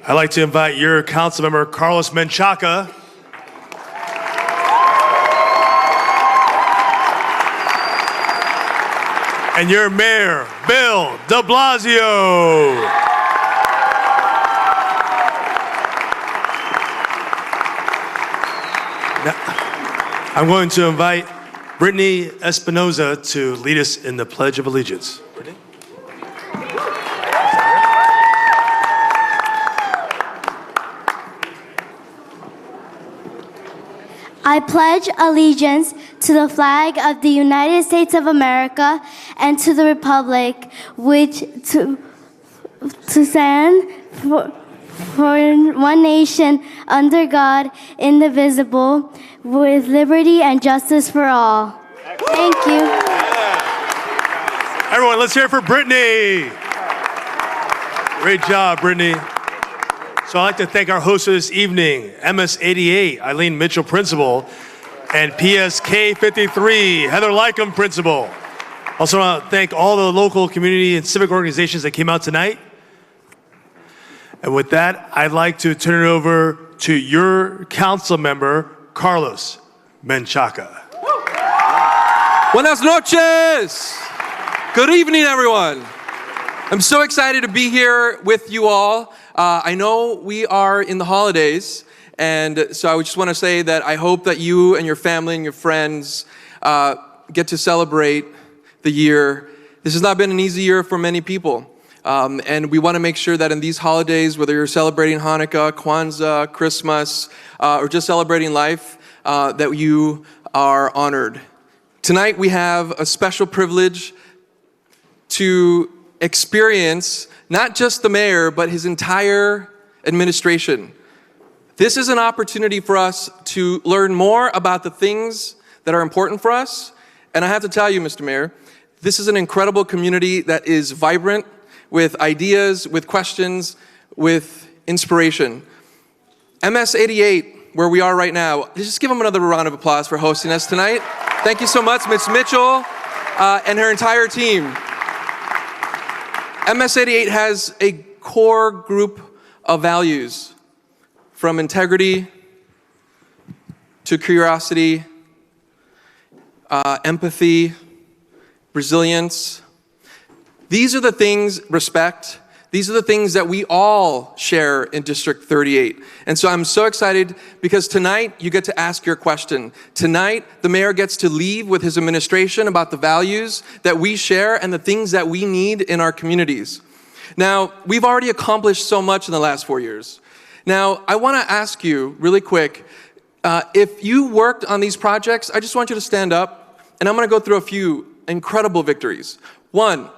I'd like to invite your council member, Carlos Menchaca, and your mayor, Bill de Blasio. Now, I'm going to invite Brittany Espinoza to lead us in the Pledge of Allegiance. Brittany? I pledge allegiance to the flag of the United States of America and to the republic which to stand for one nation under God, indivisible, with liberty and justice for all. Thank you. Everyone, let's hear it for Brittany. Great job, Brittany. So I'd like to thank our hosts of this evening, MS88, Eileen Mitchell, Principal, and PSK 53, Heather Lycom, Principal. Also want to thank all the local community and civic organizations that came out tonight. And with that, I'd like to turn it over to your council member, Carlos Menchaca. Buenas noches. Good evening, everyone. I'm so excited to be here with you all. I know we are in the holidays, and so I just want to say that I hope that you and your family and your friends get to celebrate the year. This has not been an easy year for many people. And we want to make sure that in these holidays, whether you're celebrating Hanukkah, Kwanzaa, Christmas, or just celebrating life, that you are honored. Tonight we have a special privilege to experience not just the mayor, but his entire administration. This is an opportunity for us to learn more about the things that are important for us. And I have to tell you, Mr. Mayor, this is an incredible community that is vibrant, with ideas, with questions, with inspiration. MS88, where we are right now, just give them another round of applause for hosting us tonight. Thank you so much, Ms. Mitchell and her entire team. MS88 has a core group of values, from integrity to curiosity, empathy, resilience. These are the things, respect, these are the things that we all share in District 38. And so I'm so excited because tonight you get to ask your question. Tonight, the mayor gets to leave with his administration about the values that we share and the things that we need in our communities. Now, we've already accomplished so much in the last 4 years. Now, I want to ask you really quick, if you worked on these projects, I just want you to stand up and I'm going to go through a few incredible victories. One,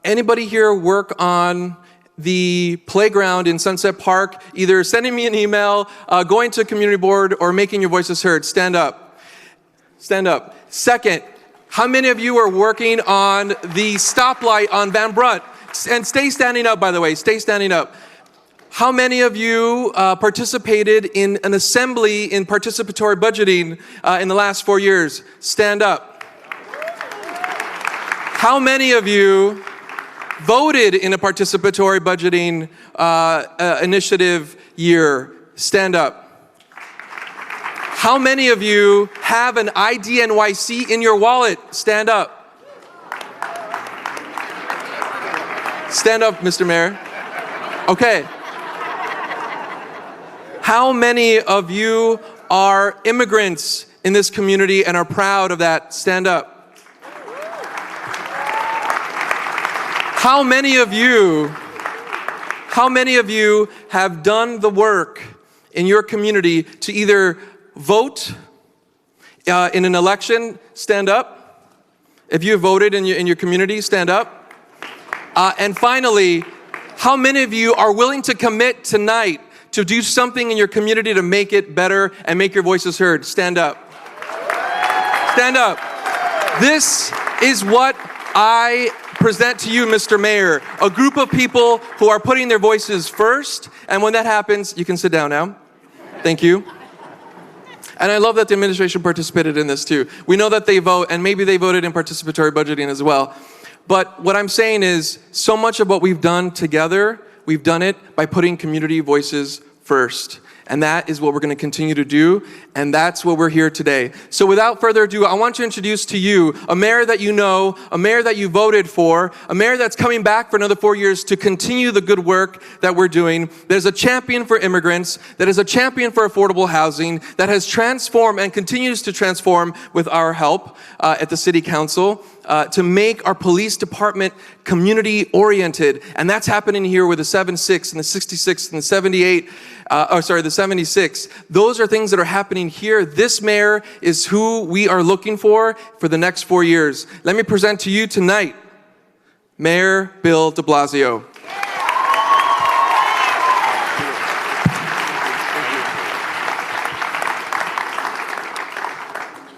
anybody here work on the playground in Sunset Park, either sending me an email, going to community board, or making your voices heard? Stand up. Stand up. Second, how many of you are working on the stoplight on Van Brunt? And stay standing up, by the way, stay standing up. How many of you participated in an assembly in participatory budgeting in the last 4 years? Stand up. How many of you voted in a participatory budgeting initiative year? Stand up. How many of you have an IDNYC in your wallet? Stand up. Stand up, Mr. Mayor. Okay. How many of you are immigrants in this community and are proud of that? Stand up. How many of you have done the work in your community to either vote in an election? Stand up. If you have voted in your community, stand up. And finally, how many of you are willing to commit tonight to do something in your community to make it better and make your voices heard? Stand up. Stand up. This is what I present to you, Mr. Mayor, a group of people who are putting their voices first. And when that happens, you can sit down now. Thank you. And I love that the administration participated in this too. We know that they vote, and maybe they voted in participatory budgeting as well. But what I'm saying is, so much of what we've done together we've done it by putting community voices first. And that is what we're going to continue to do, and that's what we're here today. So without further ado, I want to introduce to you a mayor that you know, a mayor that you voted for, a mayor that's coming back for another 4 years to continue the good work that we're doing, that is a champion for immigrants, that is a champion for affordable housing, that has transformed and continues to transform with our help at the City Council to make our police department community-oriented. And that's happening here with the 7-6 and the 66 and the 78, the 76. Those are things that are happening here. This mayor is who we are looking for the next 4 years. Let me present to you tonight, Mayor Bill de Blasio.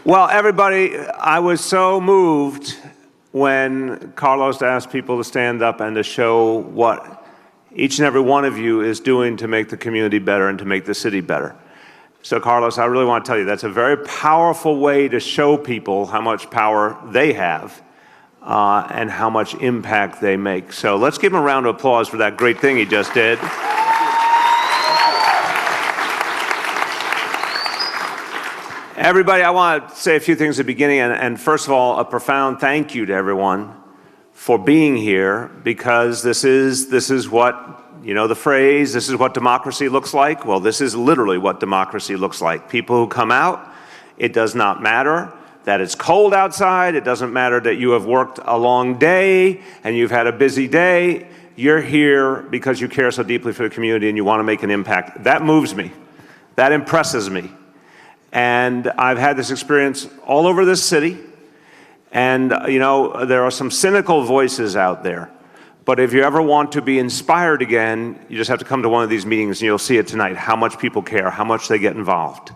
Well, everybody, I was so moved when Carlos asked people to stand up and to show what each and every one of you is doing to make the community better and to make the city better. So, Carlos, I really want to tell you that's a very powerful way to show people how much power they have and how much impact they make. So let's give him a round of applause for that great thing he just did. Everybody, I want to say a few things at the beginning, and first of all, a profound thank you to everyone for being here, because this is what, you know the phrase, this is what democracy looks like? Well, this is literally what democracy looks like. People who come out, it does not matter that it's cold outside, it doesn't matter that you have worked a long day and you've had a busy day, you're here because you care so deeply for the community and you want to make an impact. That moves me, that impresses me. And I've had this experience all over this city. And, you know, there are some cynical voices out there. But if you ever want to be inspired again, you just have to come to one of these meetings and you'll see it tonight, how much people care, how much they get involved.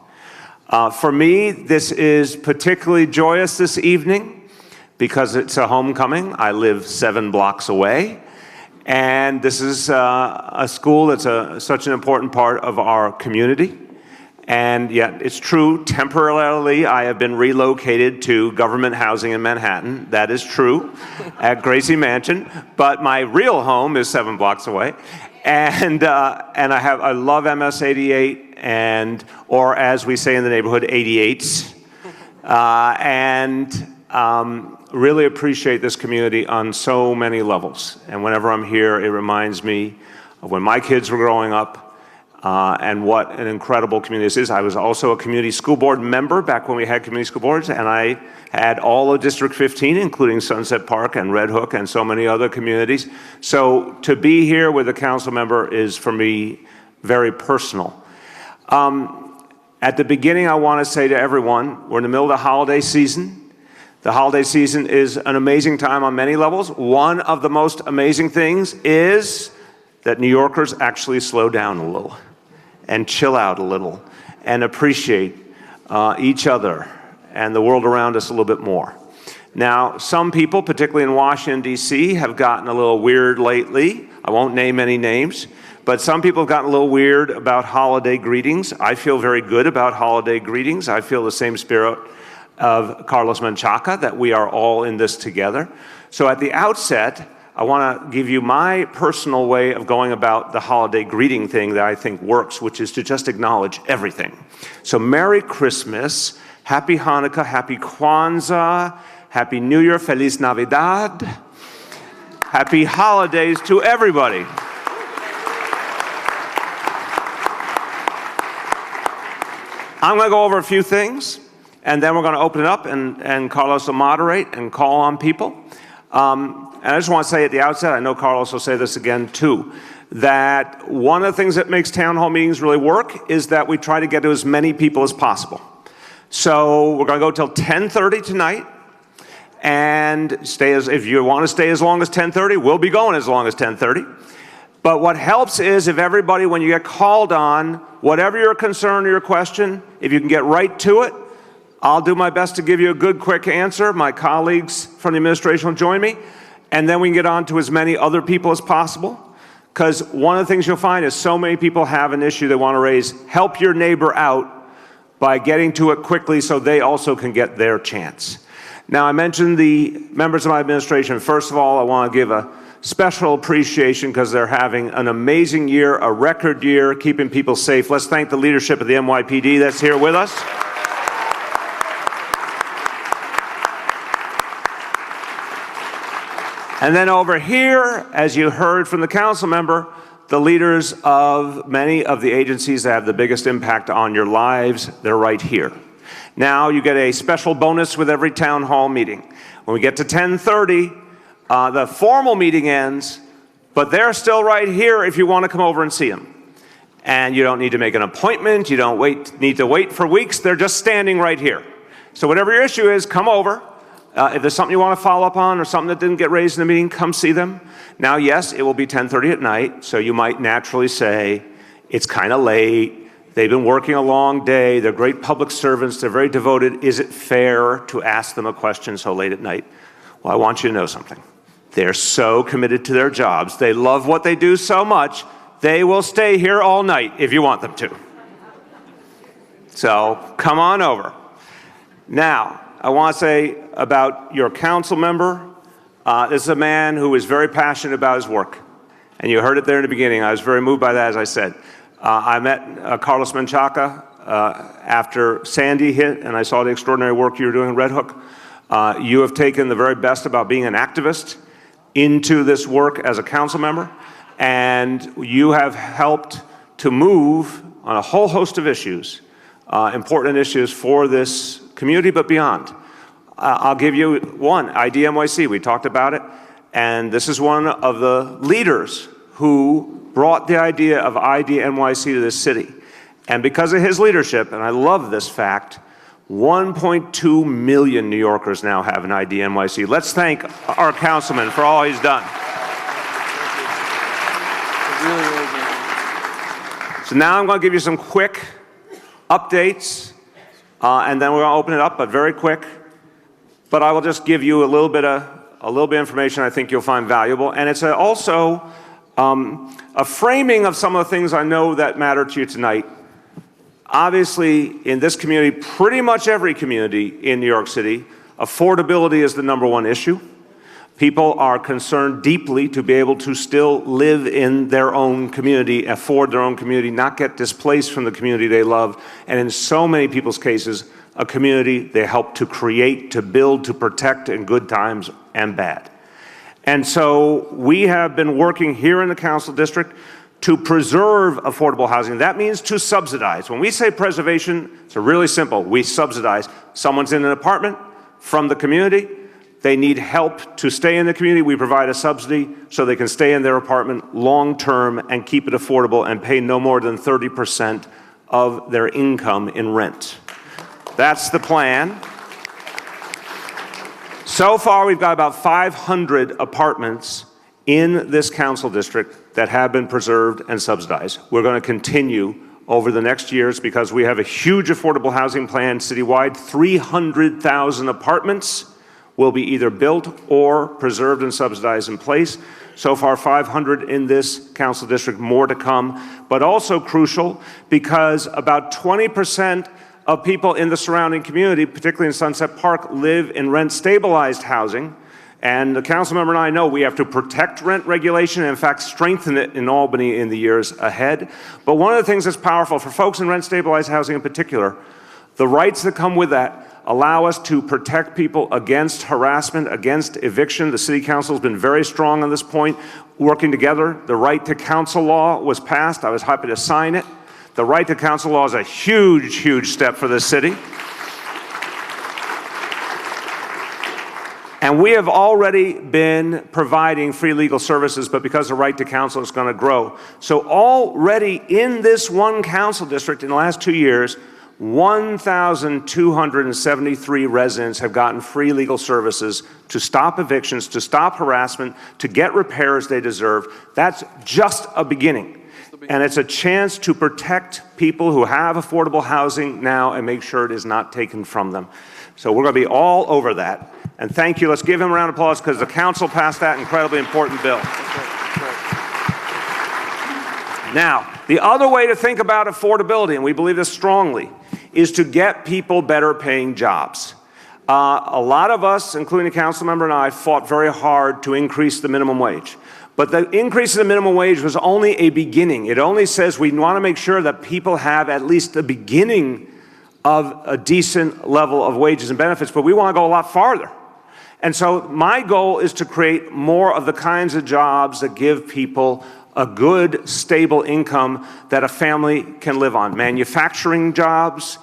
For me, this is particularly joyous this evening because it's a homecoming. I live 7 blocks away. And this is a school that's such an important part of our community. And yet, it's true, temporarily I have been relocated to government housing in Manhattan. That is true, at Gracie Mansion. But my real home is 7 blocks away. And I love MS 88, or as we say in the neighborhood, 88s. Really appreciate this community on so many levels. And whenever I'm here, it reminds me of when my kids were growing up, and what an incredible community this is. I was also a community school board member back when we had community school boards, and I had all of District 15, including Sunset Park and Red Hook and so many other communities. So to be here with a council member is, for me, very personal. At the beginning, I want to say to everyone, we're in the middle of the holiday season. The holiday season is an amazing time on many levels. One of the most amazing things is that New Yorkers actually slow down a little and chill out a little and appreciate each other and the world around us a little bit more. Now, some people, particularly in Washington, D.C., have gotten a little weird lately. I won't name any names, but some people have gotten a little weird about holiday greetings. I feel very good about holiday greetings. I feel the same spirit of Carlos Menchaca, that we are all in this together. So at the outset, I want to give you my personal way of going about the holiday greeting thing that I think works, which is to just acknowledge everything. So Merry Christmas, Happy Hanukkah, Happy Kwanzaa, Happy New Year, Feliz Navidad, Happy Holidays to everybody. I'm going to go over a few things, and then we're going to open it up, and Carlos will moderate and call on people. And I just want to say at the outset, I know Carlos will say this again too, that one of the things that makes town hall meetings really work is that we try to get to as many people as possible. So we're going to go till 10:30 tonight, and if you want to stay as long as 10:30, we'll be going as long as 10:30. But what helps is if everybody, when you get called on, whatever your concern or your question, if you can get right to it, I'll do my best to give you a good, quick answer. My colleagues from the administration will join me. And then we can get on to as many other people as possible. Because one of the things you'll find is so many people have an issue they want to raise. Help your neighbor out by getting to it quickly so they also can get their chance. Now, I mentioned the members of my administration. First of all, I want to give a special appreciation because they're having an amazing year, a record year, keeping people safe. Let's thank the leadership of the NYPD that's here with us. And then over here, as you heard from the council member, the leaders of many of the agencies that have the biggest impact on your lives, they're right here. Now you get a special bonus with every town hall meeting. When we get to 10:30, the formal meeting ends, but they're still right here if you want to come over and see them. And you don't need to make an appointment. You don't need to wait for weeks. They're just standing right here. So whatever your issue is, come over. If there's something you want to follow up on or something that didn't get raised in the meeting, come see them. Now, yes, it will be 10:30 at night, so you might naturally say, it's kind of late. They've been working a long day. They're great public servants. They're very devoted. Is it fair to ask them a question so late at night? Well, I want you to know something. They're so committed to their jobs. They love what they do so much, they will stay here all night if you want them to. So come on over. Now, I want to say about your council member, this is a man who is very passionate about his work. And you heard it there in the beginning. I was very moved by that, as I said. I met Carlos Menchaca after Sandy hit, and I saw the extraordinary work you were doing in Red Hook. You have taken the very best about being an activist into this work as a council member, and you have helped to move on a whole host of issues, important issues for this community, but beyond. I'll give you one, IDNYC, we talked about it, and this is one of the leaders who brought the idea of IDNYC to this city. And because of his leadership, and I love this fact, 1.2 million New Yorkers now have an IDNYC. Let's thank our councilman for all he's done. So now I'm going to give you some quick updates, and then we're going to open it up, but very quick. But I will just give you a little bit of information I think you'll find valuable, and it's also a framing of some of the things I know that matter to you tonight. Obviously, in this community, pretty much every community in New York City, affordability is the #1 issue. People are concerned deeply to be able to still live in their own community, afford their own community, not get displaced from the community they love, and in so many people's cases, a community they help to create, to build, to protect in good times and bad. And so we have been working here in the council district to preserve affordable housing. That means to subsidize. When we say preservation, it's really simple. We subsidize. Someone's in an apartment from the community. They need help to stay in the community. We provide a subsidy so they can stay in their apartment long-term and keep it affordable and pay no more than 30% of their income in rent. That's the plan. So far, we've got about 500 apartments in this council district that have been preserved and subsidized. We're going to continue over the next years because we have a huge affordable housing plan citywide. 300,000 apartments will be either built or preserved and subsidized in place. So far, 500 in this council district, more to come. But also crucial because about 20% of people in the surrounding community, particularly in Sunset Park, live in rent-stabilized housing. And the council member and I know we have to protect rent regulation and, in fact, strengthen it in Albany in the years ahead. But one of the things that's powerful for folks in rent-stabilized housing in particular, the rights that come with that allow us to protect people against harassment, against eviction. The city council has been very strong on this point, working together. The right to counsel law was passed. I was happy to sign it. The right to counsel law is a huge, huge step for this city. And we have already been providing free legal services, but because the right to counsel is going to grow. So already in this one council district in the last 2 years, 1,273 residents have gotten free legal services to stop evictions, to stop harassment, to get repairs they deserve. That's just a beginning. And it's a chance to protect people who have affordable housing now and make sure it is not taken from them. So we're going to be all over that. And thank you. Let's give him a round of applause because the council passed that incredibly important bill. Now, the other way to think about affordability, and we believe this strongly, is to get people better paying jobs. A lot of us, including the council member and I, fought very hard to increase the minimum wage. But the increase in the minimum wage was only a beginning. It only says we want to make sure that people have at least the beginning of a decent level of wages and benefits, but we want to go a lot farther. And so my goal is to create more of the kinds of jobs that give people a good, stable income that a family can live on. Manufacturing jobs,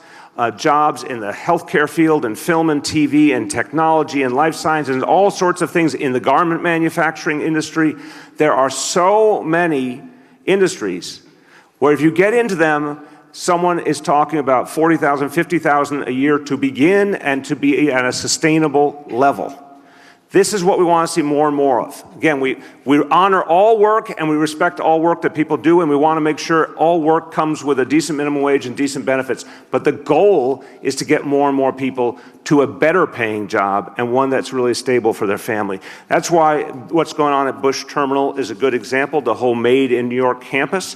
jobs in the healthcare field and film and TV and technology and life sciences and all sorts of things in the garment manufacturing industry. There are so many industries where if you get into them, someone is talking about $40,000, $50,000 a year to begin and to be at a sustainable level. This is what we want to see more and more of. Again, we honor all work and we respect all work that people do, and we want to make sure all work comes with a decent minimum wage and decent benefits. But the goal is to get more and more people to a better paying job and one that's really stable for their family. That's why what's going on at Bush Terminal is a good example, the whole Made in New York campus.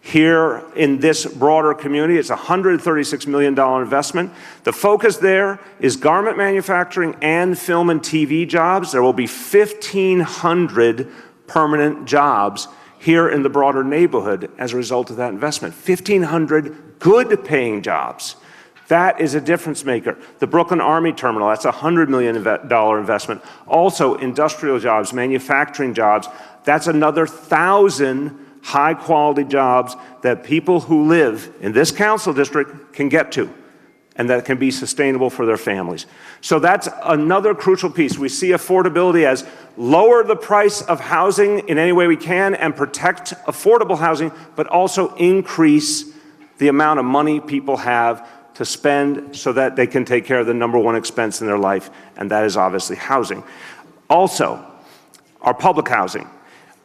Here in this broader community, it's a $136 million investment. The focus there is garment manufacturing and film and TV jobs. There will be 1,500 permanent jobs here in the broader neighborhood as a result of that investment. 1,500 good-paying jobs. That is a difference maker. The Brooklyn Army Terminal, that's a $100 million investment. Also, industrial jobs, manufacturing jobs, that's another 1,000 high-quality jobs that people who live in this council district can get to and that can be sustainable for their families. So that's another crucial piece. We see affordability as lower the price of housing in any way we can and protect affordable housing, but also increase the amount of money people have to spend so that they can take care of the number one expense in their life, and that is obviously housing. Also, our public housing.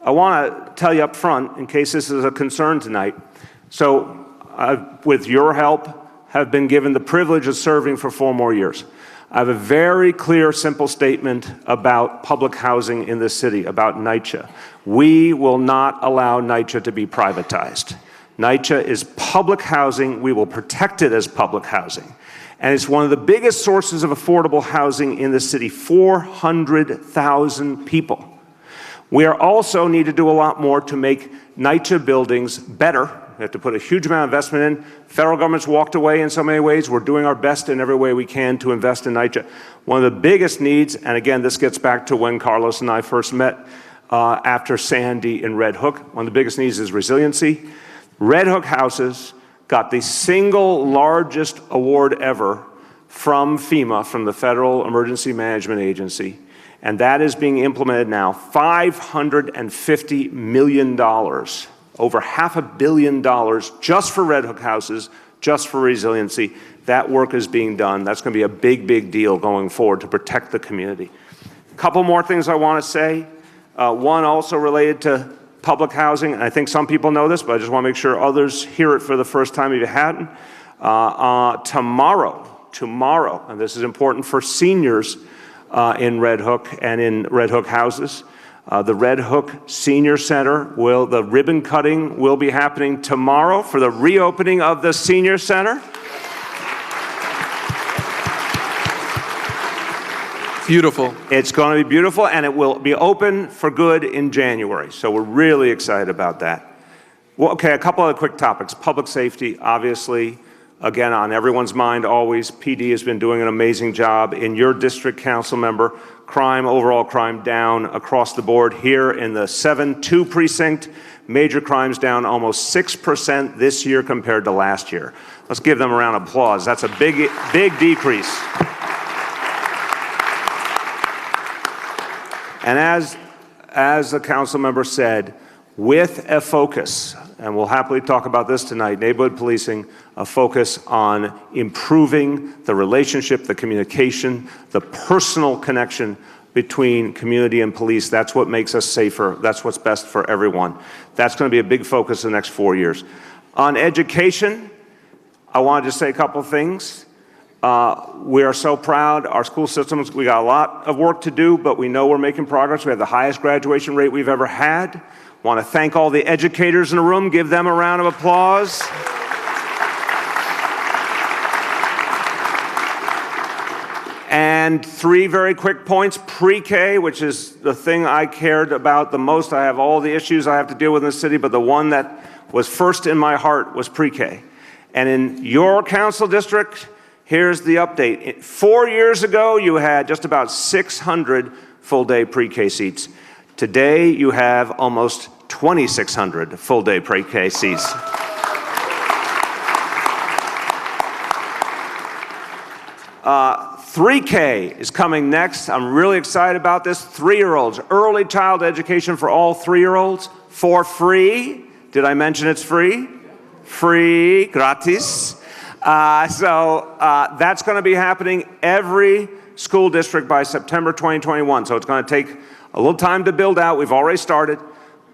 I want to tell you up front, in case this is a concern tonight, so with your help, have been given the privilege of serving for 4 more years. I have a very clear, simple statement about public housing in this city, about NYCHA. We will not allow NYCHA to be privatized. NYCHA is public housing. We will protect it as public housing. And it's one of the biggest sources of affordable housing in the city, 400,000 people. We are also need to do a lot more to make NYCHA buildings better. We have to put a huge amount of investment in. Federal government's walked away in so many ways. We're doing our best in every way we can to invest in NYCHA. One of the biggest needs, and again, this gets back to when Carlos and I first met after Sandy in Red Hook, one of the biggest needs is resiliency. Red Hook houses got the single largest award ever from FEMA, from the Federal Emergency Management Agency. And that is being implemented now, $550 million, over $500 million just for Red Hook houses, just for resiliency. That work is being done. That's going to be a big, big deal going forward to protect the community. A couple more things I want to say. One also related to public housing, and I think some people know this, but I just want to make sure others hear it for the first time if you hadn't. Tomorrow, and this is important for seniors, in Red Hook and in Red Hook houses. The Red Hook Senior Center the ribbon cutting will be happening tomorrow for the reopening of the Senior Center. Beautiful. It's going to be beautiful, and it will be open for good in January. So we're really excited about that. Well, okay, a couple other quick topics. Public safety, obviously. Again, on everyone's mind always, PD has been doing an amazing job. In your district, council member, overall crime down across the board. Here in the 7-2 precinct, major crimes down almost 6% this year compared to last year. Let's give them a round of applause. That's a big, big decrease. And as the council member said, with a focus, and we'll happily talk about this tonight, neighborhood policing, a focus on improving the relationship, the communication, the personal connection between community and police. That's what makes us safer. That's what's best for everyone. That's going to be a big focus in the next 4 years. On education, I wanted to say a couple things. We are so proud. Our school systems, we got a lot of work to do, but we know we're making progress. We have the highest graduation rate we've ever had. Want to thank all the educators in the room. Give them a round of applause. And And 3 very quick points. Pre-K, which is the thing I cared about the most. I have all the issues I have to deal with in the city, but the one that was first in my heart was pre-K. And in your council district, here's the update. 4 years ago, you had just about 600 full-day pre-K seats. Today, you have almost 2,600 full-day pre-K seats. 3K is coming next. I'm really excited about this. 3-year-olds, early child education for all 3-year-olds for free. Did I mention it's free? Free, gratis. That's going to be happening every school district by September 2021. So it's going to take a little time to build out. We've already started,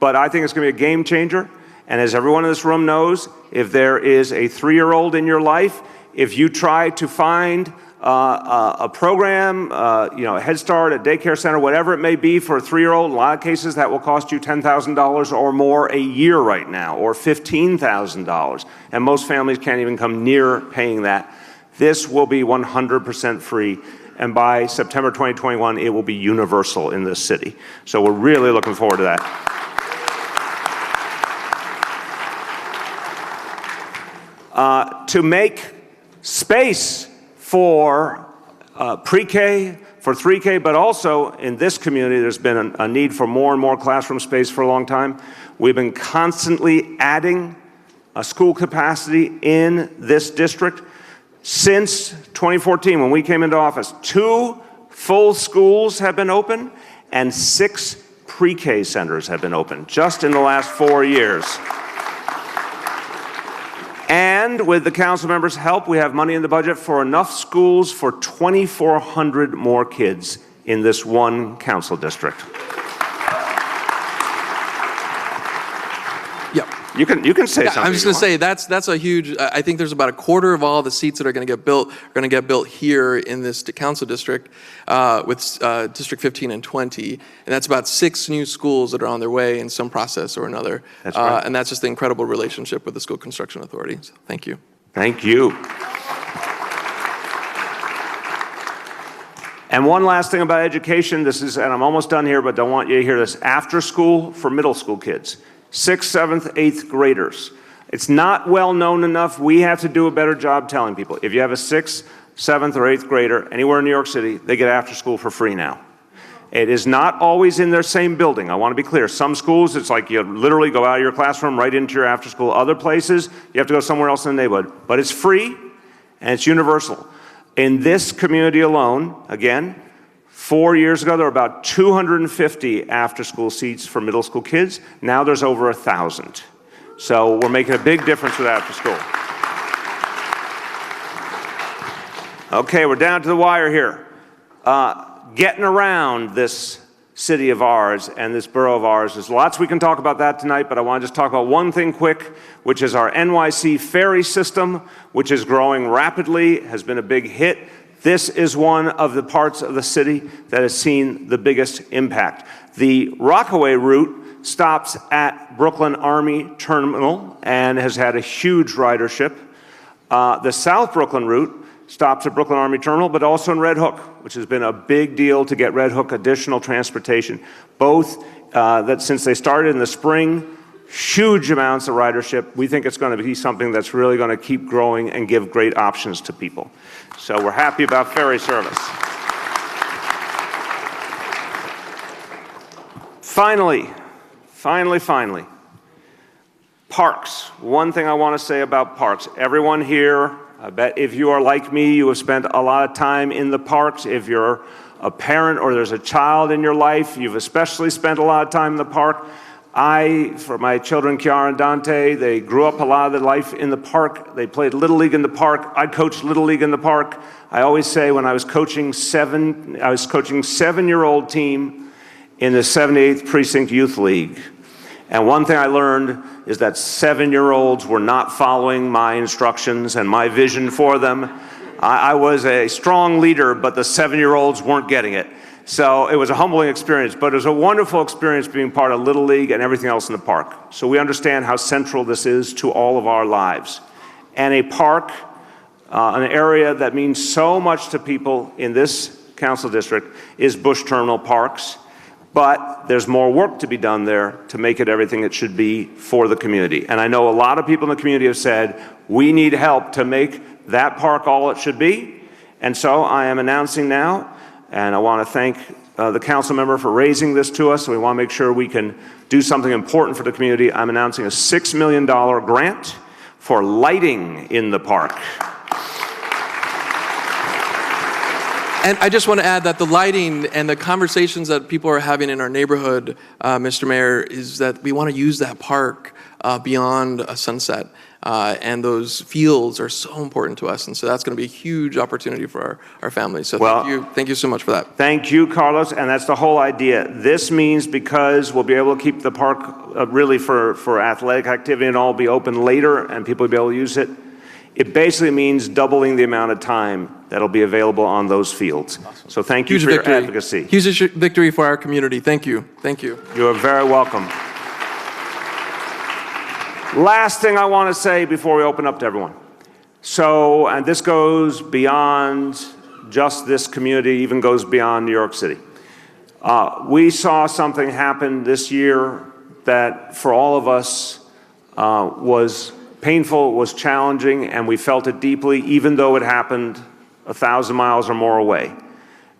but I think it's going to be a game changer. And as everyone in this room knows, if there is a 3-year-old in your life, if you try to find a program, a Head Start, a daycare center, whatever it may be for a 3-year-old, in a lot of cases that will cost you $10,000 or more a year right now, or $15,000. And most families can't even come near paying that. This will be 100% free. And by September 2021, it will be universal in this city. So we're really looking forward to that. To make space for pre-K, for 3K, but also in this community, there's been a need for more and more classroom space for a long time. We've been constantly adding school capacity in this district. Since 2014, when we came into office, 2 full schools have been open and 6 pre-K centers have been open just in the last 4 years. And with the council members' help, we have money in the budget for enough schools for 2,400 more kids in this one council district. Yeah. You can say something. I'm just going to say that's a huge. I think there's about a quarter of all the seats that are going to get built here in this council district with District 15 and 20, and that's about 6 new schools that are on their way in some process or another. That's right. And that's just the incredible relationship with the School Construction Authority. So thank you. Thank you. And one last thing about education. This is, and I'm almost done here, but don't want you to hear this. After school for middle school kids. 6th, 7th, 8th graders. It's not well known enough. We have to do a better job telling people. If you have a 6th, 7th, or 8th grader anywhere in New York City, they get after school for free now. It is not always in their same building. I want to be clear. Some schools, it's like you literally go out of your classroom right into your after school. Other places, you have to go somewhere else in the neighborhood. But it's free and it's universal. In this community alone, again, 4 years ago, there were about 250 after-school seats for middle school kids. Now there's over 1,000. So we're making a big difference with after school. Okay, we're down to the wire here. Getting around this city of ours and this borough of ours, there's lots we can talk about that tonight, but I want to just talk about one thing quick, which is our NYC ferry system, which is growing rapidly, has been a big hit. This is one of the parts of the city that has seen the biggest impact. The Rockaway route stops at Brooklyn Army Terminal and has had a huge ridership. The South Brooklyn route stops at Brooklyn Army Terminal, but also in Red Hook, which has been a big deal to get Red Hook additional transportation. Both that since they started in the spring, huge amounts of ridership. We think it's going to be something that's really going to keep growing and give great options to people. So we're happy about ferry service. Finally, parks. One thing I want to say about parks. Everyone here, I bet if you are like me, you have spent a lot of time in the parks. If you're a parent or there's a child in your life, you've especially spent a lot of time in the park. For my children, Kiara and Dante, they grew up a lot of their life in the park. They played Little League in the park. I coached Little League in the park. I always say when I was coaching seven-year-old team in the 78th Precinct Youth League. And one thing I learned is that 7-year-olds were not following my instructions and my vision for them. I was a strong leader, but the 7-year-olds weren't getting it. So it was a humbling experience, but it was a wonderful experience being part of Little League and everything else in the park. So we understand how central this is to all of our lives. And a park, an area that means so much to people in this council district is Bush Terminal Parks. But there's more work to be done there to make it everything it should be for the community. And I know a lot of people in the community have said, we need help to make that park all it should be. And so I am announcing now, and I want to thank the council member for raising this to us. So we want to make sure we can do something important for the community. I'm announcing a $6 million grant for lighting in the park. And I just want to add that the lighting and the conversations that people are having in our neighborhood, Mr. Mayor, is that we want to use that park beyond a sunset. And those fields are so important to us. And so that's going to be a huge opportunity for our families. So thank you so much for that. Thank you, Carlos. And that's the whole idea. This means because we'll be able to keep the park really for athletic activity and all be open later and people will be able to use it. It basically means doubling the amount of time that'll be available on those fields. Awesome. So thank you for your advocacy. Huge victory for our community. Thank you. Thank you. You are very welcome. Last thing I want to say before we open up to everyone. So, and this goes beyond just this community, even goes beyond New York City. We saw something happen this year that for all of us was painful, was challenging, and we felt it deeply, even though it happened 1,000 miles or more away,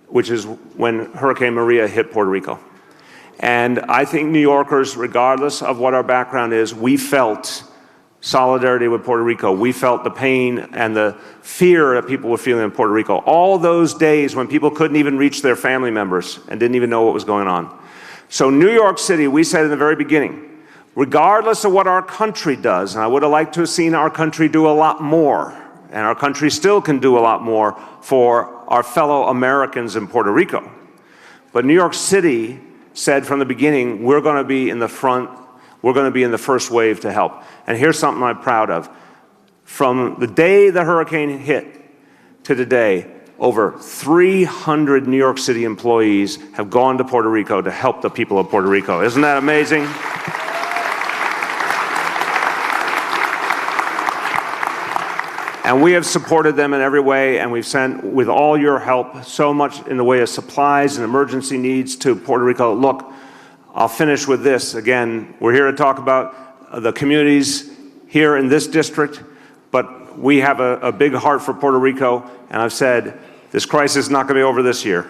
which is when Hurricane Maria hit Puerto Rico. And I think New Yorkers, regardless of what our background is, we felt solidarity with Puerto Rico. We felt the pain and the fear that people were feeling in Puerto Rico. All those days when people couldn't even reach their family members and didn't even know what was going on. So New York City, we said in the very beginning, regardless of what our country does, and I would have liked to have seen our country do a lot more, and our country still can do a lot more for our fellow Americans in Puerto Rico. But New York City said from the beginning, we're going to be in the front, we're going to be in the first wave to help. And here's something I'm proud of. From the day the hurricane hit to today, over 300 New York City employees have gone to Puerto Rico to help the people of Puerto Rico. Isn't that amazing? And we have supported them in every way, and we've sent, with all your help, so much in the way of supplies and emergency needs to Puerto Rico. Look, I'll finish with this. Again, we're here to talk about the communities here in this district, but we have a big heart for Puerto Rico, and I've said this crisis is not going to be over this year.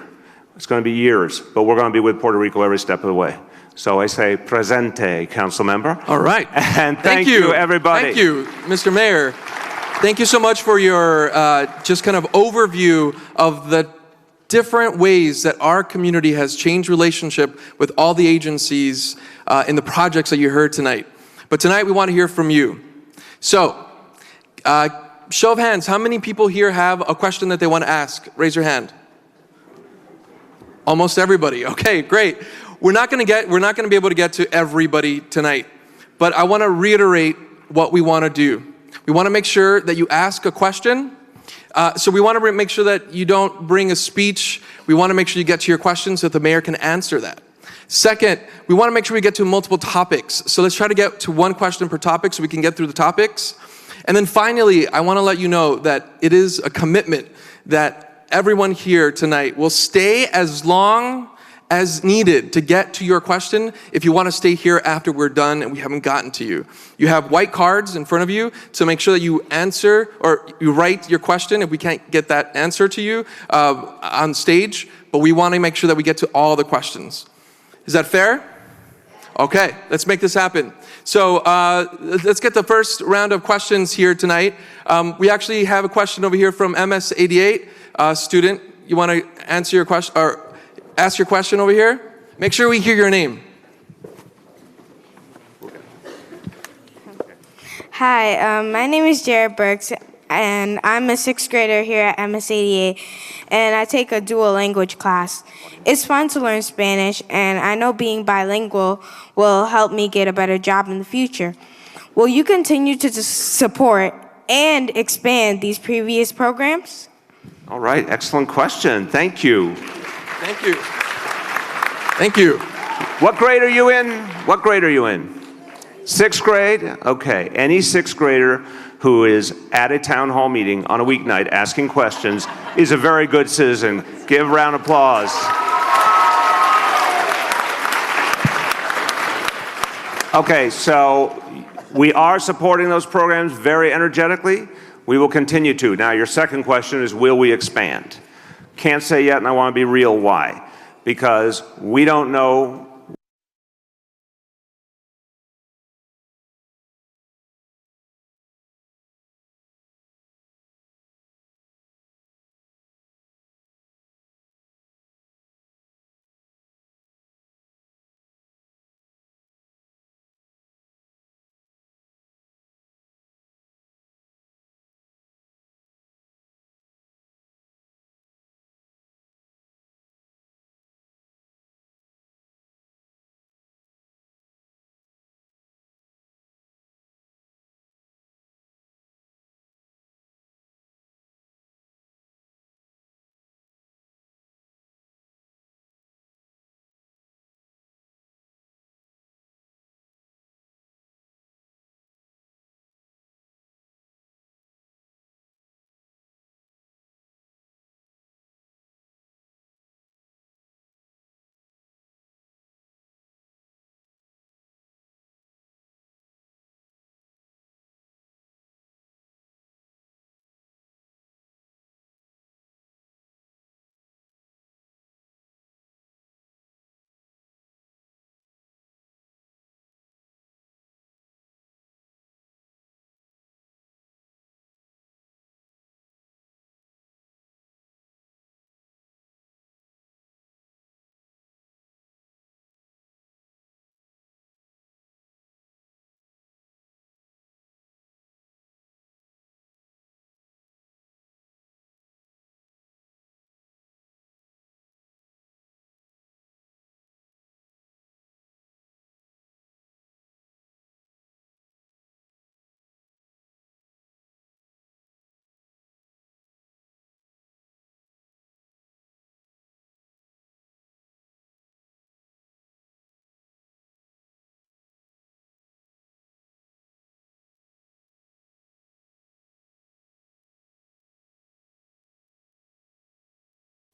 It's going to be years, but we're going to be with Puerto Rico every step of the way. So I say presente, council member. All right. And thank you, everybody. Thank you, Mr. Mayor. Thank you so much for your just kind of overview of the different ways that our community has changed relationship with all the agencies in the projects that you heard tonight. But tonight we want to hear from you. So, show of hands, how many people here have a question that they want to ask? Raise your hand. Almost everybody. Okay, great. We're not going to be able to get to everybody tonight, but I want to reiterate what we want to do. We want to make sure that you ask a question. So we want to make sure that you don't bring a speech. We want to make sure you get to your question so that the mayor can answer that. Second, we want to make sure we get to multiple topics. So let's try to get to one question per topic so we can get through the topics. And then finally, I want to let you know that it is a commitment that everyone here tonight will stay as long as needed to get to your question if you want to stay here after we're done and we haven't gotten to you. You have white cards in front of you to make sure that you answer or you write your question if we can't get that answer to you on stage, but we want to make sure that we get to all the questions. Is that fair? Okay, let's make this happen. So let's get the first round of questions here tonight. We actually have a question over here from MS 88 student. You want to answer your question or ask your question over here? Make sure we hear your name. Hi, my name is Jared Burks, and I'm a sixth grader here at MS 88, and I take a dual language class. It's fun to learn Spanish, and I know being bilingual will help me get a better job in the future. Will you continue to support and expand these previous programs? All right, excellent question. Thank you. Thank you. Thank you. What grade are you in? What grade are you in? Sixth grade? Okay. Any sixth grader who is at a town hall meeting on a weeknight asking questions is a very good citizen. Give a round of applause. Okay, so we are supporting those programs very energetically. We will continue to. Now, your second question is, will we expand? Can't say yet, and I want to be real why. Because we don't know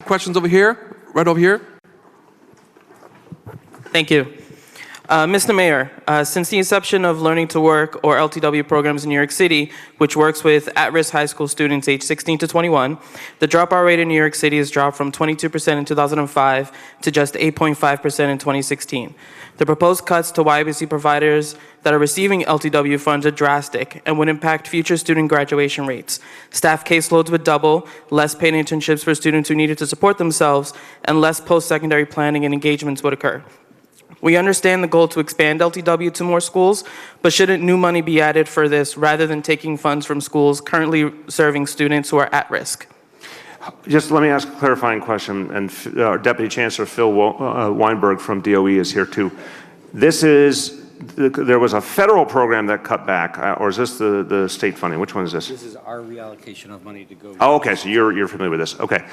Questions over here? Right over here? Thank you. Mr. Mayor, since the inception of Learning to Work, or LTW programs in New York City, which works with at-risk high school students aged 16 to 21, the dropout rate in New York City has dropped from 22% in 2005 to just 8.5% in 2016. The proposed cuts to YBC providers that are receiving LTW funds are drastic and would impact future student graduation rates. Staff caseloads would double, less paid internships for students who needed to support themselves, and less post-secondary planning and engagements would occur. We understand the goal to expand LTW to more schools, but shouldn't new money be added for this rather than taking funds from schools currently serving students who are at risk? Just let me ask a clarifying question, and our Deputy Chancellor Phil Weinberg from DOE is here too. There was a federal program that cut back, or is this the state funding? Which one is this? This is our reallocation of money to go. Oh, okay, so you're familiar with this. Okay.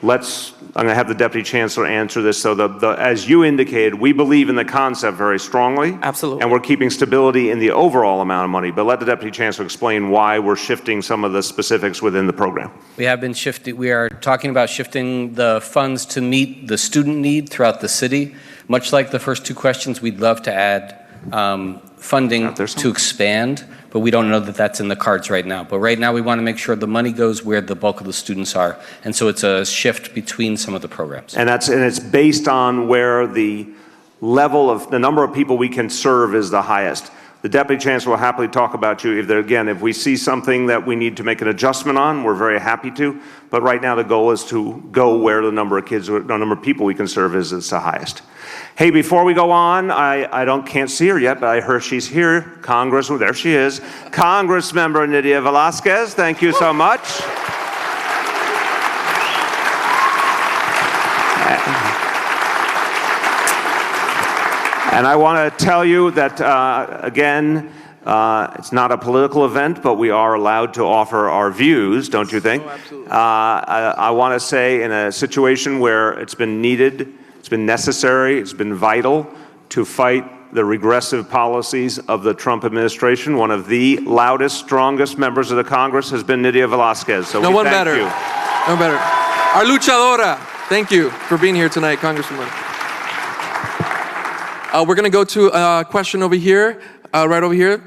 I'm going to have the Deputy Chancellor answer this. So as you indicated, we believe in the concept very strongly. Absolutely. And we're keeping stability in the overall amount of money. But let the Deputy Chancellor explain why we're shifting some of the specifics within the program. We have been shifting, we are talking about shifting the funds to meet the student need throughout the city. Much like the first two questions, we'd love to add funding to expand, but we don't know that that's in the cards right now. But right now we want to make sure the money goes where the bulk of the students are. And so it's a shift between some of the programs. And it's based on where the level of the number of people we can serve is the highest. The Deputy Chancellor will happily talk about you if we see something that we need to make an adjustment on, we're very happy to. But right now the goal is to go where the number of people we can serve is the highest. Hey, before we go on, I can't see her yet, but I heard she's here. There she is. Congressmember Nydia Velázquez, thank you so much. And I want to tell you that, again, it's not a political event, but we are allowed to offer our views, don't you think? Oh, absolutely. I want to say in a situation where it's been needed, it's been necessary, it's been vital to fight the regressive policies of the Trump administration. One of the loudest, strongest members of the Congress has been Nydia Velázquez. So No we one thank better. you. No better. Our luchadora. Thank you for being here tonight, Congresswoman. We're going to go to a question over here, right over here.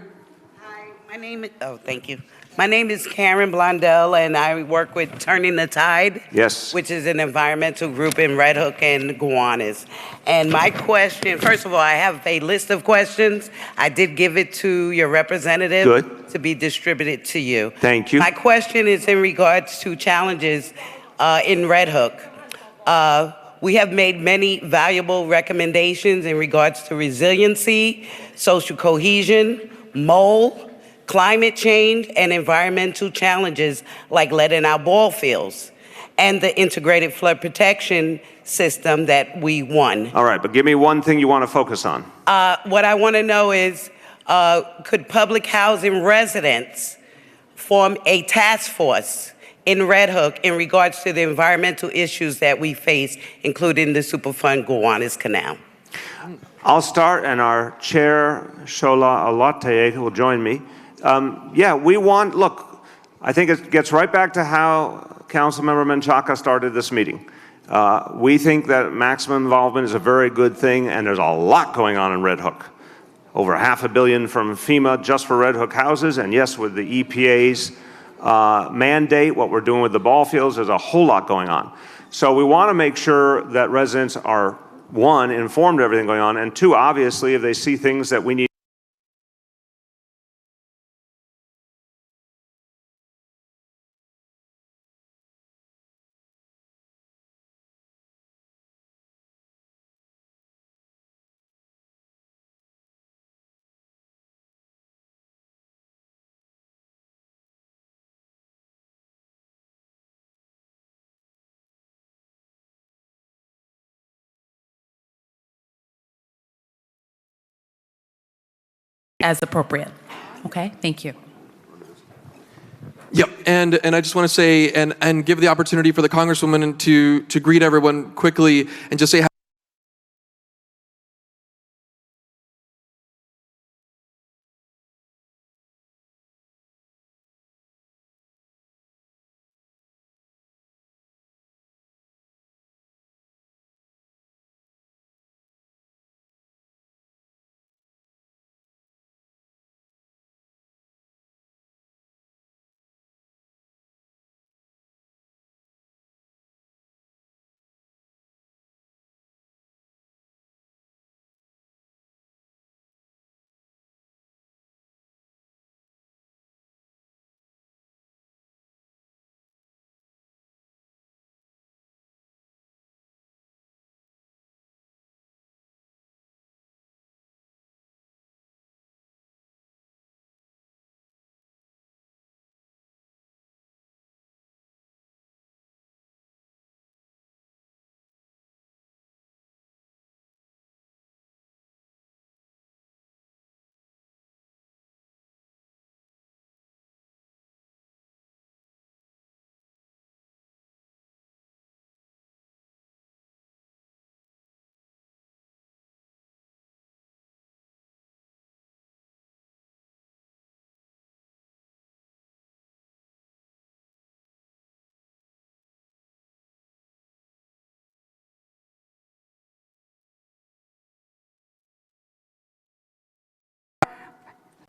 Hi, thank you. My name is Karen Blondell, and I work with Turning the Tide. Yes. Which is an environmental group in Red Hook and Gowanus. And my question, first of all, I have a list of questions. I did give it to your representative. Good. To be distributed to you. Thank you. My question is in regards to challenges in Red Hook. We have made many valuable recommendations in regards to resiliency, social cohesion, mold, climate change, and environmental challenges like lead in our ball fields, and the integrated flood protection system that we won. All right, but give me one thing you want to focus on. What I want to know is, could public housing residents form a task force in Red Hook in regards to the environmental issues that we face, including the Superfund Gowanus Canal? I'll start, and our chair, Shola Alate, will join me. Look, I think it gets right back to how Councilmember Menchaca started this meeting. We think that maximum involvement is a very good thing, and there's a lot going on in Red Hook. Over $500 million from FEMA just for Red Hook houses, and yes, with the EPA's mandate, what we're doing with the ball fields, there's a whole lot going on. So we want to make sure that residents are, one, informed of everything going on, and two, obviously, if they see things that we need as appropriate. Okay, thank you. Yep, and I just want to say and give the opportunity for the Congresswoman to greet everyone quickly and just say how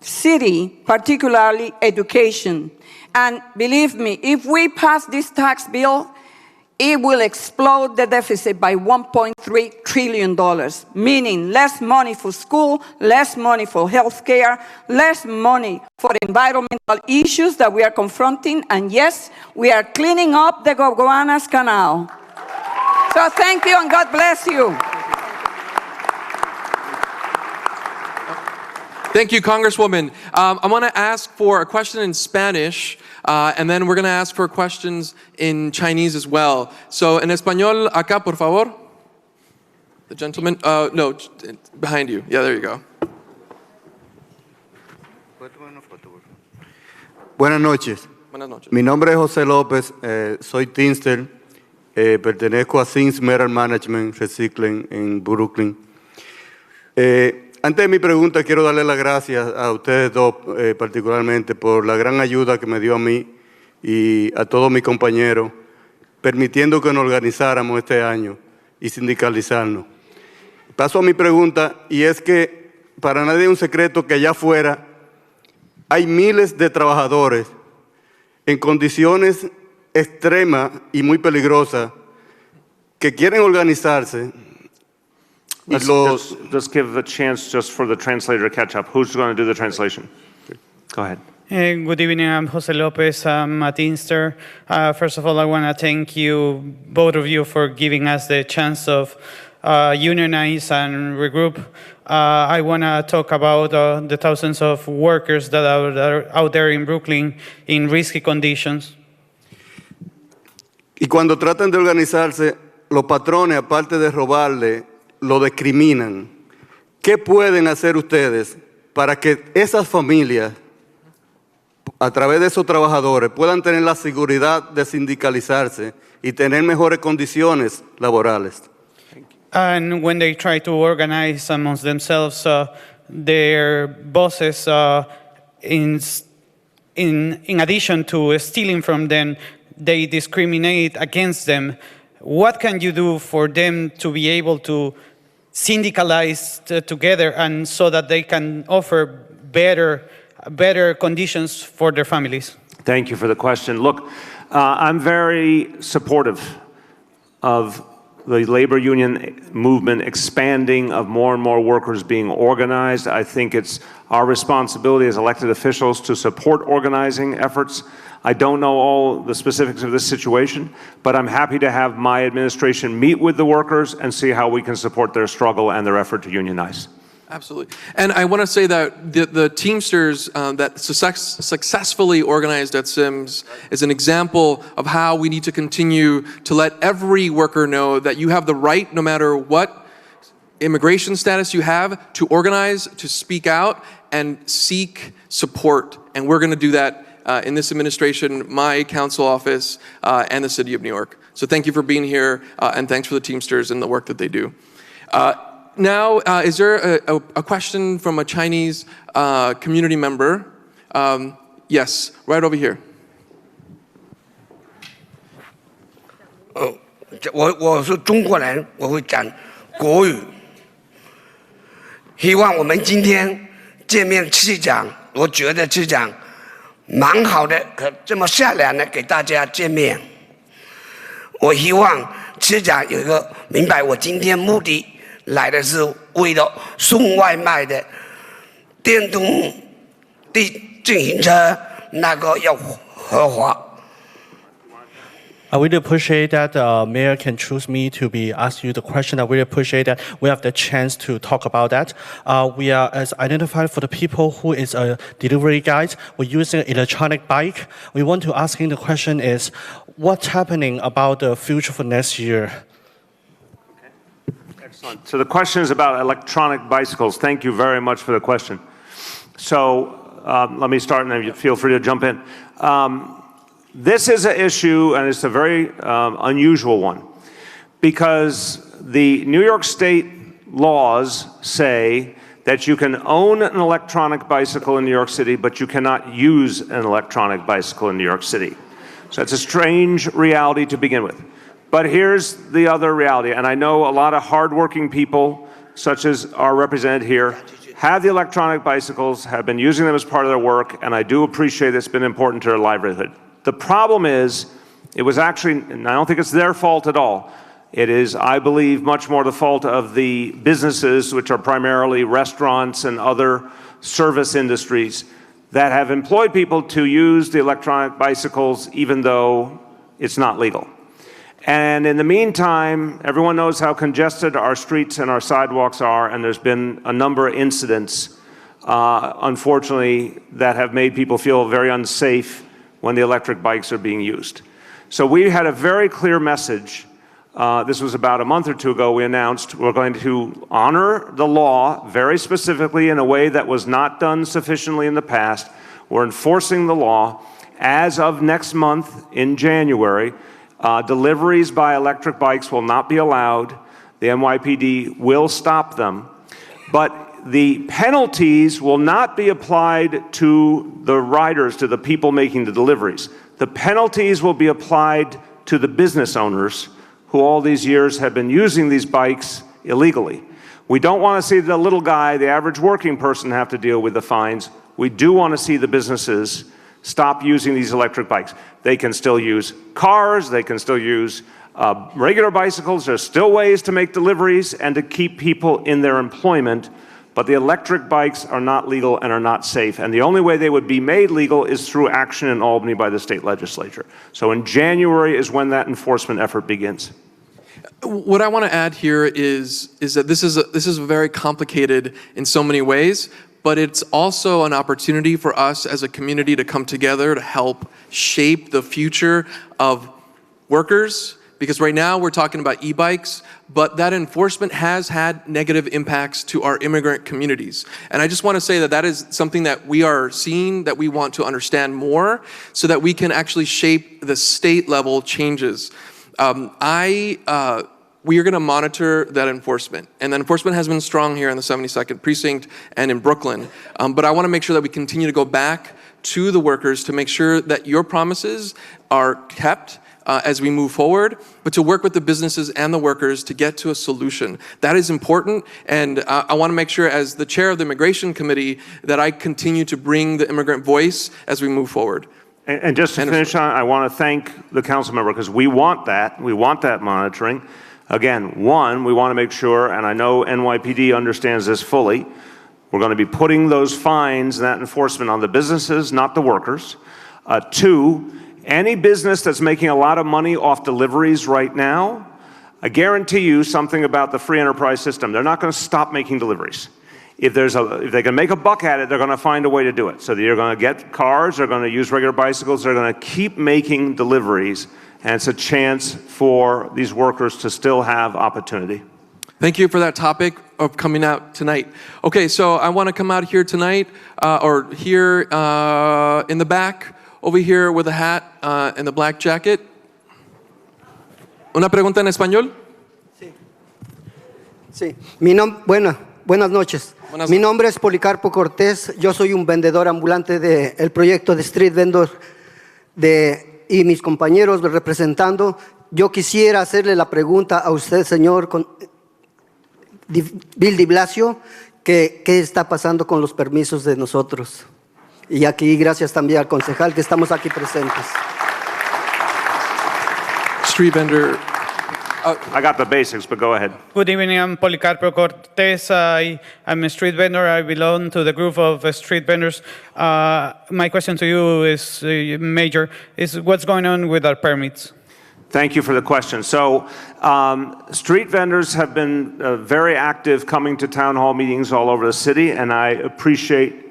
city, particularly education. And believe me, if we pass this tax bill, it will explode the deficit by $1.3 trillion, meaning less money for school, less money for health care, less money for environmental issues that we are confronting, and yes, we are cleaning up the Gowanus Canal. So thank you and God bless you. Thank you, Congresswoman. I want to ask for a question in Spanish, and then we're going to ask for questions in Chinese as well. So, en español, acá, por favor. The gentleman, no, behind you. Yeah, there you go. Buenas noches. Buenas noches. Mi nombre es José López, soy Teamster, pertenezco a Things Metal Management Recycling en Brooklyn. Antes de mi pregunta, quiero darle las gracias a ustedes dos particularmente por la gran ayuda que me dio a mí y a todos mis compañeros, permitiendo que nos organizáramos este año y sindicalizarnos. Paso a mi pregunta, y es que para nadie es un secreto que allá afuera hay miles de trabajadores en condiciones extremas y muy peligrosas que quieren organizarse. Let's give a chance just for the translator to catch up. Who's going to do the translation? Go ahead. Good evening, I'm Jose Lopez. I'm at Inster. First of all, I want to thank you, both of you, for giving us the chance of unionize and regroup. I want to talk about the thousands of workers that are out there in Brooklyn in risky conditions. Y cuando tratan de organizarse, los patrones, aparte de robarle, lo discriminan. ¿Qué pueden hacer ustedes para que esas familias, a través de esos trabajadores, puedan tener la seguridad de sindicalizarse y tener mejores condiciones laborales? And when they try to organize amongst themselves, their bosses, in addition to stealing from them, they discriminate against them. What can you do for them to be able to syndicalize together and so that they can offer better conditions for their families? Thank you for the question. Look, I'm very supportive of the labor union movement expanding, of more and more workers being organized. I think it's our responsibility as elected officials to support organizing efforts. I don't know all the specifics of this situation, but I'm happy to have my administration meet with the workers and see how we can support their struggle and their effort to unionize. Absolutely. And I want to say that the Teamsters that successfully organized at Sims is an example of how we need to continue to let every worker know that you have the right, no matter what immigration status you have, to organize, to speak out, and seek support. And we're going to do that in this administration, my council office, and the city of New York. So thank you for being here, and thanks for the Teamsters and the work that they do. Now, is there a question from a Chinese community member? Yes, right over here. 我是中国人，我会讲国语。希望我们今天见面去讲，我觉得去讲蛮好的，可这么善良的给大家见面。我希望去讲有一个明白，我今天目的来的是为了送外卖的电动自行车，那个要合法。 I really appreciate that Mayor can choose me to be ask you the question. I really appreciate that we have the chance to talk about that. We are as identified for the people who is a delivery guide. We're using an electronic bike. We want to asking the question is, what's happening about the future for next year? Excellent. So the question is about electronic bicycles. Thank you very much for the question. So let me start and then you feel free to jump in. This is an issue, and it's a very unusual one, because the New York State laws say that you can own an electronic bicycle in New York City, but you cannot use an electronic bicycle in New York City. So it's a strange reality to begin with. But here's the other reality, and I know a lot of hardworking people, such as our represented here, have the electronic bicycles, have been using them as part of their work, and I do appreciate it's been important to their livelihood. The problem is, it was actually, and I don't think it's their fault at all, it is, I believe, much more the fault of the businesses, which are primarily restaurants and other service industries, that have employed people to use the electronic bicycles even though it's not legal. And in the meantime, everyone knows how congested our streets and our sidewalks are, and there's been a number of incidents, unfortunately, that have made people feel very unsafe when the electric bikes are being used. So we had a very clear message. This was about a month or two ago. We announced we're going to honor the law very specifically in a way that was not done sufficiently in the past. We're enforcing the law. As of next month in January, deliveries by electric bikes will not be allowed. The NYPD will stop them. But the penalties will not be applied to the riders, to the people making the deliveries. The penalties will be applied to the business owners who all these years have been using these bikes illegally. We don't want to see the little guy, the average working person, have to deal with the fines. We do want to see the businesses stop using these electric bikes. They can still use cars, they can still use regular bicycles. There's still ways to make deliveries and to keep people in their employment, but the electric bikes are not legal and are not safe. And the only way they would be made legal is through action in Albany by the state legislature. So in January is when that enforcement effort begins. What I want to add here is that this is very complicated in so many ways, but it's also an opportunity for us as a community to come together to help shape the future of workers. Because right now we're talking about e-bikes, but that enforcement has had negative impacts to our immigrant communities. And I just want to say that that is something that we are seeing, that we want to understand more, so that we can actually shape the state level changes. We are going to monitor that enforcement. And the enforcement has been strong here in the 72nd Precinct and in Brooklyn. But I want to make sure that we continue to go back to the workers to make sure that your promises are kept as we move forward, but to work with the businesses and the workers to get to a solution. That is important, and I want to make sure as the chair of the Immigration Committee that I continue to bring the immigrant voice as we move forward. And just to finish on, I want to thank the council member, because we want that monitoring. Again, one, we want to make sure, and I know NYPD understands this fully, we're going to be putting those fines and that enforcement on the businesses, not the workers. Two, any business that's making a lot of money off deliveries right now, I guarantee you something about the free enterprise system. They're not going to stop making deliveries. If they can make a buck at it, they're going to find a way to do it. So you're going to get cars, they're going to use regular bicycles, they're going to keep making deliveries, and it's a chance for these workers to still have opportunity. Thank you for that topic of coming out tonight. Okay, so I want to come out here tonight, or here in the back, over here with a hat and the black jacket. ¿Una pregunta en español? Sí. Buenas noches. Mi nombre es Policarpo Cortés. Yo soy un vendedor ambulante del proyecto de Street Vendor y mis compañeros representando. Yo quisiera hacerle la pregunta a usted, señor Bill Blasio, ¿qué está pasando con los permisos de nosotros? Y aquí gracias también al concejal que estamos aquí presentes. Street vendor. I got the basics, but go ahead. Good evening, I'm Policarpo Cortés. I'm a street vendor. I belong to the group of street vendors. My question to you is, Major, is what's going on with our permits? Thank you for the question. So street vendors have been very active coming to town hall meetings all over the city, and I appreciate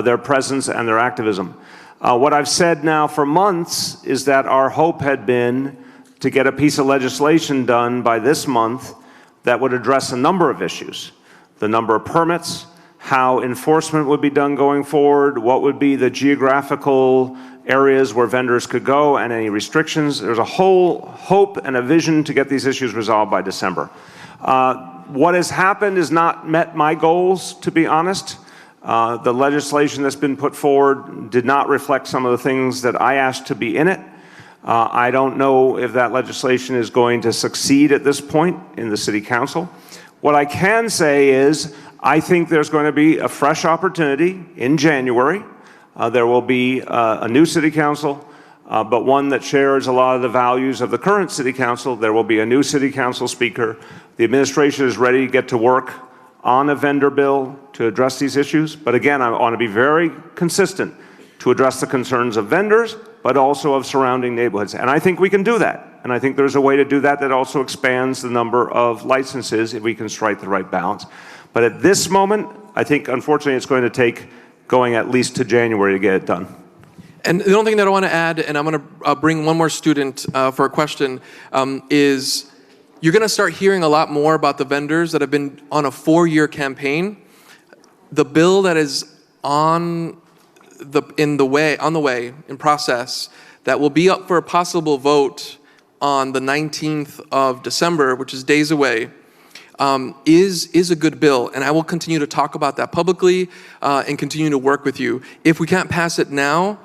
their presence and their activism. What I've said now for months is that our hope had been to get a piece of legislation done by this month that would address a number of issues. The number of permits, how enforcement would be done going forward, what would be the geographical areas where vendors could go and any restrictions. There's a whole hope and a vision to get these issues resolved by December. What has happened has not met my goals, to be honest. The legislation that's been put forward did not reflect some of the things that I asked to be in it. I don't know if that legislation is going to succeed at this point in the City Council. What I can say is I think there's going to be a fresh opportunity in January. There will be a new City Council, but one that shares a lot of the values of the current City Council. There will be a new City Council speaker. The administration is ready to get to work on a vendor bill to address these issues. But again, I want to be very consistent to address the concerns of vendors, but also of surrounding neighborhoods. And I think we can do that. And I think there's a way to do that that also expands the number of licenses if we can strike the right balance. But at this moment, I think, unfortunately, it's going to take going at least to January to get it done. And the only thing that I want to add, and I'm going to bring one more student for a question, is you're going to start hearing a lot more about the vendors that have been on a 4-year campaign. The bill that is on the way in process that will be up for a possible vote on the 19th of December, which is days away, is a good bill, and I will continue to talk about that publicly and continue to work with you. If we can't pass it now,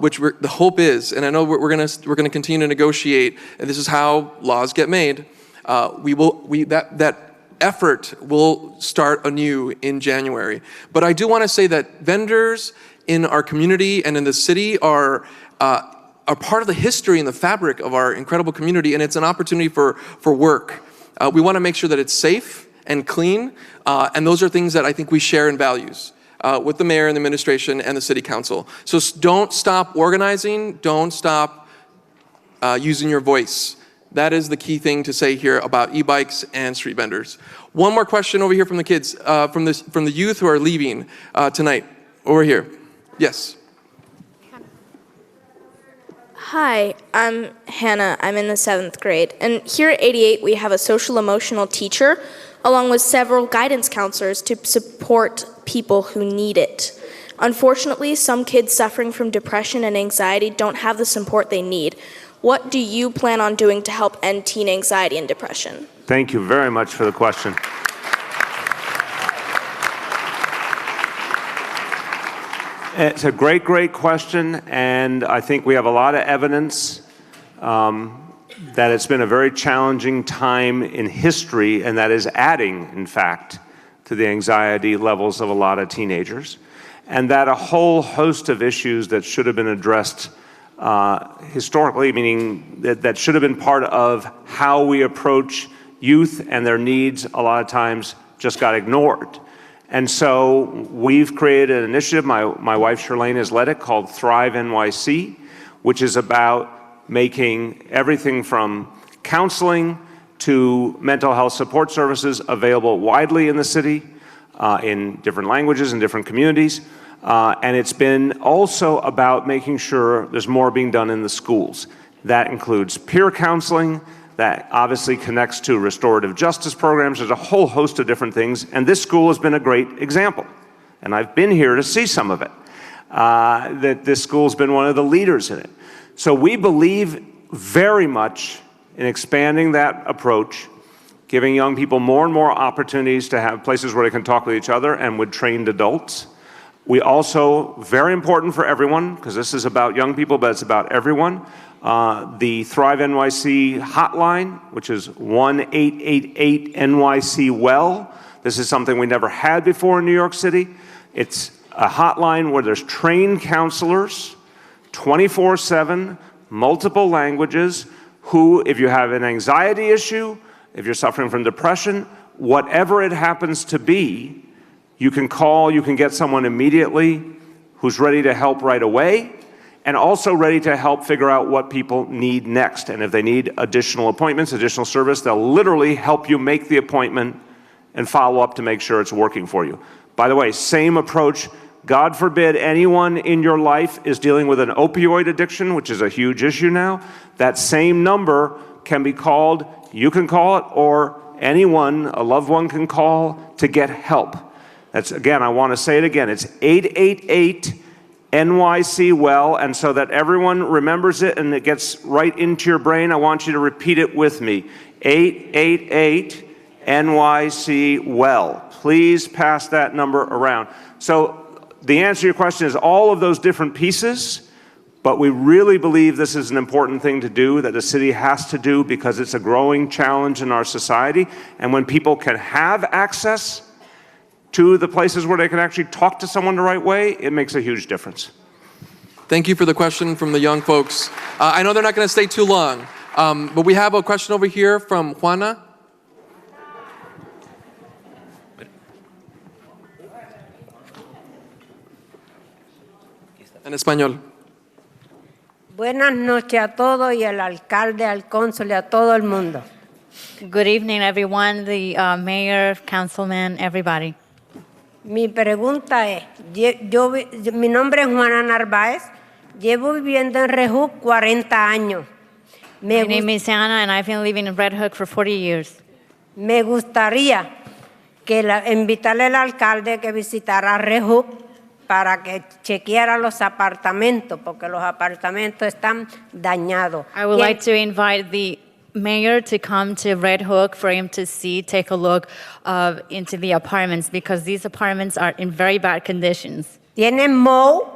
which the hope is, and I know we're gonna continue to negotiate, and this is how laws get made. That effort will start anew in January. But I do want to say that vendors in our community and in the city are part of the history and the fabric of our incredible community, and it's an opportunity for work. We want to make sure that it's safe and clean, and those are things that I think we share in values with the mayor and the administration and the city council. So don't stop organizing, don't stop using your voice. That is the key thing to say here about e-bikes and street vendors. One more question over here from the kids, from the youth who are leaving tonight. Over here. Yes. Hi, I'm Hannah. I'm in the 7th grade. And here at 88, we have a social emotional teacher, along with several guidance counselors to support people who need it. Unfortunately, some kids suffering from depression and anxiety don't have the support they need. What do you plan on doing to help end teen anxiety and depression? Thank you very much for the question. It's a great question, and I think we have a lot of evidence that it's been a very challenging time in history, and that is adding, in fact, to the anxiety levels of a lot of teenagers, and that a whole host of issues that should have been addressed historically, meaning that should have been part of how we approach youth and their needs, a lot of times just got ignored. And so we've created an initiative, my wife Charlene has led it, called Thrive NYC, which is about making everything from counseling to mental health support services available widely in the city, in different languages and different communities. And it's been also about making sure there's more being done in the schools. That includes peer counseling, that obviously connects to restorative justice programs. There's a whole host of different things, and this school has been a great example. And I've been here to see some of it, that this school's been one of the leaders in it. So we believe very much in expanding that approach, giving young people more and more opportunities to have places where they can talk with each other and with trained adults. We also, very important for everyone, because this is about young people, but it's about everyone, the Thrive NYC hotline, which is 1-888-NYC-WELL. This is something we never had before in New York City. It's a hotline where there's trained counselors, 24/7, multiple languages, who, if you have an anxiety issue, if you're suffering from depression, whatever it happens to be, you can call, you can get someone immediately who's ready to help right away, and also ready to help figure out what people need next. And if they need additional appointments, additional service, they'll literally help you make the appointment and follow up to make sure it's working for you. By the way, same approach. God forbid anyone in your life is dealing with an opioid addiction, which is a huge issue now. That same number can be called, you can call it, or anyone, a loved one can call to get help. That's, again, I want to say it again, it's 888-NYC-WELL, and so that everyone remembers it and it gets right into your brain, I want you to repeat it with me. 888-NYC-WELL. Please pass that number around. So the answer to your question is all of those different pieces, but we really believe this is an important thing to do, that the city has to do, because it's a growing challenge in our society. And when people can have access to the places where they can actually talk to someone the right way, it makes a huge difference. Thank you for the question from the young folks. I know they're not going to stay too long, but we have a question over here from Juana. En español. Buenas noches a todos y al alcalde, al cónsul y a todo el mundo. Good evening, everyone, the mayor, councilman, everybody. Mi pregunta es, mi nombre es Juana Narváez, llevo viviendo en Red Hook 40 años. My name is Anna, and I've been living in Red Hook for 40 years. Me gustaría que invitarle al alcalde que visitara Red Hook para que chequeara los apartamentos, porque los apartamentos están dañados. I would like to invite the mayor to come to Red Hook for him to take a look into the apartments, because these apartments are in very bad conditions. Tienen mold,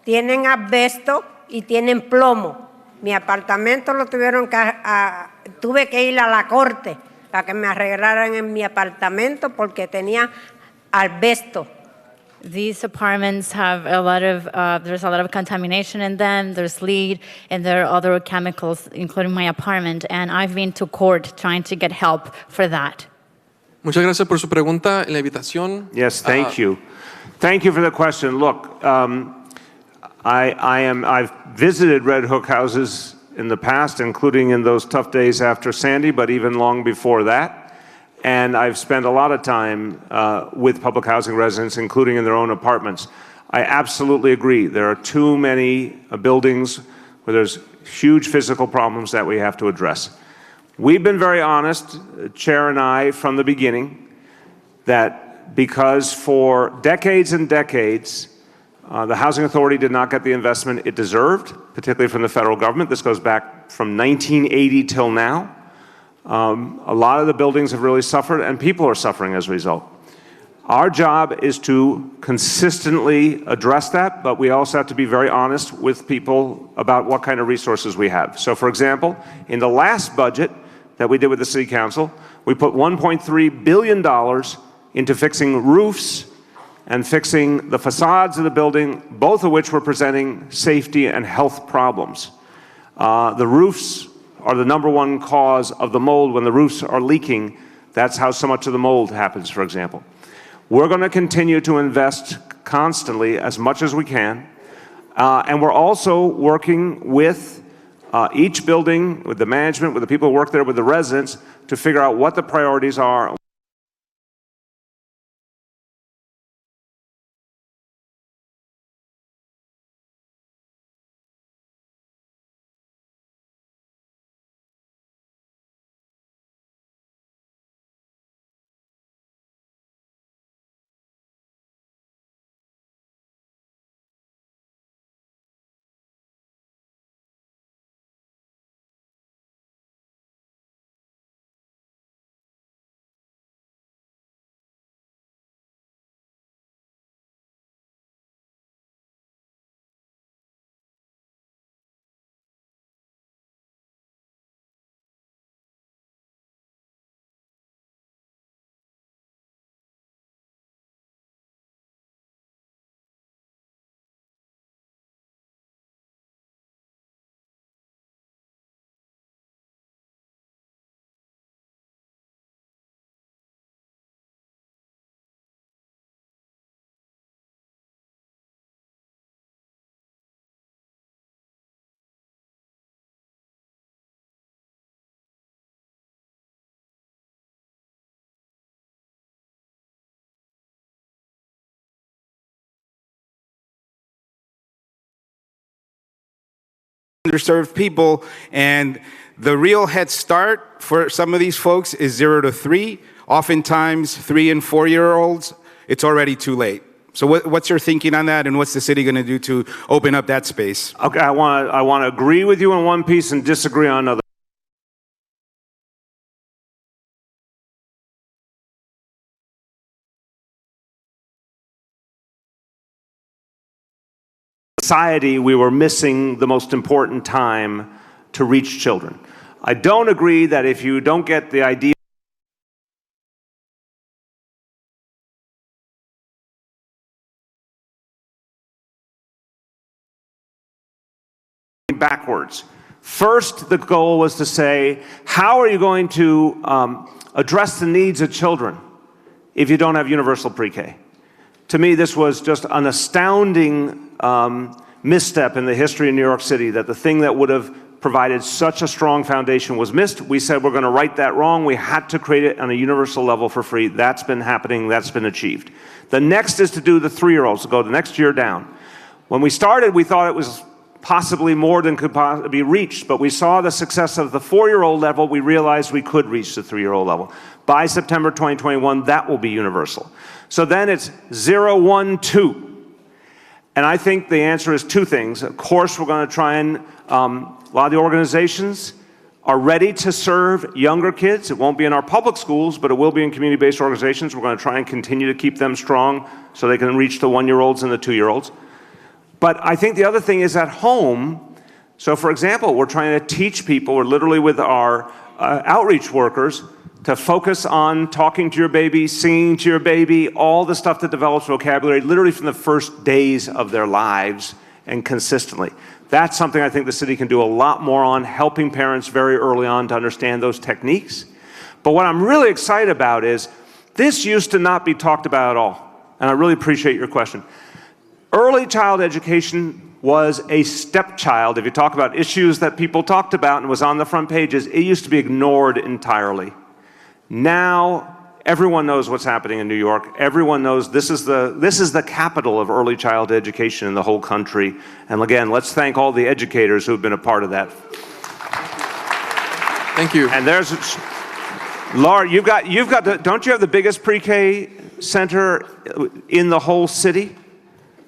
tienen asbesto y tienen plomo. Mi apartamento lo tuve que ir a la corte para que me arreglaran en mi apartamento porque tenía asbesto. These apartments have there's a lot of contamination in them, there's lead, and there are other chemicals, including my apartment, and I've been to court trying to get help for that. Muchas gracias por su pregunta y la invitación. Yes, thank you. Thank you for the question. Look, I've visited Red Hook houses in the past, including in those tough days after Sandy, but even long before that. And I've spent a lot of time with public housing residents, including in their own apartments. I absolutely agree. There are too many buildings where there's huge physical problems that we have to address. We've been very honest, Chair and I, from the beginning, that because for decades and decades, the Housing Authority did not get the investment it deserved, particularly from the federal government. This goes back from 1980 till now. A lot of the buildings have really suffered, and people are suffering as a result. Our job is to consistently address that, but we also have to be very honest with people about what kind of resources we have. So, for example, in the last budget that we did with the City Council, we put $1.3 billion into fixing roofs and fixing the facades of the building, both of which were presenting safety and health problems. The roofs are the #1 cause of the mold. When the roofs are leaking, that's how so much of the mold happens, for example. We're going to continue to invest constantly as much as we can, and we're also working with each building, with the management, with the people who work there, with the residents, to figure out what the priorities are. Underserved people, and the real head start for some of these folks is 0 to 3. Oftentimes 3 and 4-year-olds, it's already too late. So what's your thinking on that, and what's the city going to do to open up that space? Okay, I want to agree with you on one piece and disagree on another. Society, we were missing the most important time to reach children. I don't agree that if you don't get the idea backwards. First, the goal was to say, how are you going to address the needs of children if you don't have universal pre-K? To me, this was just an astounding misstep in the history of New York City, that the thing that would have provided such a strong foundation was missed. We said we're going to right that wrong. We had to create it on a universal level for free. That's been happening. That's been achieved. The next is to do the 3-year-olds, to go the next year down. When we started, we thought it was possibly more than could be reached, but we saw the success of the 4-year-old level. We realized we could reach the 3-year-old level. By September 2021, that will be universal. So then it's 0, 1, 2. And I think the answer is 2 things. Of course, we're going to try and, a lot of the organizations are ready to serve younger kids. It won't be in our public schools, but it will be in community-based organizations. We're going to try and continue to keep them strong so they can reach the 1-year-olds and the 2-year-olds. But I think the other thing is at home. So for example, we're trying to teach people, we're literally with our outreach workers, to focus on talking to your baby, singing to your baby, all the stuff that develops vocabulary literally from the first days of their lives and consistently. That's something I think the city can do a lot more on, helping parents very early on to understand those techniques. But what I'm really excited about is this used to not be talked about at all, and I really appreciate your question. Early child education was a stepchild. If you talk about issues that people talked about and was on the front pages, it used to be ignored entirely. Now, everyone knows what's happening in New York. Everyone knows this is the capital of early child education in the whole country. And again, let's thank all the educators who have been a part of that. Thank you. And there's, Laura, don't you have the biggest pre-K center in the whole city?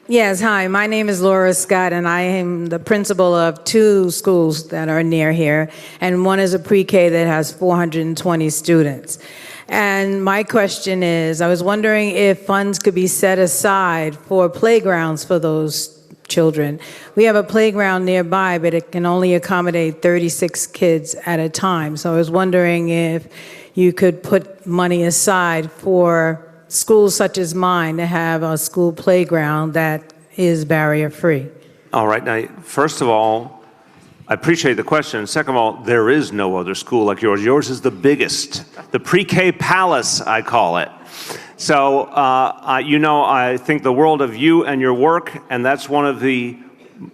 Yes, hi, my name is Laura Scott, and I am the principal of 2 schools that are near here, and one is a pre-K that has 420 students. And my question is, I was wondering if funds could be set aside for playgrounds for those children. We have a playground nearby, but it can only accommodate 36 kids at a time. So I was wondering if you could put money aside for schools such as mine to have a school playground that is barrier-free. All right, now, first of all, I appreciate the question. Second of all, there is no other school like yours. Yours is the biggest, the pre-K palace, I call it. So, I think the world of you and your work, and that's one of the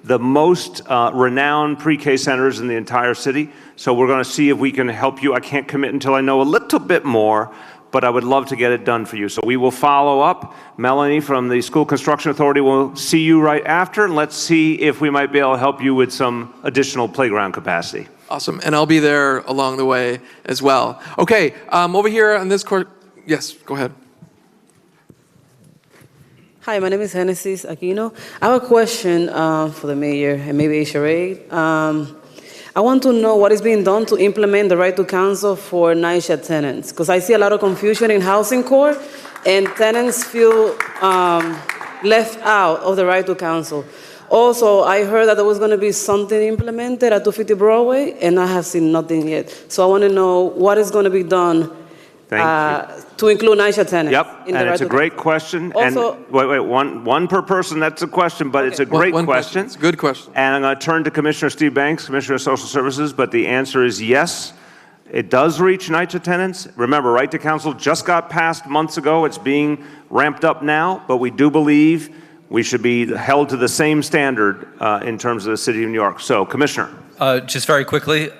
most renowned pre-K centers in the entire city. So we're going to see if we can help you. I can't commit until I know a little bit more, but I would love to get it done for you. So we will follow up. Melanie from the School Construction Authority will see you right after, and let's see if we might be able to help you with some additional playground capacity. Awesome, and I'll be there along the way as well. Okay, over here on this court, yes, go ahead. Hi, my name is Genesis Aquino. I have a question for the mayor and maybe a charade. I want to know what is being done to implement the right to counsel for NYCHA tenants, because I see a lot of confusion in housing court, and tenants feel left out of the right to counsel. Also, I heard that there was going to be something implemented at 250 Broadway, and I have seen nothing yet. So I want to know what is going to be done to include NYCHA tenants. Yep, and it's a great question. Also, and wait, one per person, that's a question, but it's a great question. It's a good question. And I'm going to turn to Commissioner Steve Banks, Commissioner of Social Services, but the answer is yes. It does reach NYCHA tenants. Remember, right to counsel just got passed months ago. It's being ramped up now, but we do believe we should be held to the same standard in terms of the city of New York. So, Commissioner. Just very quickly,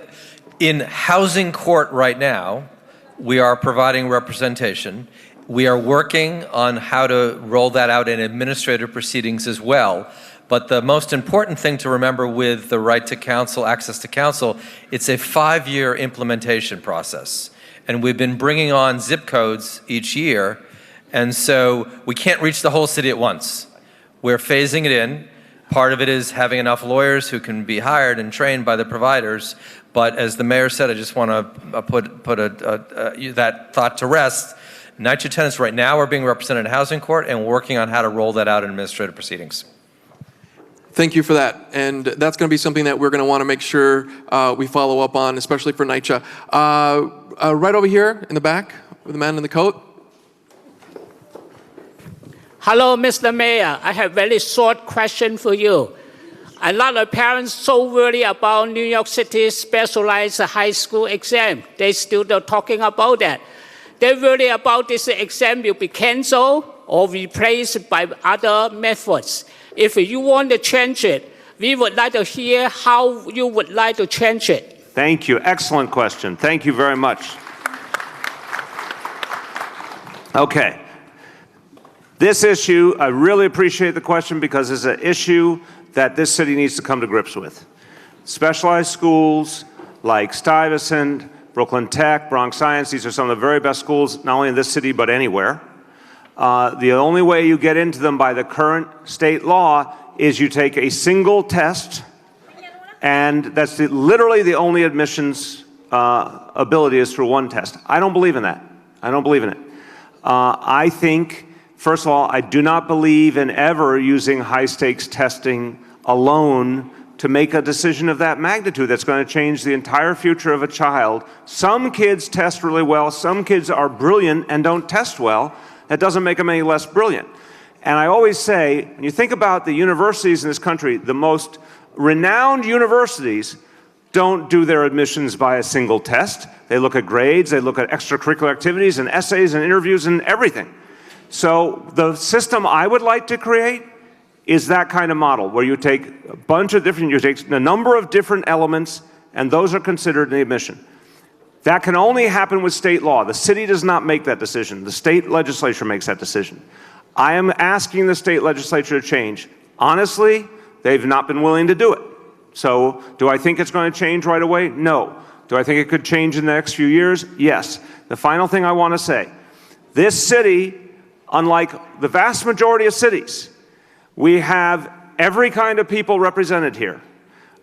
in housing court right now, we are providing representation. We are working on how to roll that out in administrative proceedings as well. But the most important thing to remember with the right to counsel, access to counsel, it's a 5-year implementation process. And we've been bringing on zip codes each year. And so we can't reach the whole city at once. We're phasing it in. Part of it is having enough lawyers who can be hired and trained by the providers. But as the mayor said, I just want to put that thought to rest. NYCHA tenants right now are being represented in housing court and working on how to roll that out in administrative proceedings. Thank you for that. And that's going to be something that we're going to want to make sure we follow up on, especially for NYCHA. Right over here in the back with the man in the coat. Hello, Mr. Mayor. I have a very short question for you. A lot of parents so worried about New York City's specialized high school exam. They still are talking about that. They worry about this exam will be canceled or replaced by other methods. If you want to change it, we would like to hear how you would like to change it. Thank you. Excellent question. Thank you very much. Okay. This issue, I really appreciate the question because it's an issue that this city needs to come to grips with. Specialized schools like Stuyvesant, Brooklyn Tech, Bronx Science, these are some of the very best schools, not only in this city, but anywhere. The only way you get into them by the current state law is you take a single test, and that's literally the only admissions ability is through one test. I don't believe in that. I don't believe in it. I think, first of all, I do not believe in ever using high-stakes testing alone to make a decision of that magnitude that's going to change the entire future of a child. Some kids test really well. Some kids are brilliant and don't test well. That doesn't make them any less brilliant. And I always say, when you think about the universities in this country, the most renowned universities don't do their admissions by a single test. They look at grades, they look at extracurricular activities and essays and interviews and everything. So the system I would like to create is that kind of model where you take a bunch of different, you take a number of different elements and those are considered in the admission. That can only happen with state law. The city does not make that decision. The state legislature makes that decision. I am asking the state legislature to change. Honestly, they've not been willing to do it. So do I think it's going to change right away? No. Do I think it could change in the next few years? Yes. The final thing I want to say, this city, unlike the vast majority of cities, we have every kind of people represented here.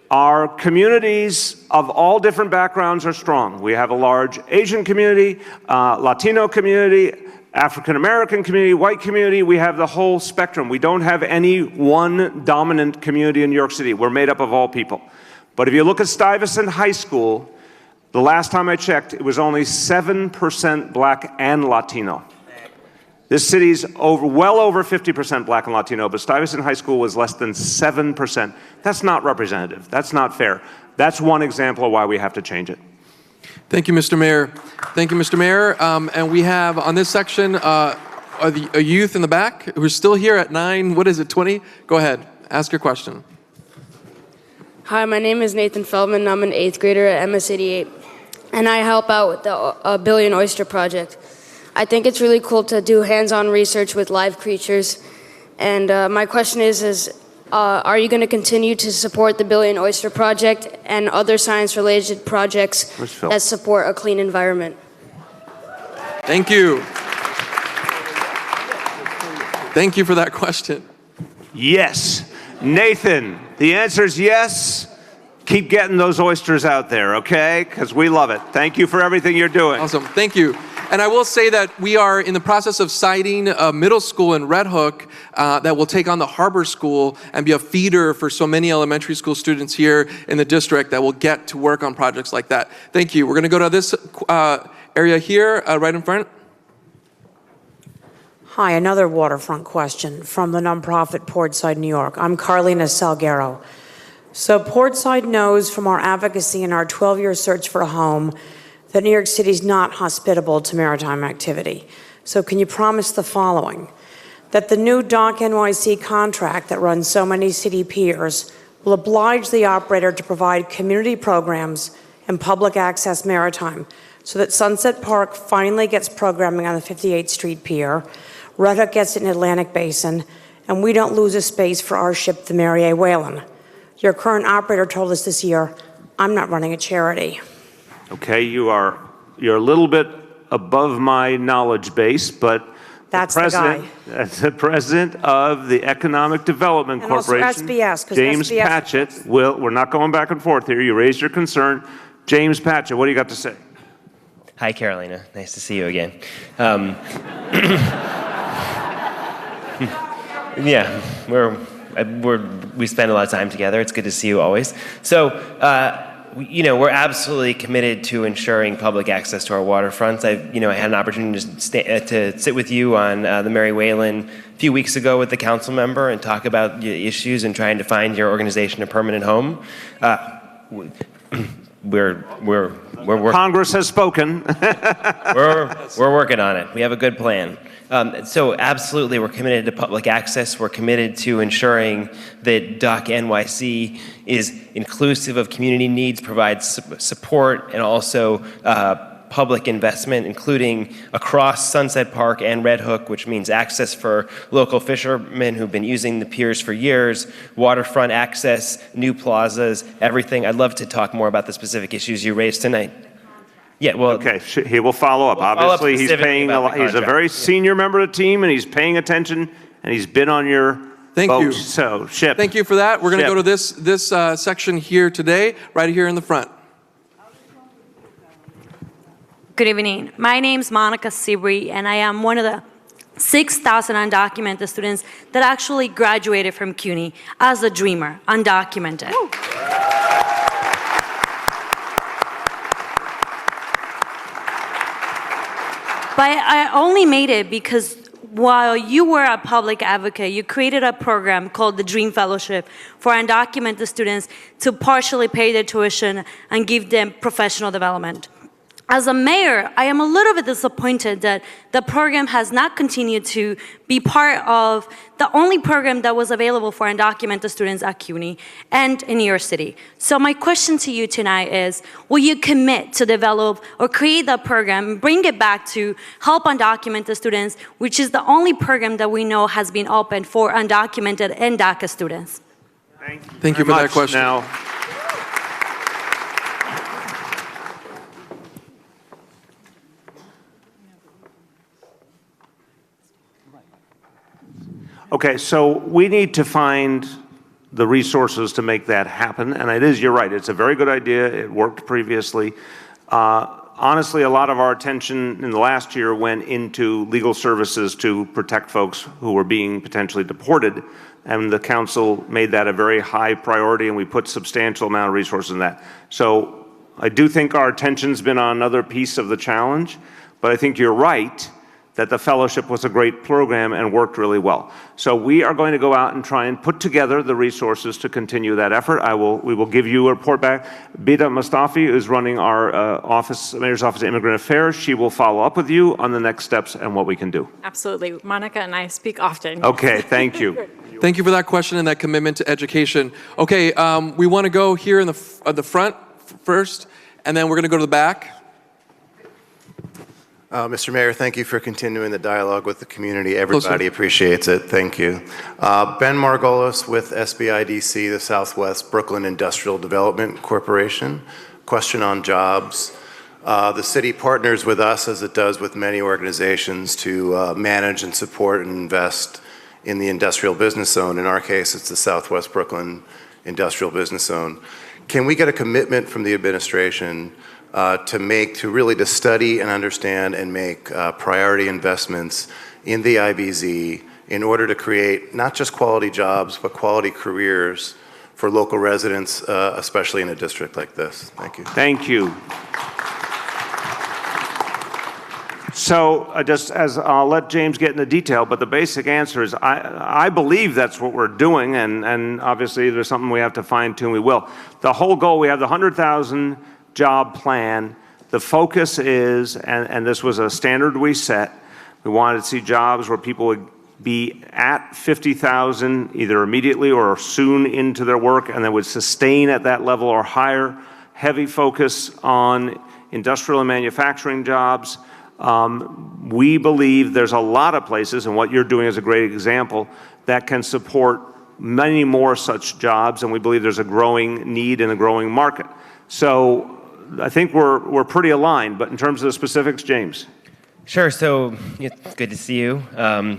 Our communities of all different backgrounds are strong. We have a large Asian community, Latino community, African American community, white community. We have the whole spectrum. We don't have any one dominant community in New York City. We're made up of all people. But if you look at Stuyvesant High School, the last time I checked, it was only 7% black and Latino. This city's well over 50% black and Latino, but Stuyvesant High School was less than 7%. That's not representative. That's not fair. That's one example of why we have to change it. Thank you, Mr. Mayor. Thank you, Mr. Mayor. And we have on this section a youth in the back who's still here at 20? Go ahead, ask your question. Hi, my name is Nathan Feldman. I'm an 8th grader at MS88, and I help out with the Billion Oyster Project. I think it's really cool to do hands-on research with live creatures. And my question is are you going to continue to support the Billion Oyster Project and other science-related projects that support a clean environment? Thank you. Thank you for that question. Yes. Nathan, the answer is yes. Keep getting those oysters out there, okay? Because we love it. Thank you for everything you're doing. Awesome. Thank you. And I will say that we are in the process of siting a middle school in Red Hook that will take on the Harbor School and be a feeder for so many elementary school students here in the district that will get to work on projects like that. Thank you. We're going to go to this area here, right in front. Hi, another waterfront question from the nonprofit Portside New York. I'm Carlina Salguero. So Portside knows from our advocacy and our 12-year search for a home that New York City is not hospitable to maritime activity. So can you promise the following? That the new Dock NYC contract that runs so many city piers will oblige the operator to provide community programs and public access maritime so that Sunset Park finally gets programming on the 58th Street Pier, Red Hook gets it in Atlantic Basin, and we don't lose a space for our ship, the Mary A. Whalen. Your current operator told us this year, I'm not running a charity. Okay, you're a little bit above my knowledge base, but that's the guy. That's the president of the Economic Development And also Corporation, SBS, James SBS Patchett. We're not going back and forth here. You raised your concern. James Patchett, what do you got to say? Hi, Carolina. Nice to see you again. Yeah, we spend a lot of time together. It's good to see you always. So, we're absolutely committed to ensuring public access to our waterfronts. I had an opportunity to sit with you on the Mary Whalen a few weeks ago with the council member and talk about the issues and trying to find your organization a permanent home. We're working. Congress has spoken. we're working on it. We have a good plan. So absolutely, we're committed to public access. We're committed to ensuring that Dock NYC is inclusive of community needs, provides support, and also public investment, including across Sunset Park and Red Hook, which means access for local fishermen who've been using the piers for years, waterfront access, new plazas, everything. I'd love to talk more about the specific issues you raised tonight. Yeah, well, okay, he will follow up. Obviously, he's paying he's a very senior member of the team, and he's paying attention, and he's been on your boat. You. So, Ship. Thank you for that. We're going to go to this section here today, right here in the front. Good evening. My name is Monica Sibri, and I am one of the 6,000 undocumented students that actually graduated from CUNY as a dreamer, undocumented. But I only made it because while you were a public advocate, you created a program called the Dream Fellowship for undocumented students to partially pay their tuition and give them professional development. As a mayor, I am a little bit disappointed that the program has not continued to be part of the only program that was available for undocumented students at CUNY and in New York City. So my question to you tonight is, will you commit to develop or create that program and bring it back to help undocumented students, which is the only program that we know has been open for undocumented and DACA students? Thank you for that question. Now, okay, so we need to find the resources to make that happen, and it is, you're right, it's a very good idea, it worked previously. Honestly, a lot of our attention in the last year went into legal services to protect folks who were being potentially deported, and the council made that a very high priority, and we put substantial amount of resources in that. So I do think our attention's been on another piece of the challenge, but I think you're right that the fellowship was a great program and worked really well. So we are going to go out and try and put together the resources to continue that effort. We will give you a report back. Bida Mustafi is running our Mayor's Office of Immigrant Affairs. She will follow up with you on the next steps and what we can do. Absolutely. Monica and I speak often. Okay, thank you. Thank you for that question and that commitment to education. Okay, we want to go here in the front first, and then we're going to go to the back. Mr. Mayor, thank you for continuing the dialogue with the community. Everybody appreciates it. Thank you. Ben Margolis with SBIDC, the Southwest Brooklyn Industrial Development Corporation. Question on jobs. The city partners with us, as it does with many organizations, to manage and support and invest in the industrial business zone. In our case, it's the Southwest Brooklyn Industrial Business Zone. Can we get a commitment from the administration to really study and understand and make priority investments in the IBZ in order to create not just quality jobs, but quality careers for local residents, especially in a district like this? Thank you. Thank you. So I'll let James get into detail, but the basic answer is I believe that's what we're doing, and obviously there's something we have to fine tune, we will. The whole goal, we have the 100,000 job plan. The focus is, and this was a standard we set, we wanted to see jobs where people would be at 50,000 either immediately or soon into their work and then would sustain at that level or higher. Heavy focus on industrial and manufacturing jobs. We believe there's a lot of places, and what you're doing is a great example, that can support many more such jobs, and we believe there's a growing need and a growing market. So I think we're pretty aligned, but in terms of the specifics, James. Sure. So it's good to see you. We're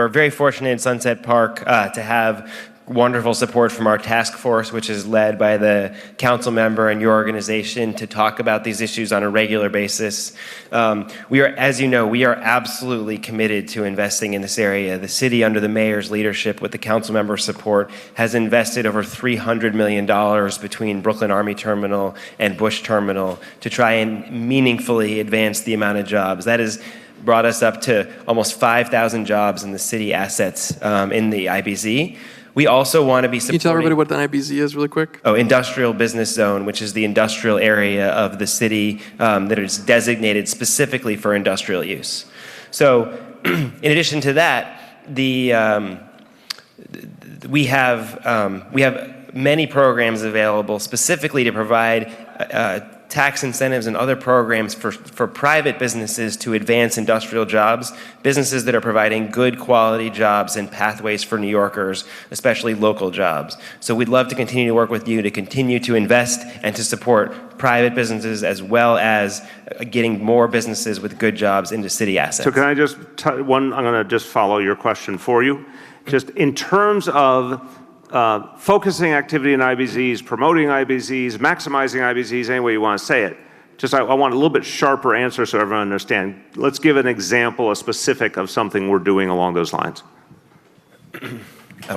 very fortunate in Sunset Park to have wonderful support from our task force, which is led by the council member and your organization, to talk about these issues on a regular basis. As you know, we are absolutely committed to investing in this area. The city, under the mayor's leadership with the council member's support, has invested over $300 million between Brooklyn Army Terminal and Bush Terminal to try and meaningfully advance the amount of jobs. That has brought us up to almost 5,000 jobs in the city assets in the IBZ. We also want to be supporting... Can you tell everybody what the IBZ is really quick? Oh, Industrial Business Zone, which is the industrial area of the city that is designated specifically for industrial use. So in addition to that, we have many programs available specifically to provide tax incentives and other programs for private businesses to advance industrial jobs, businesses that are providing good quality jobs and pathways for New Yorkers, especially local jobs. So we'd love to continue to work with you to continue to invest and to support private businesses as well as getting more businesses with good jobs into city assets. So can I just, I'm going to just follow your question for you. Just in terms of focusing activity in IBZs, promoting IBZs, maximizing IBZs, any way you want to say it, I want a little bit sharper answer so everyone understands. Let's give an example, a specific of something we're doing along those lines.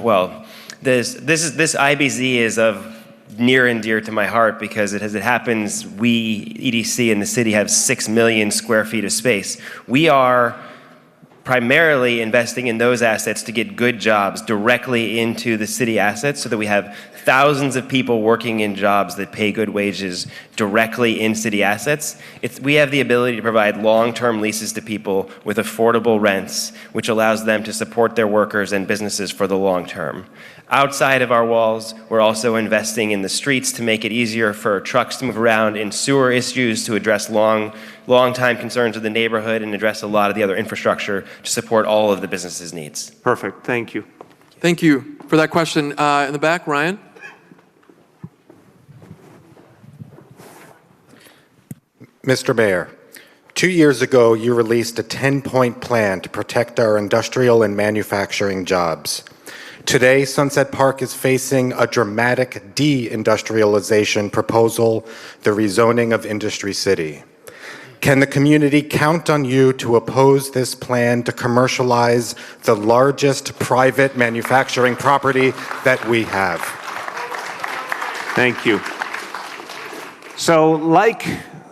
Well, this IBZ is of near and dear to my heart because as it happens, we, EDC in the city, have 6 million square feet of space. We are primarily investing in those assets to get good jobs directly into the city assets so that we have thousands of people working in jobs that pay good wages directly in city assets. We have the ability to provide long-term leases to people with affordable rents, which allows them to support their workers and businesses for the long term. Outside of our walls, we're also investing in the streets to make it easier for trucks to move around, in sewer issues to address long-time concerns of the neighborhood and address a lot of the other infrastructure to support all of the businesses' needs. Perfect. Thank you. Thank you for that question. In the back, Ryan. Mr. Mayor, 2 years ago, you released a 10-point plan to protect our industrial and manufacturing jobs. Today, Sunset Park is facing a dramatic de-industrialization proposal, the rezoning of Industry City. Can the community count on you to oppose this plan to commercialize the largest private manufacturing property that we have? Thank you. So, like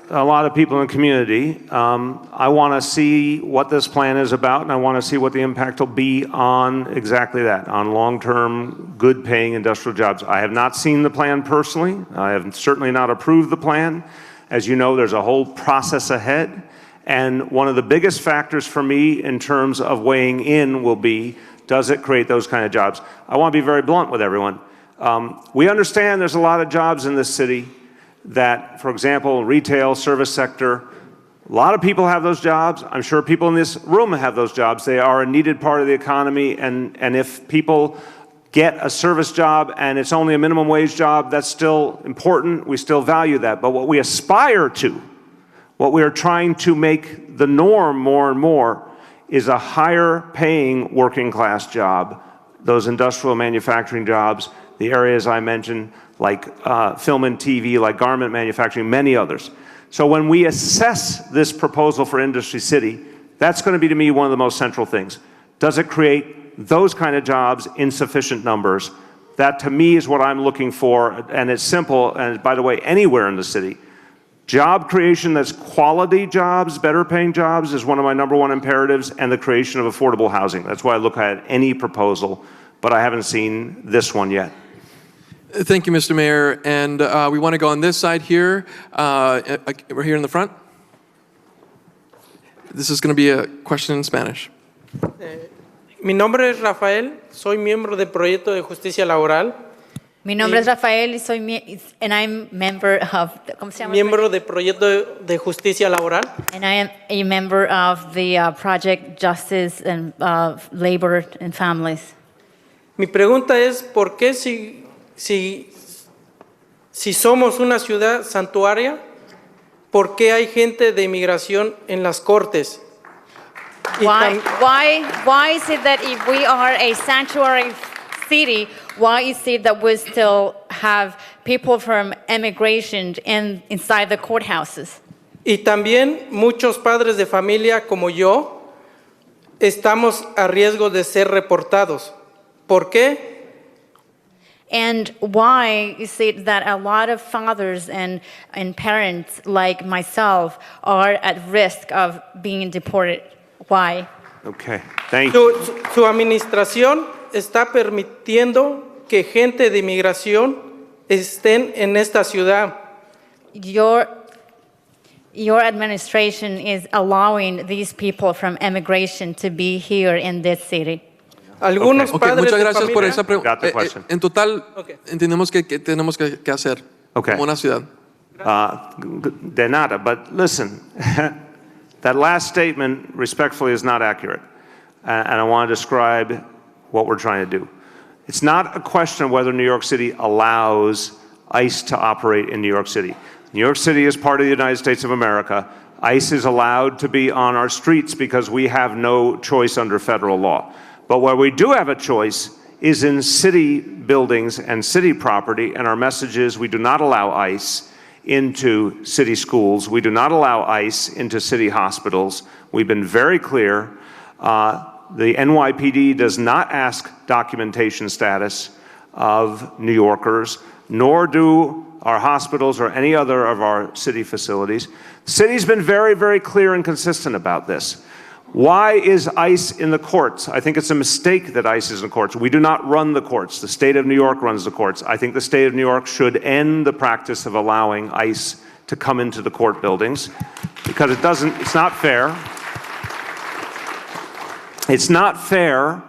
a lot of people in the community, I want to see what this plan is about, and I want to see what the impact will be on exactly that, on long-term, good-paying industrial jobs. I have not seen the plan personally. I have certainly not approved the plan. As you know, there's a whole process ahead, and one of the biggest factors for me in terms of weighing in will be, does it create those kind of jobs? I want to be very blunt with everyone. We understand there's a lot of jobs in this city that, for example, retail, service sector, a lot of people have those jobs. I'm sure people in this room have those jobs. They are a needed part of the economy, and if people get a service job and it's only a minimum wage job, that's still important. We still value that. But what we aspire to, what we are trying to make the norm more and more, is a higher paying working class job, those industrial manufacturing jobs, the areas I mentioned, like film and TV, like garment manufacturing, many others. So when we assess this proposal for Industry City, that's going to be, to me, one of the most central things. Does it create those kind of jobs in sufficient numbers? That, to me, is what I'm looking for, and it's simple, and by the way, anywhere in the city. Job creation that's quality jobs, better paying jobs, is one of my #1 imperatives, and the creation of affordable housing. That's why I look at any proposal, but I haven't seen this one yet. Thank you, Mr. Mayor. And we want to go on this side here. We're here in the front. This is going to be a question in Spanish. Mi nombre es Rafael, soy miembro del Proyecto de Justicia Laboral. Mi nombre es Rafael and I'm member of, ¿cómo se llama? Miembro del Proyecto de Justicia Laboral. And I am a member of the Project Justice and Labor and Families. Mi pregunta es, ¿por qué si somos una ciudad santuaria, por qué hay gente de inmigración en las cortes? Why is it that if we are a sanctuary city, why is it that we still have people from immigration inside the courthouses? Y también muchos padres de familia como yo estamos a riesgo de ser reportados. ¿Por qué? And why is it that a lot of fathers and parents like myself are at risk of being deported? Why? Okay, thank you. Su administración está permitiendo que gente de inmigración estén en esta ciudad. Your administration is allowing these people from immigration to be here in this city. Algunos padres muchas gracias de por familia. esa pregunta. En total, entendemos que tenemos que hacer como una ciudad. De nada, but listen, that last statement, respectfully, is not accurate. And I want to describe what we're trying to do. It's not a question of whether New York City allows ICE to operate in New York City. New York City is part of the United States of America. ICE is allowed to be on our streets because we have no choice under federal law. But where we do have a choice is in city buildings and city property, and our message is we do not allow ICE into city schools. We do not allow ICE into city hospitals. We've been very clear. The NYPD does not ask documentation status of New Yorkers, nor do our hospitals or any other of our city facilities. The city's been very, very clear and consistent about this. Why is ICE in the courts? I think it's a mistake that ICE is in the courts. We do not run the courts. The state of New York runs the courts. I think the state of New York should end the practice of allowing ICE to come into the court buildings because it's not fair. It's not fair,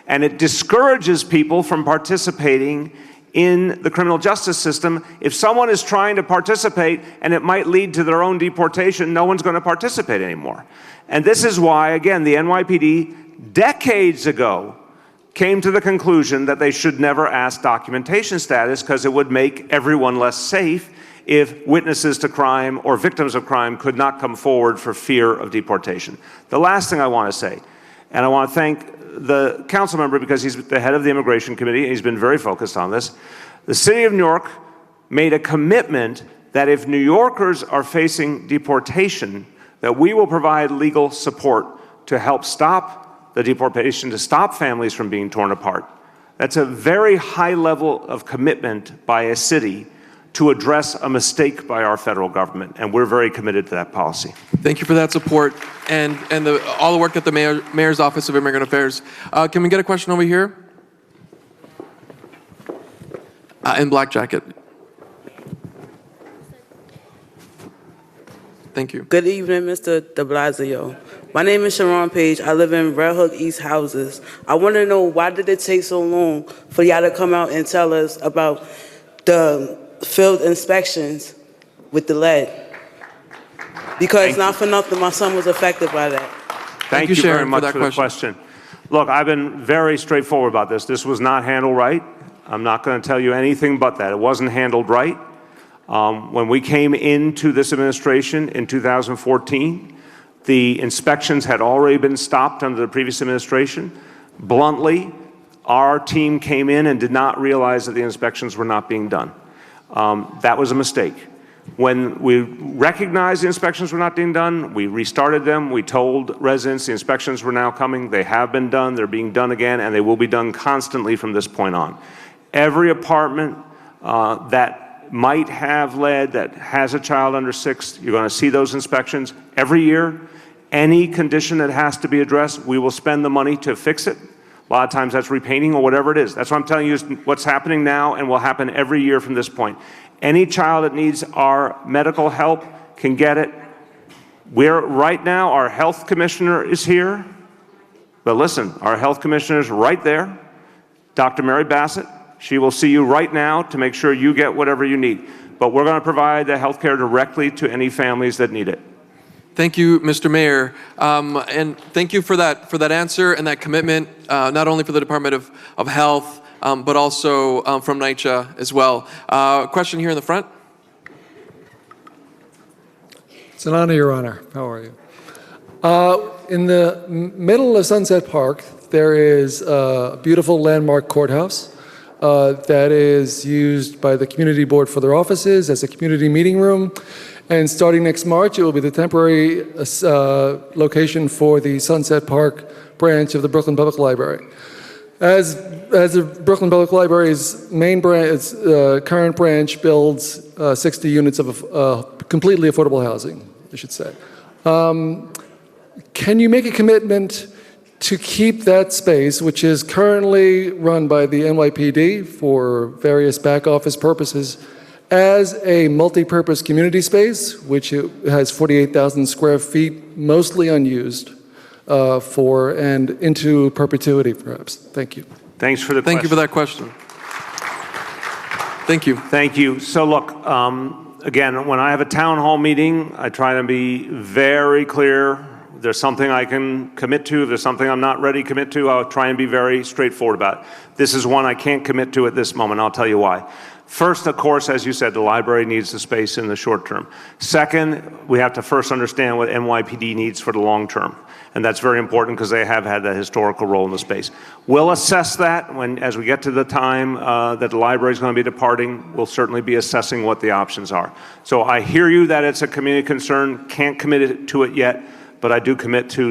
and it discourages people from participating in the criminal justice system. If someone is trying to participate and it might lead to their own deportation, no one's going to participate anymore. And this is why, again, the NYPD decades ago came to the conclusion that they should never ask documentation status because it would make everyone less safe if witnesses to crime or victims of crime could not come forward for fear of deportation. The last thing I want to say, and I want to thank the council member because he's the head of the Immigration Committee and he's been very focused on this. The city of New York made a commitment that if New Yorkers are facing deportation, that we will provide legal support to help stop the deportation, to stop families from being torn apart. That's a very high level of commitment by a city to address a mistake by our federal government, and we're very committed to that policy. Thank you for that support and all the work at the Mayor's Office of Immigrant Affairs. Can we get a question over here? In black jacket. Thank you. Good evening, Mr. de Blasio. My name is Sharon Page. I live in Red Hook East Houses. I want to know, why did it take so long for y'all to come out and tell us about the field inspections with the lead? Because not for nothing, my son was affected by that. Thank you very much for the question. Look, I've been very straightforward about this. This was not handled right. I'm not going to tell you anything but that. It wasn't handled right. When we came into this administration in 2014, the inspections had already been stopped under the previous administration. Bluntly, our team came in and did not realize that the inspections were not being done. That was a mistake. When we recognized the inspections were not being done, we restarted them. We told residents the inspections were now coming. They have been done. They're being done again, and they will be done constantly from this point on. Every apartment that might have lead, that has a child under 6, you're going to see those inspections every year. Any condition that has to be addressed, we will spend the money to fix it. A lot of times that's repainting or whatever it is. That's what I'm telling you is what's happening now and will happen every year from this point. Any child that needs our medical help can get it. Right now, our health commissioner is here. But listen, our health commissioner is right there, Dr. Mary Bassett. She will see you right now to make sure you get whatever you need. But we're going to provide the health care directly to any families that need it. Thank you, Mr. Mayor, and thank you for that answer and that commitment, not only for the Department of Health, but also from NYCHA as well. Question here in the front. It's an honor, Your Honor. How are you? In the middle of Sunset Park, there is a beautiful landmark courthouse that is used by the community board for their offices as a community meeting room. And starting next March, it will be the temporary location for the Sunset Park branch of the Brooklyn Public Library. As the Brooklyn Public Library's main branch, current branch builds 60 units of completely affordable housing, I should say. Can you make a commitment to keep that space, which is currently run by the NYPD for various back office purposes, as a multi-purpose community space, which has 48,000 square feet, mostly unused, and into perpetuity, perhaps? Thank you. Thanks for the question. Thank you for that question. Thank you. Thank you. So look, again, when I have a town hall meeting, I try to be very clear. If there's something I can commit to, if there's something I'm not ready to commit to, I'll try and be very straightforward about it. This is one I can't commit to at this moment. I'll tell you why. First, of course, as you said, the library needs the space in the short term. Second, we have to first understand what NYPD needs for the long term. And that's very important because they have had that historical role in the space. We'll assess that as we get to the time that the library is going to be departing. We'll certainly be assessing what the options are. So I hear you that it's a community concern, can't commit to it yet, but I do commit to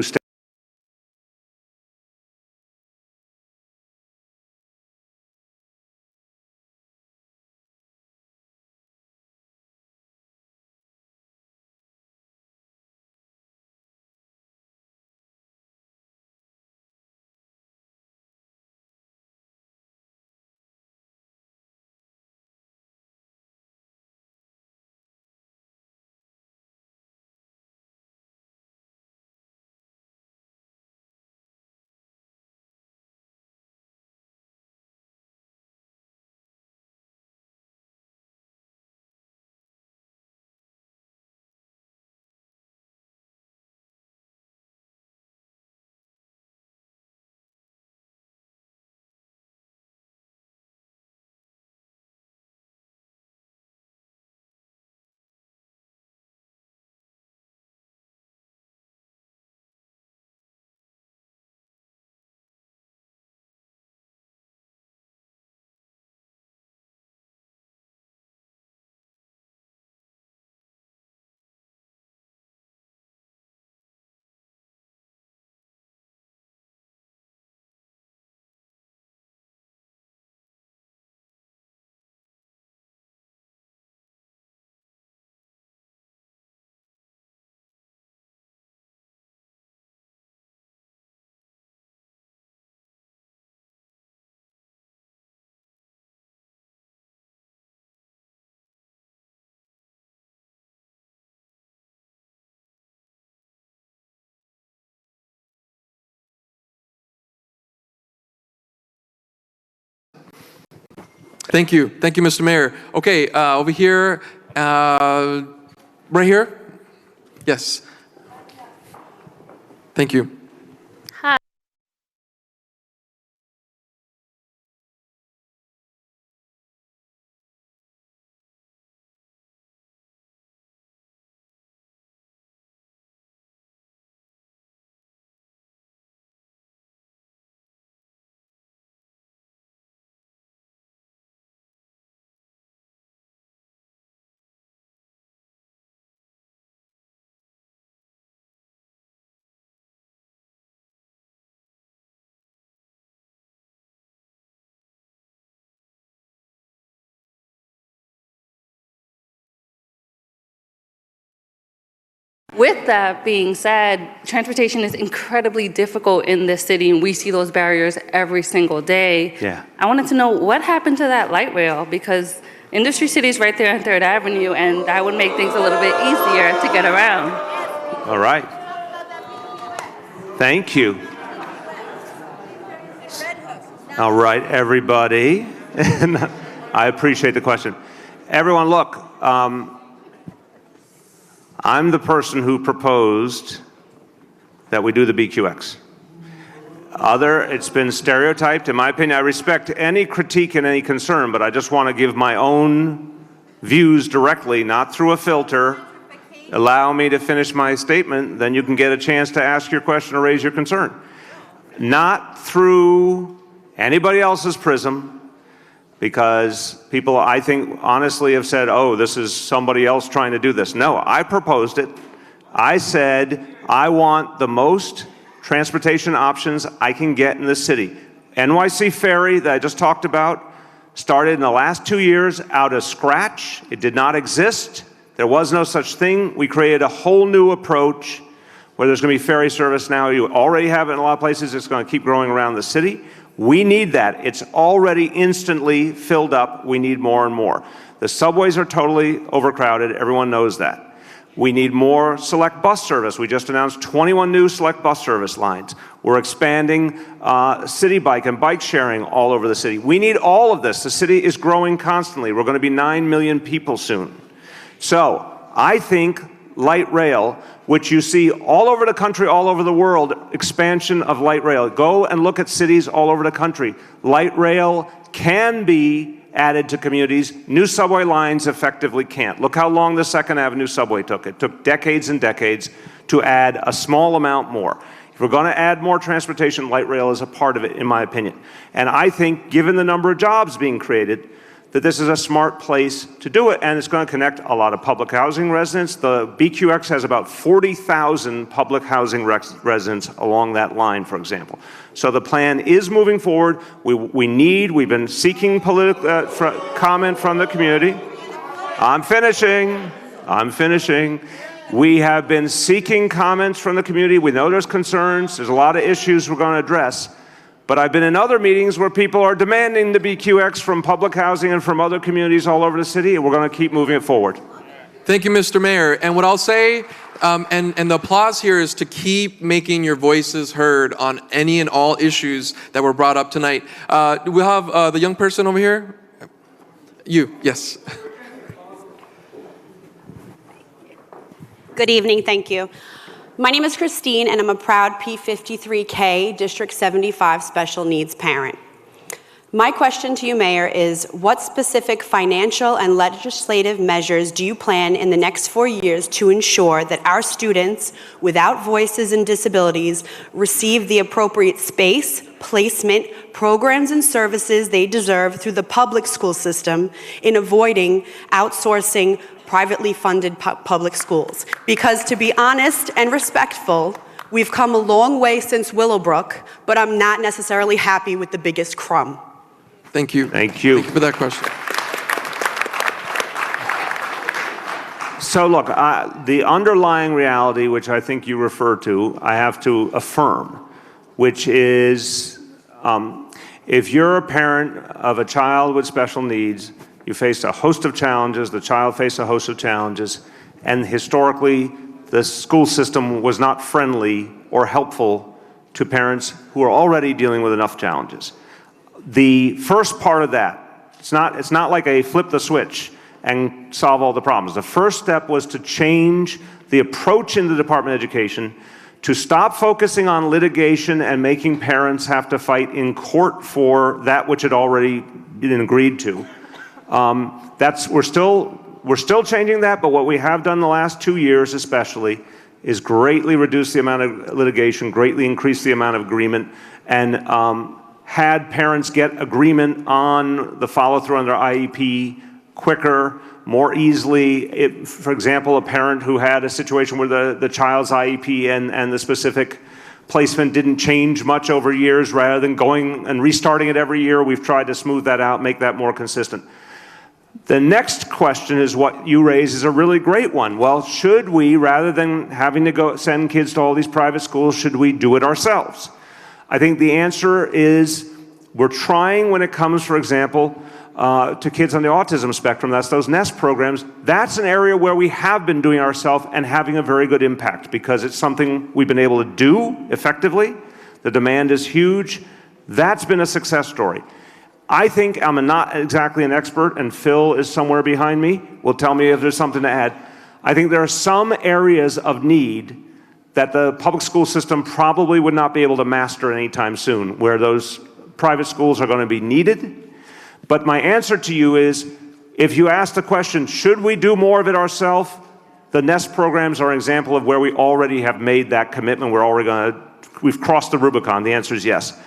Thank you. Thank you, Mr. Mayor. Okay, over here, right here. Yes. Thank you. Hi. With that being said, transportation is incredibly difficult in this city, and we see those barriers every single day. Yeah. I wanted to know what happened to that light rail, because Industry City is right there on 3rd Avenue, and that would make things a little bit easier to get around. All right. Thank you. All right, everybody. I appreciate the question. Everyone, look, I'm the person who proposed that we do the BQX. It's been stereotyped. In my opinion, I respect any critique and any concern, but I just want to give my own views directly, not through a filter. Allow me to finish my statement, then you can get a chance to ask your question or raise your concern. Not through anybody else's prism, because people, I think, honestly have said, oh, this is somebody else trying to do this. No, I proposed it. I said, I want the most transportation options I can get in the city. NYC Ferry that I just talked about started in the last 2 years out of scratch. It did not exist. There was no such thing. We created a whole new approach where there's going to be ferry service now. You already have it in a lot of places. It's going to keep growing around the city. We need that. It's already instantly filled up. We need more and more. The subways are totally overcrowded. Everyone knows that. We need more select bus service. We just announced 21 new select bus service lines. We're expanding city bike and bike sharing all over the city. We need all of this. The city is growing constantly. We're going to be 9 million people soon. So I think light rail, which you see all over the country, all over the world, expansion of light rail. Go and look at cities all over the country. Light rail can be added to communities. New subway lines effectively can't. Look how long the 2nd Avenue subway took. It took decades and decades to add a small amount more. If we're going to add more transportation, light rail is a part of it, in my opinion. And I think, given the number of jobs being created, that this is a smart place to do it, and it's going to connect a lot of public housing residents. The BQX has about 40,000 public housing residents along that line, for example. So the plan is moving forward. We've been seeking comment from the community. I'm finishing. We have been seeking comments from the community. We know there's concerns. There's a lot of issues we're going to address. But I've been in other meetings where people are demanding the BQX from public housing and from other communities all over the city, and we're going to keep moving it forward. Thank you, Mr. Mayor. And what I'll say, and the applause here is to keep making your voices heard on any and all issues that were brought up tonight. We'll have the young person over here. You, yes. Good evening, thank you. My name is Christine, and I'm a proud P53K District 75 special needs parent. My question to you, Mayor, is what specific financial and legislative measures do you plan in the next 4 years to ensure that our students without voices and disabilities receive the appropriate space, placement, programs, and services they deserve through the public school system in avoiding outsourcing privately funded public schools? Because to be honest and respectful, we've come a long way since Willowbrook, but I'm not necessarily happy with the biggest crumb. Thank you. Thank you. Thank you for that question. So look, the underlying reality, which I think you refer to, I have to affirm, which is if you're a parent of a child with special needs, you face a host of challenges, the child faced a host of challenges, and historically the school system was not friendly or helpful to parents who are already dealing with enough challenges. The first part of that, it's not like a flip the switch and solve all the problems. The first step was to change the approach in the Department of Education to stop focusing on litigation and making parents have to fight in court for that which had already been agreed to. We're still changing that, but what we have done the last 2 years especially is greatly reduce the amount of litigation, greatly increase the amount of agreement, and had parents get agreement on the follow-through on their IEP quicker, more easily. For example, a parent who had a situation where the child's IEP and the specific placement didn't change much over years, rather than going and restarting it every year, we've tried to smooth that out, make that more consistent. The next question is what you raise is a really great one. Well, should we, rather than having to go send kids to all these private schools, should we do it ourselves? I think the answer is we're trying when it comes, for example, to kids on the autism spectrum, that's those NEST programs. That's an area where we have been doing ourselves and having a very good impact because it's something we've been able to do effectively. The demand is huge. That's been a success story. I think I'm not exactly an expert, and Phil is somewhere behind me, will tell me if there's something to add. I think there are some areas of need that the public school system probably would not be able to master anytime soon, where those private schools are going to be needed. But my answer to you is, if you ask the question, should we do more of it ourselves? The NEST programs are an example of where we already have made that commitment. We've crossed the Rubicon. The answer is yes.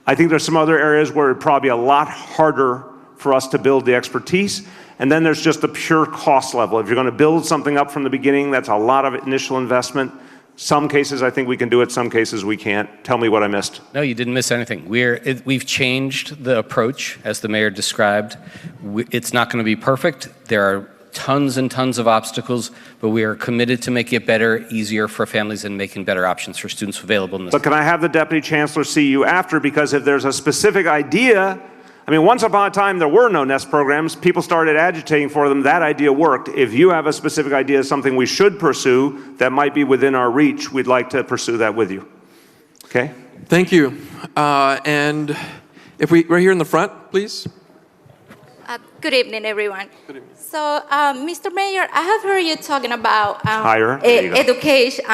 I think there's some other areas where it'd probably be a lot harder for us to build the expertise. And then there's just the pure cost level. If you're going to build something up from the beginning, that's a lot of initial investment. Some cases I think we can do it, some cases we can't. Tell me what I missed. No, you didn't miss anything. We've changed the approach, as the mayor described. It's not going to be perfect. There are tons and tons of obstacles, but we are committed to making it better, easier for families, and making better options for students available in this. But can I have the Deputy Chancellor see you after? Because if there's a specific idea, I mean, once upon a time there were no NEST programs. People started agitating for them. That idea worked. If you have a specific idea, something we should pursue that might be within our reach, we'd like to pursue that with you. Okay? Thank you. And if we, right here in the front, please. Good evening, everyone. So, Mr. Mayor, I have heard you talking about Higher. There you go. education.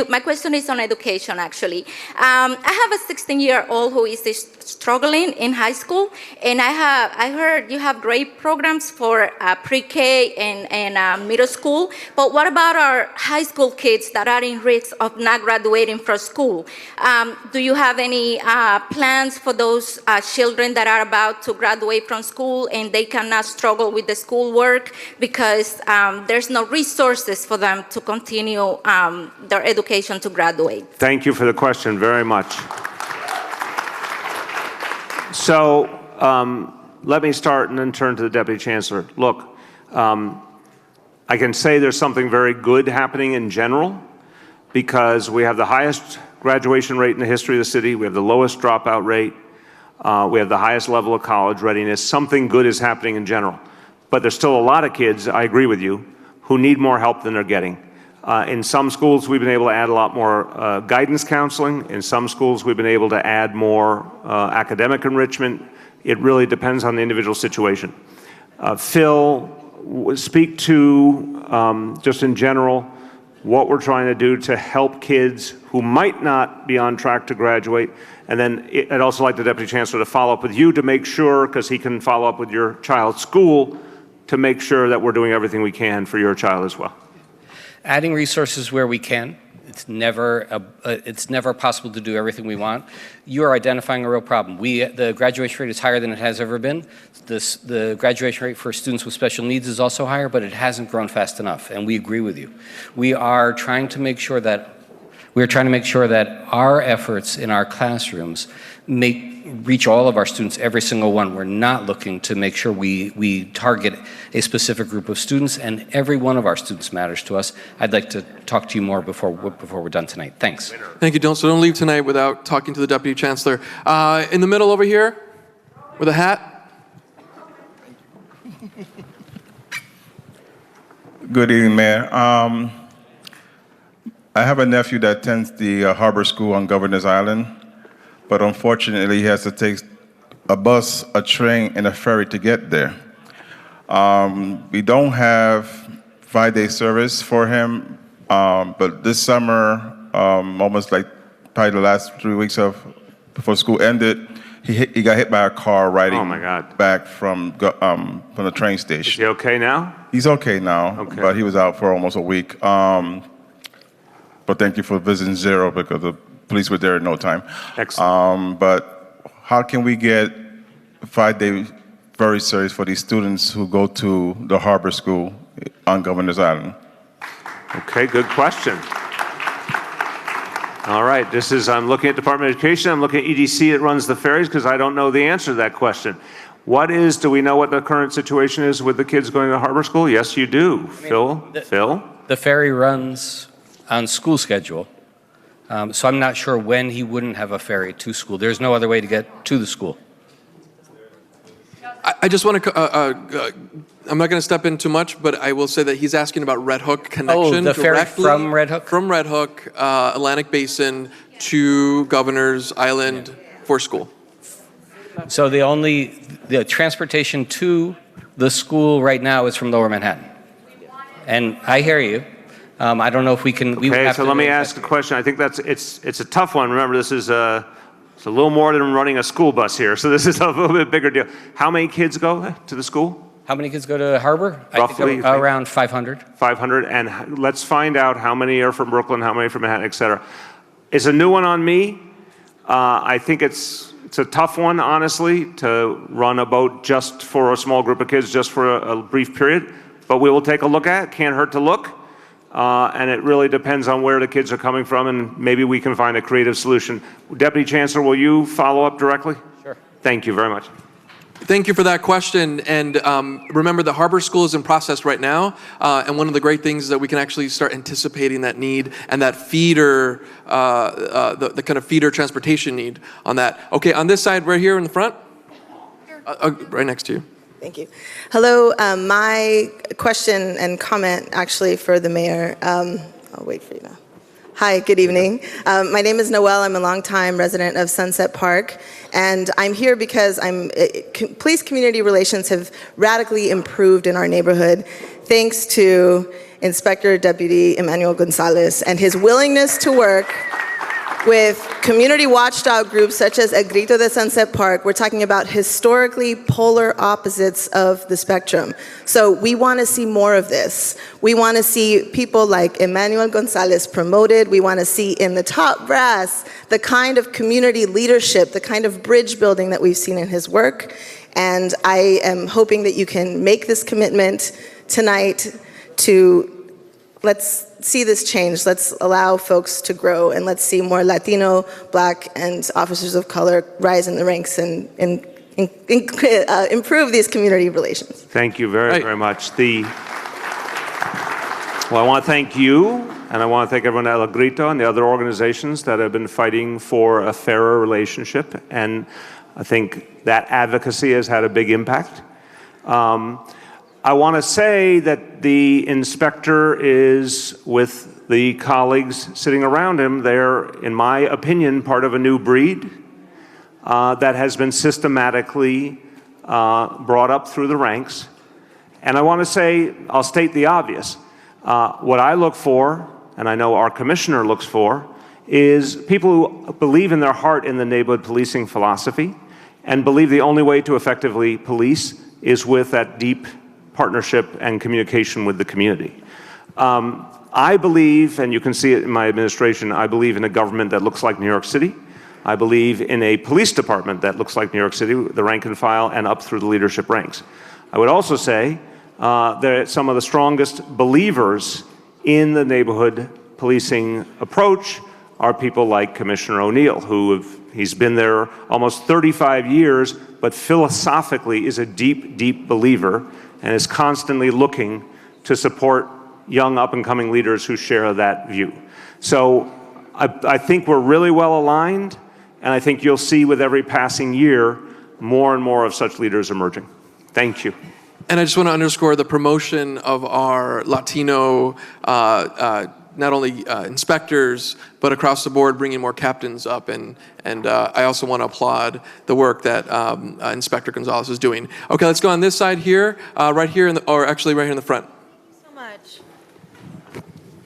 My question is on education, actually. I have a 16-year-old who is struggling in high school, and I heard you have great programs for pre-K and middle school. But what about our high school kids that are in risk of not graduating from school? Do you have any plans for those children that are about to graduate from school and they cannot struggle with the schoolwork because there's no resources for them to continue their education to graduate? Thank you for the question very much. So let me start and then turn to the Deputy Chancellor. Look, I can say there's something very good happening in general because we have the highest graduation rate in the history of the city. We have the lowest dropout rate. We have the highest level of college readiness. Something good is happening in general. But there's still a lot of kids, I agree with you, who need more help than they're getting. In some schools, we've been able to add a lot more guidance counseling. In some schools, we've been able to add more academic enrichment. It really depends on the individual situation. Phil, speak to, just in general, what we're trying to do to help kids who might not be on track to graduate. And then I'd also like the Deputy Chancellor to follow up with you to make sure, because he can follow up with your child's school, to make sure that we're doing everything we can for your child as well. Adding resources where we can. It's never possible to do everything we want. You are identifying a real problem. The graduation rate is higher than it has ever been. The graduation rate for students with special needs is also higher, but it hasn't grown fast enough, and we agree with you. We are trying to make sure that our efforts in our classrooms reach all of our students, every single one. We're not looking to make sure we target a specific group of students, and every one of our students matters to us. I'd like to talk to you more before we're done tonight. Thanks. Thank you, so don't leave tonight without talking to the Deputy Chancellor. In the middle over here, with a hat. Good evening, Mayor. I have a nephew that attends the Harbor School on Governor's Island, but unfortunately he has to take a bus, a train, and a ferry to get there. We don't have 5-day service for him, but this summer, almost like probably the last 3 weeks before school ended, he got hit by a car riding back from the train station. Is he okay now? He's okay now, but he was out for almost a week. But thank you for visiting Zero because the police were there in no time. Excellent. But how can we get 5-day ferry service for these students who go to the Harbor School on Governor's Island? Okay, good question. All right, I'm looking at Department of Education, I'm looking at EDC that runs the ferries because I don't know the answer to that question. Do we know what the current situation is with the kids going to Harbor School? Yes, you do. Phil? The ferry runs on school schedule, so I'm not sure when he wouldn't have a ferry to school. There's no other way to get to the school. I just want to, I'm not going to step in too much, but I will say that he's asking about Red Hook connection. Oh, the ferry from Red Hook? From Red Hook, Atlantic Basin to Governor's Island for school. So the transportation to the school right now is from Lower Manhattan. And I hear you. I don't know if we can. Okay, so let me ask a question. I think it's a tough one. Remember, this is it's a little more than running a school bus here, so this is a little bit bigger deal. How many kids go to the school? How many kids go to Harbor? Roughly? I think around 500. 500, and let's find out how many are from Brooklyn, how many from Manhattan, et cetera. It's a new one on me. I think it's a tough one, honestly, to run a boat just for a small group of kids, just for a brief period. But we will take a look at it. Can't hurt to look. And it really depends on where the kids are coming from, and maybe we can find a creative solution. Deputy Chancellor, will you follow up directly? Sure. Thank you very much. Thank you for that question. And remember, the Harbor School is in process right now. And one of the great things is that we can actually start anticipating that need and that feeder, the kind of feeder transportation need on that. Okay, on this side right here in the front, right next to you. Thank you. Hello, my question and comment actually for the mayor. I'll wait for you now. Hi, good evening. My name is Noelle. I'm a longtime resident of Sunset Park, and I'm here because police community relations have radically improved in our neighborhood thanks to Inspector Deputy Emmanuel Gonzalez and his willingness to work with community watchdog groups such as El Grito de Sunset Park. We're talking about historically polar opposites of the spectrum. So we want to see more of this. We want to see people like Emmanuel Gonzalez promoted. We want to see in the top brass the kind of community leadership, the kind of bridge building that we've seen in his work. And I am hoping that you can make this commitment tonight to let's see this change. Let's allow folks to grow, and let's see more Latino, Black, and officers of color rise in the ranks and improve these community relations. Thank you very, very much. Well, I want to thank you, and I want to thank everyone at El Grito and the other organizations that have been fighting for a fairer relationship, and I think that advocacy has had a big impact. I want to say that the inspector is, with the colleagues sitting around him, they're, in my opinion, part of a new breed that has been systematically brought up through the ranks. And I want to say, I'll state the obvious. What I look for, and I know our commissioner looks for, is people who believe in their heart in the neighborhood policing philosophy and believe the only way to effectively police is with that deep partnership and communication with the community. I believe, and you can see it in my administration, I believe in a government that looks like New York City. I believe in a police department that looks like New York City, the rank and file, and up through the leadership ranks. I would also say that some of the strongest believers in the neighborhood policing approach are people like Commissioner O'Neill, he's been there almost 35 years, but philosophically is a deep, deep believer and is constantly looking to support young up-and-coming leaders who share that view. So I think we're really well aligned, and I think you'll see with every passing year more and more of such leaders emerging. Thank you. And I just want to underscore the promotion of our Latino, not only inspectors, but across the board, bringing more captains up. And I also want to applaud the work that Inspector Gonzalez is doing. Okay, let's go on this side here, right here, or actually right here in the front.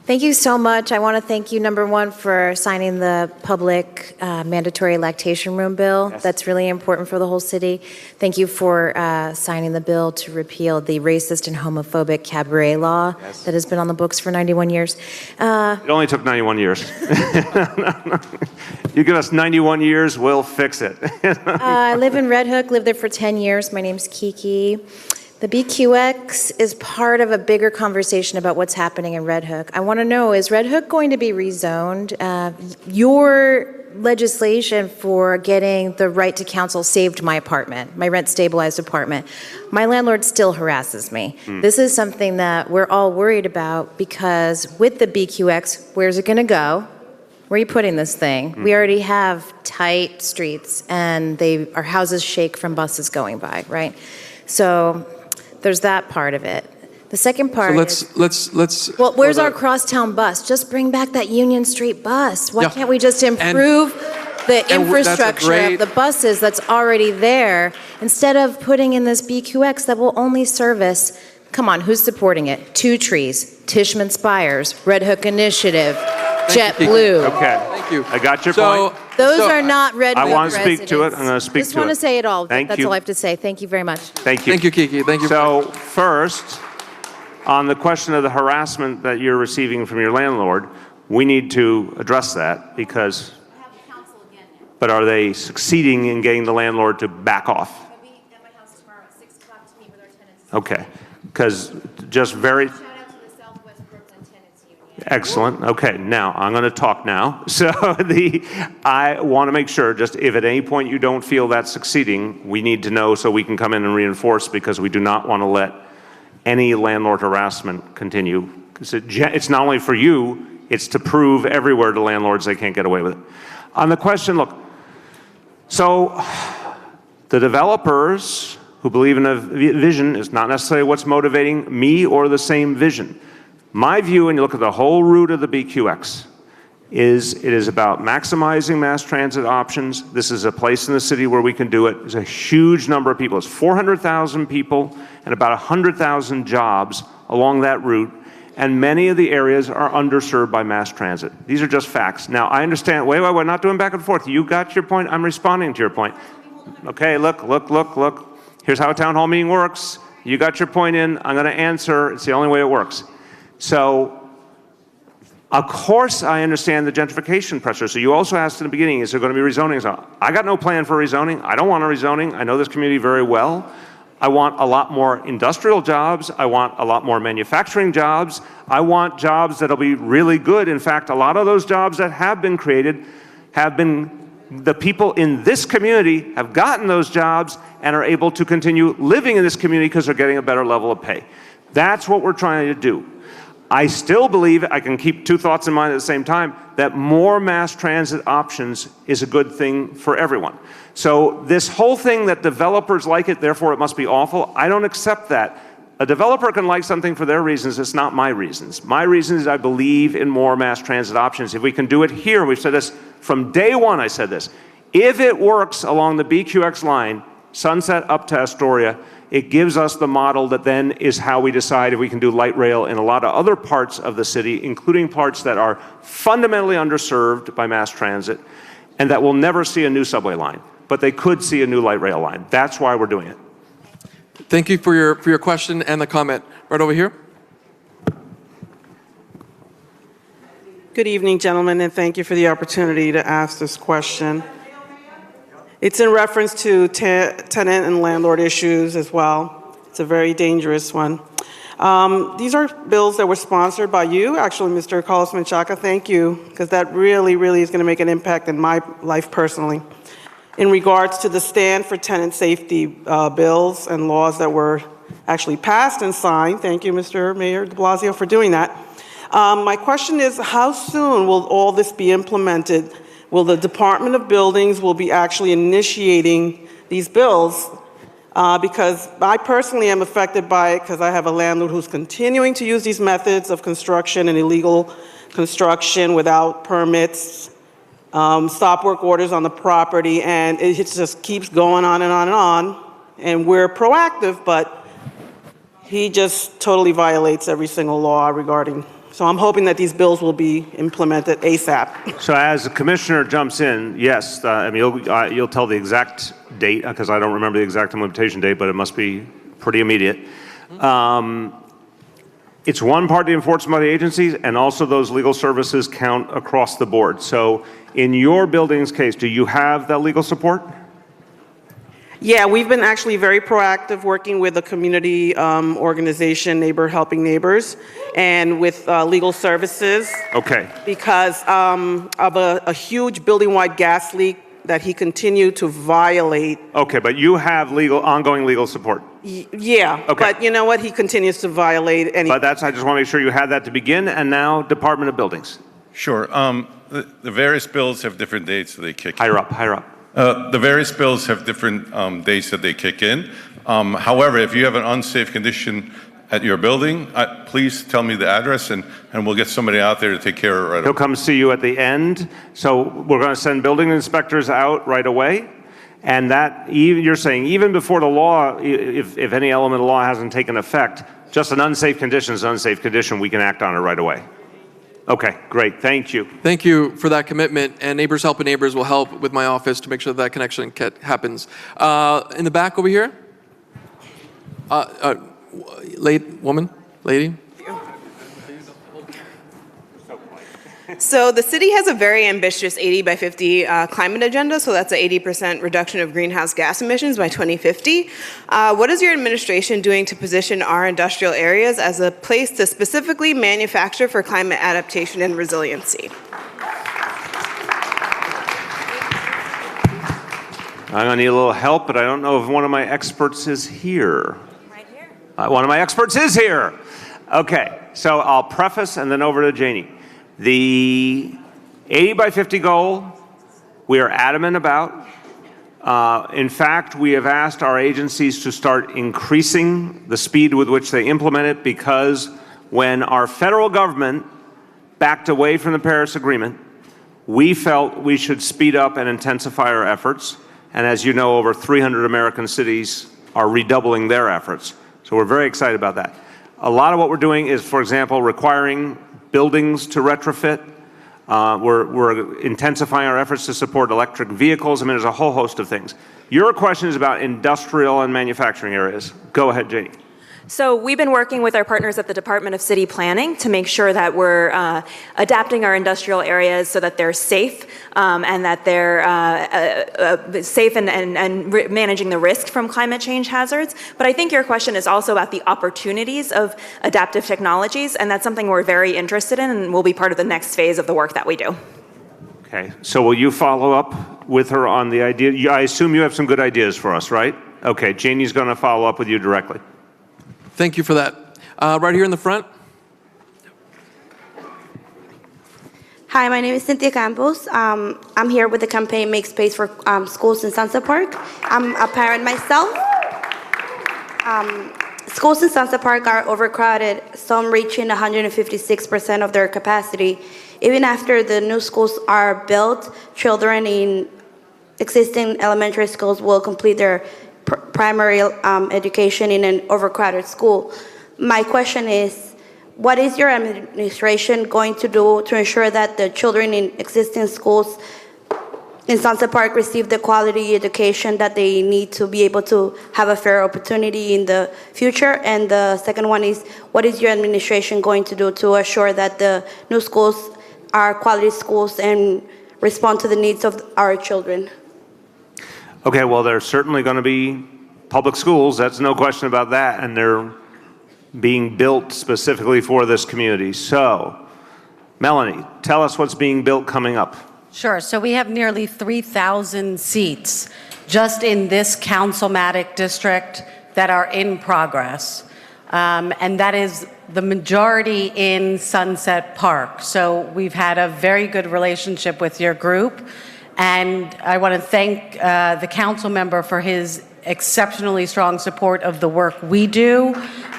Thank you so much. I want to thank you, number one, for signing the public mandatory lactation room bill. Yes. That's really important for the whole city. Thank you for signing the bill to repeal the racist and homophobic cabaret law that has been on the books for 91 years. It only took 91 years. You give us 91 years, we'll fix it. I live in Red Hook, lived there for 10 years. My name's Kiki. The BQX is part of a bigger conversation about what's happening in Red Hook. I want to know, is Red Hook going to be rezoned? Your legislation for getting the right to counsel saved my apartment, my rent-stabilized apartment. My landlord still harasses me. This is something that we're all worried about because with the BQX, where's it going to go? Where are you putting this thing? We already have tight streets and our houses shake from buses going by, right? So there's that part of it. The second part let's well, where's our crosstown bus? Just bring back that Union Street bus. Why can't we just improve the infrastructure of the buses that's already there instead of putting in this BQX that will only service, come on, who's supporting it? Two Trees, Tishman Spires, Red Hook Initiative, JetBlue. Okay. Thank you. I got your point. Those are not Red Hook I want to residents. speak to it. I'm going to speak to it. Just want to say it all. Thank That's you. all I have to say. Thank you very much. Thank you. Thank you, Kiki. Thank you. So first, on the question of the harassment that you're receiving from your landlord, we need to address that because, but are they succeeding in getting the landlord to back off? I'll be at my house tomorrow at 6 o'clock to meet with our tenants. Okay, because just very... Excellent. Okay, now I'm going to talk now. So I want to make sure, just if at any point you don't feel that's succeeding, we need to know so we can come in and reinforce because we do not want to let any landlord harassment continue. Because it's not only for you, it's to prove everywhere to landlords they can't get away with it. On the question, look, so the developers who believe in a vision is not necessarily what's motivating me or the same vision. My view, and you look at the whole route of the BQX, it is about maximizing mass transit options. This is a place in the city where we can do it. There's a huge number of people. It's 400,000 people and about 100,000 jobs along that route, and many of the areas are underserved by mass transit. These are just facts. Now, I understand, wait, we're not doing back and forth. You got your point, I'm responding to your point. Okay, look. Here's how a town hall meeting works. You got your point in, I'm gonna answer, it's the only way it works. So, of course, I understand the gentrification pressure. So you also asked in the beginning, is there going to be rezoning? So I got no plan for rezoning. I don't want a rezoning. I know this community very well. I want a lot more industrial jobs. I want a lot more manufacturing jobs. I want jobs that'll be really good. In fact, a lot of those jobs that have been created have been, the people in this community have gotten those jobs and are able to continue living in this community because they're getting a better level of pay. That's what we're trying to do. I still believe, I can keep two thoughts in mind at the same time, that more mass transit options is a good thing for everyone. So this whole thing that developers like it, therefore it must be awful, I don't accept that. A developer can like something for their reasons, it's not my reasons. My reason is I believe in more mass transit options. If we can do it here, we've said this from day one, I said this, if it works along the BQX line, Sunset up to Astoria, it gives us the model that then is how we decide if we can do light rail in a lot of other parts of the city, including parts that are fundamentally underserved by mass transit and that will never see a new subway line, but they could see a new light rail line. That's why we're doing it. Thank you for your question and the comment. Right over here. Good evening, gentlemen, and thank you for the opportunity to ask this question. It's in reference to tenant and landlord issues as well. It's a very dangerous one. These are bills that were sponsored by you, actually, Mr. Carlos Menchaca. Thank you, because that really is going to make an impact in my life personally. In regards to the Stand for Tenant Safety bills and laws that were actually passed and signed. Thank you, Mr. Mayor de Blasio, for doing that. My question is, how soon will all this be implemented? Will the Department of Buildings will be actually initiating these bills? Because I personally am affected by it because I have a landlord who's continuing to use these methods of construction and illegal construction without permits, stop work orders on the property, and it just keeps going on and on and on. And we're proactive, but he just totally violates every single law regarding. So I'm hoping that these bills will be implemented ASAP. So as the commissioner jumps in, yes, I mean, you'll tell the exact date, because I don't remember the exact implementation date, but it must be pretty immediate. It's one part, the enforcement by the agencies, and also those legal services count across the board. So in your building's case, do you have that legal support? Yeah, we've been actually very proactive working with a community organization, Neighbor Helping Neighbors, and with legal services. Okay. Because of a huge building-wide gas leak that he continued to violate. Okay, but you have ongoing legal support? Yeah, okay. But you know what? He continues to violate any. But I just want to make sure you had that to begin, and now Department of Buildings. Sure. The various bills have different dates that they kick in. Higher up. The various bills have different dates that they kick in. However, if you have an unsafe condition at your building, please tell me the address and we'll get somebody out there to take care of it right away. He'll come see you at the end. So we're going to send building inspectors out right away. And that, you're saying, even before the law, if any element of the law hasn't taken effect, just an unsafe condition is an unsafe condition, we can act on it right away. Okay, great, thank you. Thank you for that commitment, and Neighbors Helping Neighbors will help with my office to make sure that connection happens. In the back over here, lady. So the city has a very ambitious 80 by 50 climate agenda, so that's an 80% reduction of greenhouse gas emissions by 2050. What is your administration doing to position our industrial areas as a place to specifically manufacture for climate adaptation and resiliency? I'm going to need a little help, but I don't know if one of my experts is here. Right here. One of my experts is here. Okay, so I'll preface and then over to Janie. The 80 by 50 goal, we are adamant about. In fact, we have asked our agencies to start increasing the speed with which they implement it, because when our federal government backed away from the Paris Agreement We felt we should speed up and intensify our efforts. And as you know, over 300 American cities are redoubling their efforts. So we're very excited about that. A lot of what we're doing is, for example, requiring buildings to retrofit. We're intensifying our efforts to support electric vehicles. I mean, there's a whole host of things. Your question is about industrial and manufacturing areas. Go ahead, Janie. So we've been working with our partners at the Department of City Planning to make sure that we're adapting our industrial areas so that they're safe and that they're safe and managing the risk from climate change hazards. But I think your question is also about the opportunities of adaptive technologies, and that's something we're very interested in and will be part of the next phase of the work that we do. Okay, so will you follow up with her on the idea? I assume you have some good ideas for us, right? Okay, Janie's going to follow up with you directly. Thank you for that. Right here in the front. Hi, my name is Cynthia Campos. I'm here with the campaign Make Space for Schools in Sunset Park. I'm a parent myself. Schools in Sunset Park are overcrowded, some reaching 156% of their capacity. Even after the new schools are built, children in existing elementary schools will complete their primary education in an overcrowded school. My question is, what is your administration going to do to ensure that the children in existing schools in Sunset Park receive the quality education that they need to be able to have a fair opportunity in the future? And the second one is, what is your administration going to do to assure that the new schools are quality schools and respond to the needs of our children? Okay, well, there's certainly going to be public schools. That's no question about that. And they're being built specifically for this community. So, Melanie, tell us what's being built coming up. Sure. So we have nearly 3,000 seats just in this councilmatic district that are in progress. And that is the majority in Sunset Park. So we've had a very good relationship with your group. And I want to thank the council member for his exceptionally strong support of the work we do.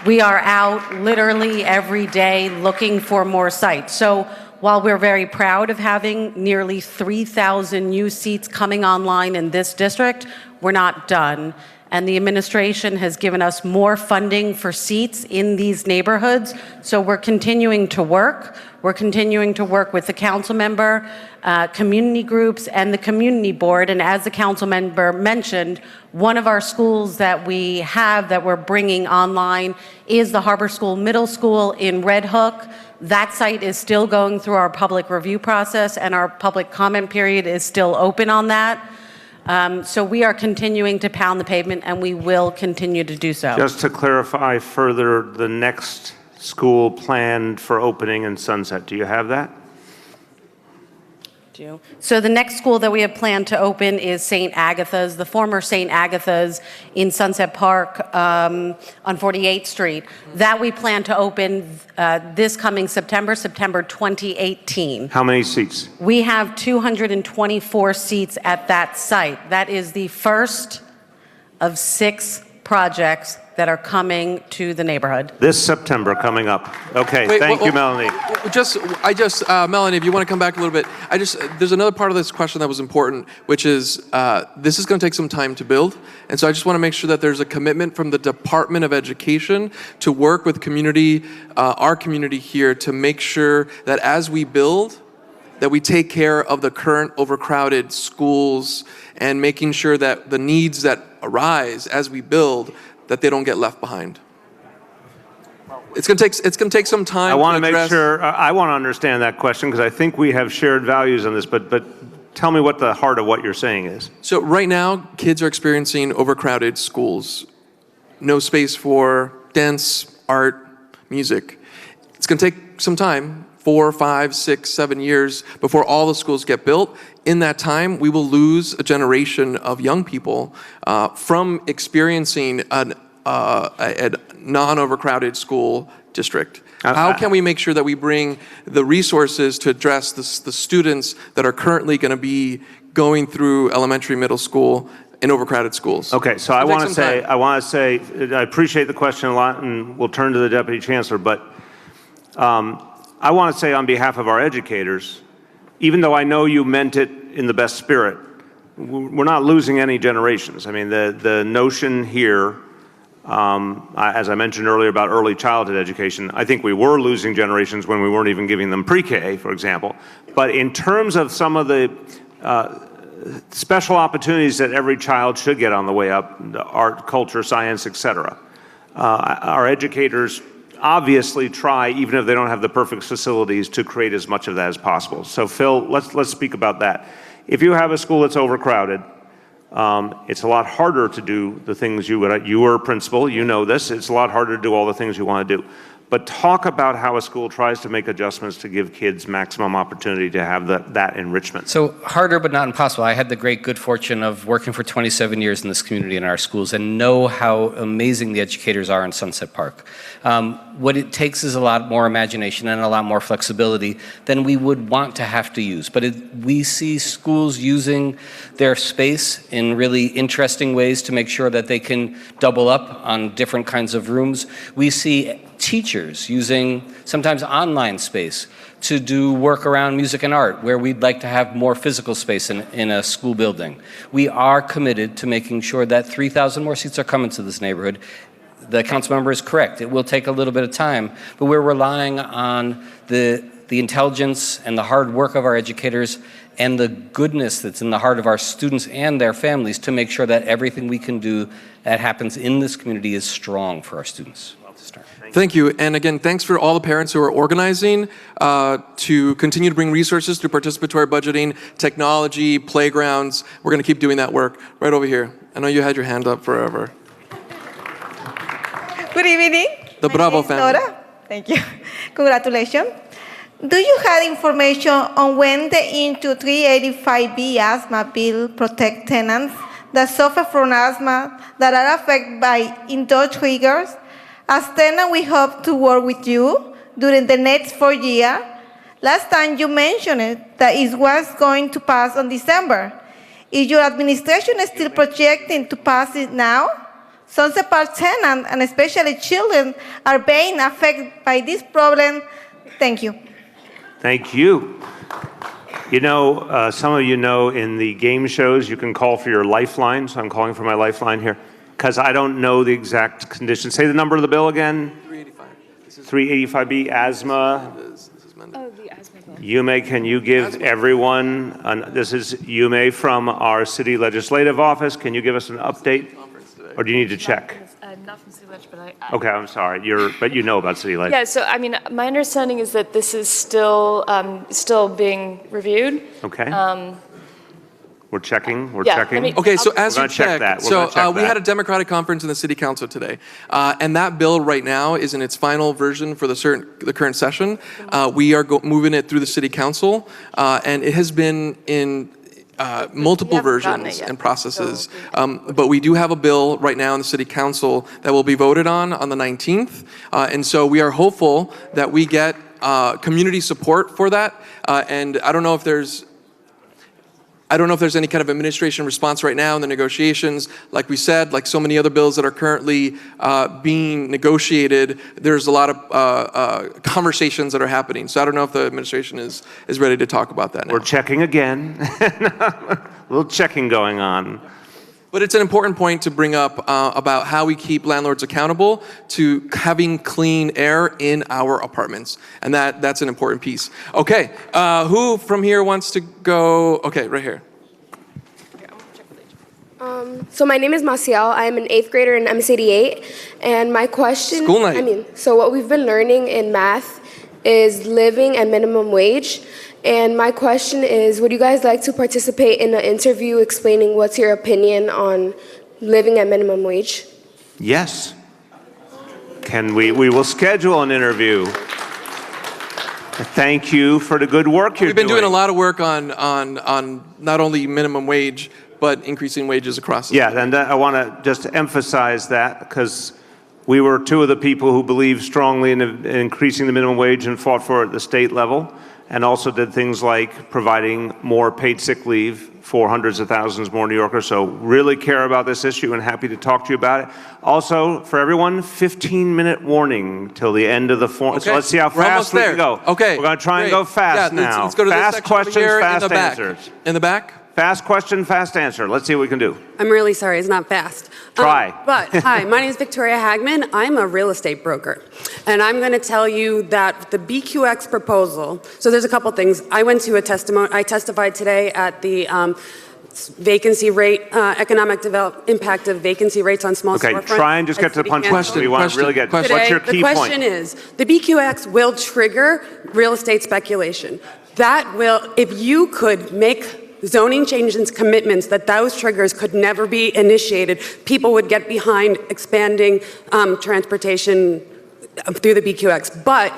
We are out literally every day looking for more sites. So while we're very proud of having nearly 3,000 new seats coming online in this district, we're not done. And the administration has given us more funding for seats in these neighborhoods. So we're continuing to work. We're continuing to work with the council member, community groups, and the community board. And as the council member mentioned, one of our schools that we have that we're bringing online is the Harbor School Middle School in Red Hook. That site is still going through our public review process, and our public comment period is still open on that. So we are continuing to pound the pavement, and we will continue to do so. Just to clarify further, the next school planned for opening in Sunset, do you have that? So the next school that we have planned to open is St. Agatha's, the former St. Agatha's in Sunset Park on 48th Street. That we plan to open this coming September 2018. How many seats? We have 224 seats at that site. That is the first of 6 projects that are coming to the neighborhood. This September coming up. Okay, Wait, thank you, Melanie. Melanie, if you want to come back a little bit, there's another part of this question that was important, which is this is going to take some time to build. And so I just want to make sure that there's a commitment from the Department of Education to work with community, our community here, to make sure that as we build, that we take care of the current overcrowded schools and making sure that the needs that arise as we build, that they don't get left behind. It's going to take some time. I want to make sure, I want to understand that question because I think we have shared values on this, but tell me what the heart of what you're saying is. So right now, kids are experiencing overcrowded schools. No space for dance, art, music. It's going to take some time, 4, 5, 6, 7 years before all the schools get built. In that time, we will lose a generation of young people from experiencing a non-overcrowded school district. How can we make sure that we bring the resources to address the students that are currently going to be going through elementary, middle school in overcrowded schools? Okay, so I want to say, I appreciate the question a lot, and we'll turn to the Deputy Chancellor, but I want to say on behalf of our educators, even though I know you meant it in the best spirit, we're not losing any generations. I mean, the notion here, as I mentioned earlier about early childhood education, I think we were losing generations when we weren't even giving them pre-K, for example. But in terms of some of the special opportunities that every child should get on the way up, art, culture, science, etc., our educators obviously try, even if they don't have the perfect facilities, to create as much of that as possible. So Phil, let's speak about that. If you have a school that's overcrowded, it's a lot harder to do the things you were a principal, you know this, it's a lot harder to do all the things you want to do. But talk about how a school tries to make adjustments to give kids maximum opportunity to have that enrichment. So harder but not impossible. I had the great good fortune of working for 27 years in this community in our schools and know how amazing the educators are in Sunset Park. What it takes is a lot more imagination and a lot more flexibility than we would want to have to use. But we see schools using their space in really interesting ways to make sure that they can double up on different kinds of rooms. We see teachers using sometimes online space to do work around music and art, where we'd like to have more physical space in a school building. We are committed to making sure that 3,000 more seats are coming to this neighborhood. The council member is correct. It will take a little bit of time, but we're relying on the intelligence and the hard work of our educators and the goodness that's in the heart of our students and their families to make sure that everything we can do that happens in this community is strong for our students. Thank you. And again, thanks for all the parents who are organizing to continue to bring resources through participatory budgeting, technology, playgrounds. We're going to keep doing that work. Right over here. I know you had your hand up forever. Good evening. The Bravo family. Nora. Thank you. Congratulations. Do you have information on when the Into 385B asthma bill protect tenants that suffer from asthma that are affected by indoor triggers? As tenant, we hope to work with you during the next 4 years. Last time you mentioned it, that it was going to pass on December. Is your administration still projecting to pass it now? Sunset Park tenants, and especially children, are being affected by this problem. Thank you. Thank you. You know, some of you know in the game shows you can call for your lifeline, so I'm calling for my lifeline here. Because I don't know the exact conditions. Say the number of the bill again. 385. 385B, asthma. Oh, the asthma bill. Yume, can you give everyone, this is Yume from our city legislative office. Can you give us an update? Or do you need to check? Not from City Ledge, but Okay, I'm sorry. But you know about City Ledge. Yeah, so I mean, my understanding is that this is still being reviewed. Okay. We're checking. We're Yeah, checking. Okay, so as you check check, that. we had a Democratic conference in the City Council today, and that bill right now is in its final version for the current session. We are moving it through the City Council, and it has been in multiple versions and processes, but we do have a bill right now in the City Council that will be voted on the 19th, and so we are hopeful that we get community support for that, and I don't know if there's any kind of administration response right now in the negotiations. Like we said, like so many other bills that are currently being negotiated, there's a lot of conversations that are happening. So I don't know if the administration is ready to talk about that now. We're checking again. A little checking going on. But it's an important point to bring up about how we keep landlords accountable to having clean air in our apartments. And that's an important piece. Okay, who from here wants to go? Okay, right here. So my name is Maciel. I am an 8th grader in MS88. And my question, School night. So what we've been learning in math is living at minimum wage. And my question is, would you guys like to participate in an interview explaining what's your opinion on living at minimum wage? Yes. We will schedule an interview. Thank you for the good work you're doing. We've been doing a lot of work on not only minimum wage, but increasing wages across the state. And I want to just emphasize that because we were two of the people who believed strongly in increasing the minimum wage and fought for it at the state level. and also did things like providing more paid sick leave for hundreds of thousands more New Yorkers. So really care about this issue and happy to talk to you about it. Also, for everyone, 15-minute warning till the end of the form. Okay. So let's see how fast we can go. Okay. We're going to try and Great. go fast Yeah, now. Let's go to this fast section over questions, here fast in the back. answers. In the back? Fast question, fast answer. Let's see what we can do. I'm really sorry, it's not fast. Try. But hi, my name is Victoria Hagman. I'm a real estate broker. And I'm going to tell you that the BQX proposal, so there's a couple things. I went to a testimony, I testified today at the vacancy rate, economic impact of vacancy rates on small storefronts. Okay, try and just get to the punchline. Question, We want to really get, what's your key the question point? is, the BQX will trigger real estate speculation. That will, if you could make zoning changes and commitments that those triggers could never be initiated, people would get behind expanding transportation through the BQX. But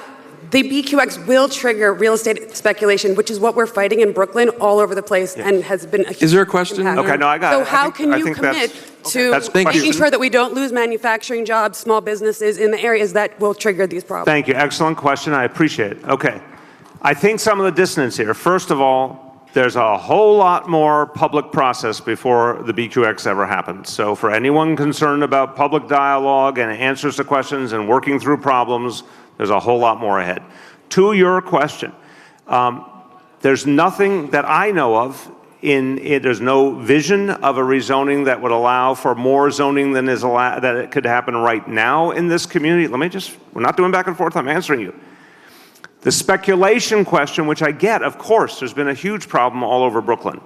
the BQX will trigger real estate speculation, which is what we're fighting in Brooklyn all over the place and has been a huge Is there a question? impact. Okay, no, I got so it. how can you commit to making sure that we don't lose manufacturing jobs, small businesses in the areas that will trigger these problems? Thank you. Excellent question. I appreciate it. Okay. I think some of the dissonance here, first of all, there's a whole lot more public process before the BQX ever happened. So for anyone concerned about public dialogue and answers to questions and working through problems, there's a whole lot more ahead. To your question, there's nothing that I know of there's no vision of a rezoning that would allow for more zoning than is allowed, that it could happen right now in this community. We're not doing back and forth, I'm answering you. The speculation question, which I get, of course, there's been a huge problem all over Brooklyn.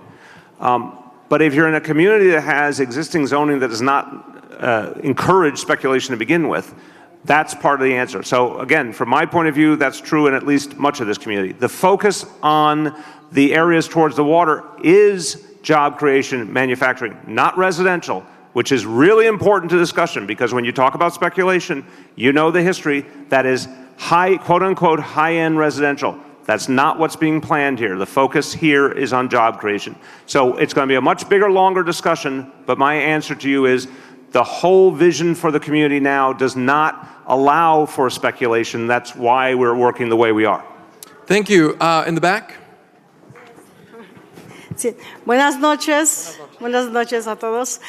But if you're in a community that has existing zoning that does not encourage speculation to begin with, that's part of the answer. So again, from my point of view, that's true in at least much of this community. The focus on the areas towards the water is job creation, manufacturing, not residential, which is really important to discussion because when you talk about speculation, you know the history, that is high, quote unquote, high-end residential. That's not what's being planned here. The focus here is on job creation. So it's going to be a much bigger, longer discussion, but my answer to you is the whole vision for the community now does not allow for speculation. That's why we're working the way we are. Thank you. In the back? Sí. Buenas noches a todos.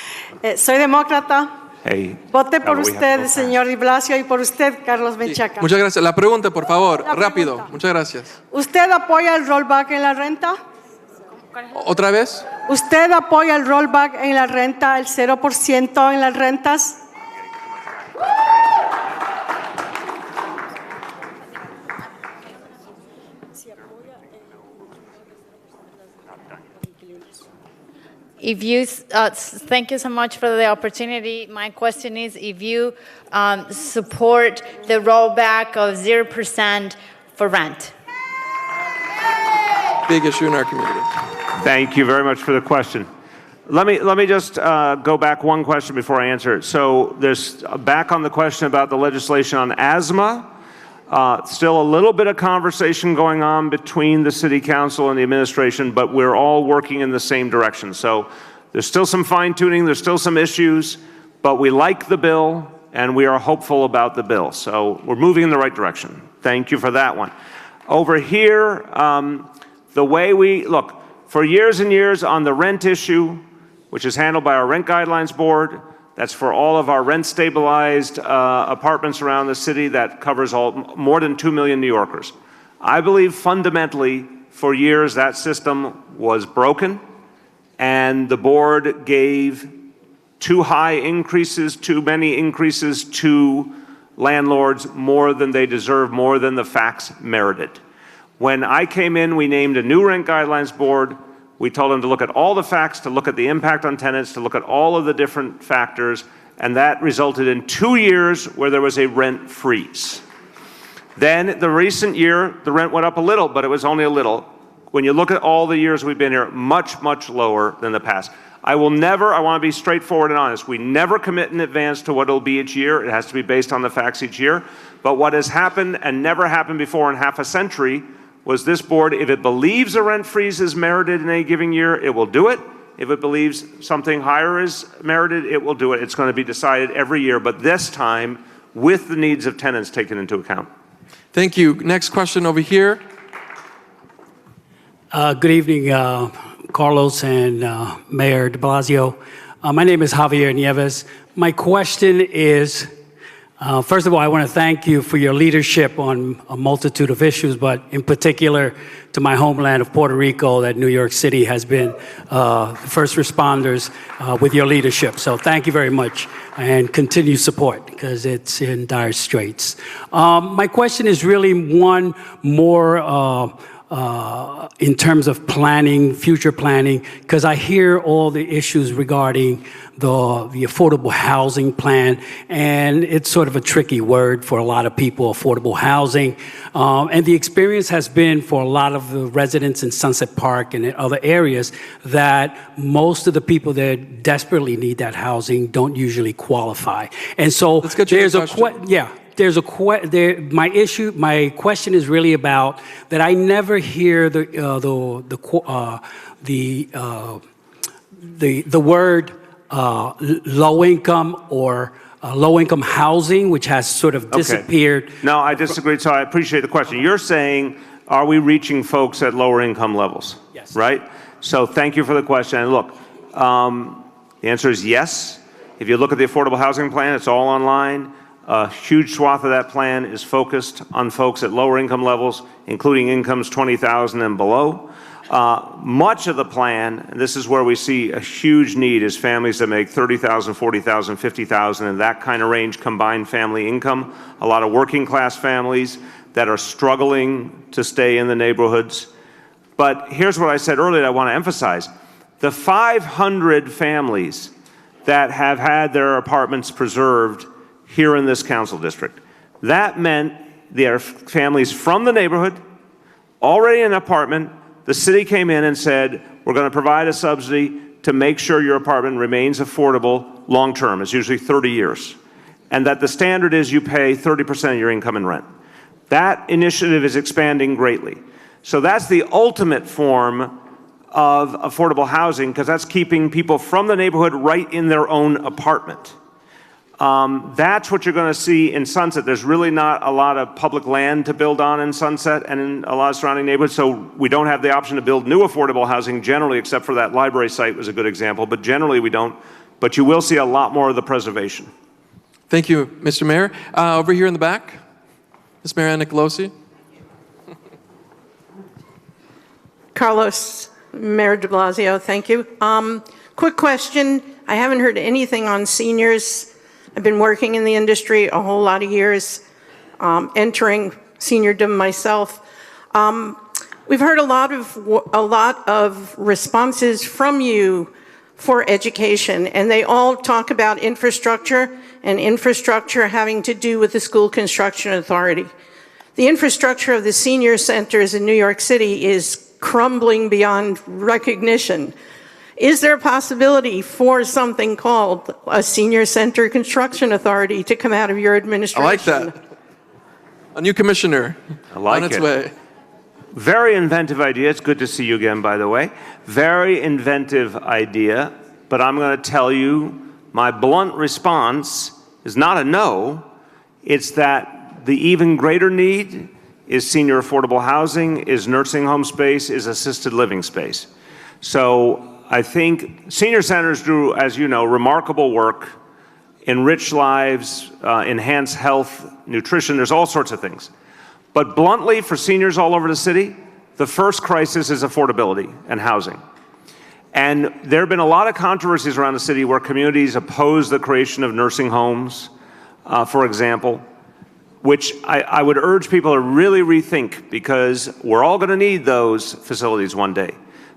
Soy demócrata. Hey, Vote por usted, señor Blasio, y por usted, Carlos Menchaca. Muchas gracias. La pregunta, por favor, rápido. Muchas gracias. ¿Usted apoya el rollback en la renta? ¿Otra vez? ¿Usted apoya el rollback en la renta, el 0% en las rentas? If you, thank you so much for the opportunity. My question is if you support the rollback of 0% for rent. Big issue in our community. Thank you very much for the question. Let me just go back one question before I answer it. So there's back on the question about the legislation on asthma. Still a little bit of conversation going on between the City Council and the administration, but we're all working in the same direction. So there's still some fine tuning, there's still some issues, but we like the bill and we are hopeful about the bill. So we're moving in the right direction. Thank you for that one. Over here, the way we, look, for years and years on the rent issue, which is handled by our Rent Guidelines Board, that's for all of our rent-stabilized apartments around the city. That covers more than 2 million New Yorkers. I believe fundamentally, for years, that system was broken, and the board gave too high increases, too many increases to landlords, more than they deserve, more than the facts merited. When I came in, we named a new Rent Guidelines Board. We told them to look at all the facts, to look at the impact on tenants, to look at all of the different factors, and that resulted in 2 years where there was a rent freeze. Then the recent year, the rent went up a little, but it was only a little. When you look at all the years we've been here, much, much lower than the past. I want to be straightforward and honest. We never commit in advance to what it'll be each year. It has to be based on the facts each year. But what has happened and never happened before in half a century was this board, if it believes a rent freeze is merited in a given year, it will do it. If it believes something higher is merited, it will do it. It's going to be decided every year, but this time with the needs of tenants taken into account. Thank you. Next question over here. Good evening, Carlos and Mayor de Blasio. My name is Javier Nieves. My question is, first of all, I want to thank you for your leadership on a multitude of issues, but in particular to my homeland of Puerto Rico, that New York City has been first responders with your leadership. So thank you very much and continue support because it's in dire straits. My question is really one more in terms of planning, future planning, because I hear all the issues regarding the affordable housing plan, and it's sort of a tricky word for a lot of people, affordable housing. And the experience has been for a lot of the residents in Sunset Park and in other areas that most of the people that desperately need that housing don't usually qualify. And so there's a my question is really about that I never hear the word low income or low income housing, which has sort of disappeared. Okay. No, I disagree. So I appreciate the question. You're saying, are we reaching folks at lower income levels? Yes. Right? So thank you for the question. And look, the answer is yes. If you look at the affordable housing plan, it's all online. A huge swath of that plan is focused on folks at lower income levels, including incomes 20,000 and below. Much of the plan, and this is where we see a huge need, is families that make 30,000, 40,000, 50,000, and that kind of range combined family income. A lot of working class families that are struggling to stay in the neighborhoods. But here's what I said earlier that I want to emphasize. The 500 families that have had their apartments preserved here in this council district, that meant they are families from the neighborhood, already in an apartment. The city came in and said, we're going to provide a subsidy to make sure your apartment remains affordable long term. It's usually 30 years. And that the standard is you pay 30% of your income in rent. That initiative is expanding greatly. So that's the ultimate form of affordable housing, because that's keeping people from the neighborhood right in their own apartment. That's what you're going to see in Sunset. There's really not a lot of public land to build on in Sunset and in a lot of surrounding neighborhoods, so we don't have the option to build new affordable housing generally, except for that library site was a good example, but generally we don't. But you will see a lot more of the preservation. Thank you, Mr. Mayor. Over here in the back, Ms. Mariana Nicolosi. Carlos, Mayor de Blasio, thank you. Quick question. I haven't heard anything on seniors. I've been working in the industry a whole lot of years, entering seniordom myself. We've heard a lot of responses from you for education, and they all talk about infrastructure and infrastructure having to do with the School Construction Authority. The infrastructure of the senior centers in New York City is crumbling beyond recognition. Is there a possibility for something called a Senior Center Construction Authority to come out of your administration? I like that. A new commissioner on its way. Very inventive idea. It's good to see you again, by the way. Very inventive idea. But I'm going to tell you, my blunt response is not a no. It's that the even greater need is senior affordable housing, is nursing home space, is assisted living space. So I think senior centers do, as you know, remarkable work, enrich lives, enhance health, nutrition, there's all sorts of things. But bluntly, for seniors all over the city, the first crisis is affordability and housing. And there have been a lot of controversies around the city where communities oppose the creation of nursing homes, for example, which I would urge people to really rethink, because we're all going to need those facilities one day.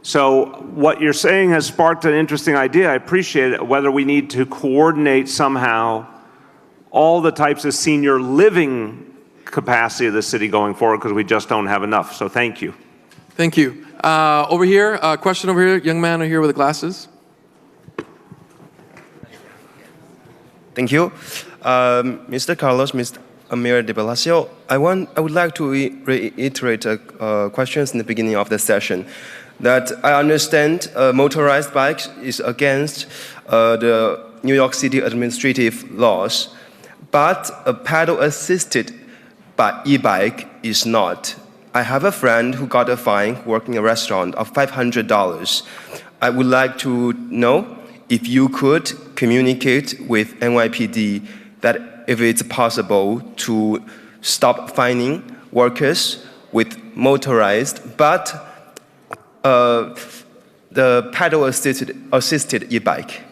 So what you're saying has sparked an interesting idea. I appreciate it, whether we need to coordinate somehow all the types of senior living capacity of the city going forward, because we just don't have enough. So thank you. Thank you. Over here, question over here, young man over here with the glasses. Thank you. Mr. Carlos, Mr. Mayor de Blasio, I would like to reiterate questions in the beginning of the session. That I understand motorized bikes is against the New York City administrative laws, but a pedal-assisted e-bike is not. I have a friend who got a fine working in a restaurant of $500. I would like to know if you could communicate with NYPD that if it's possible to stop fining workers with motorized, but the pedal-assisted e-bike.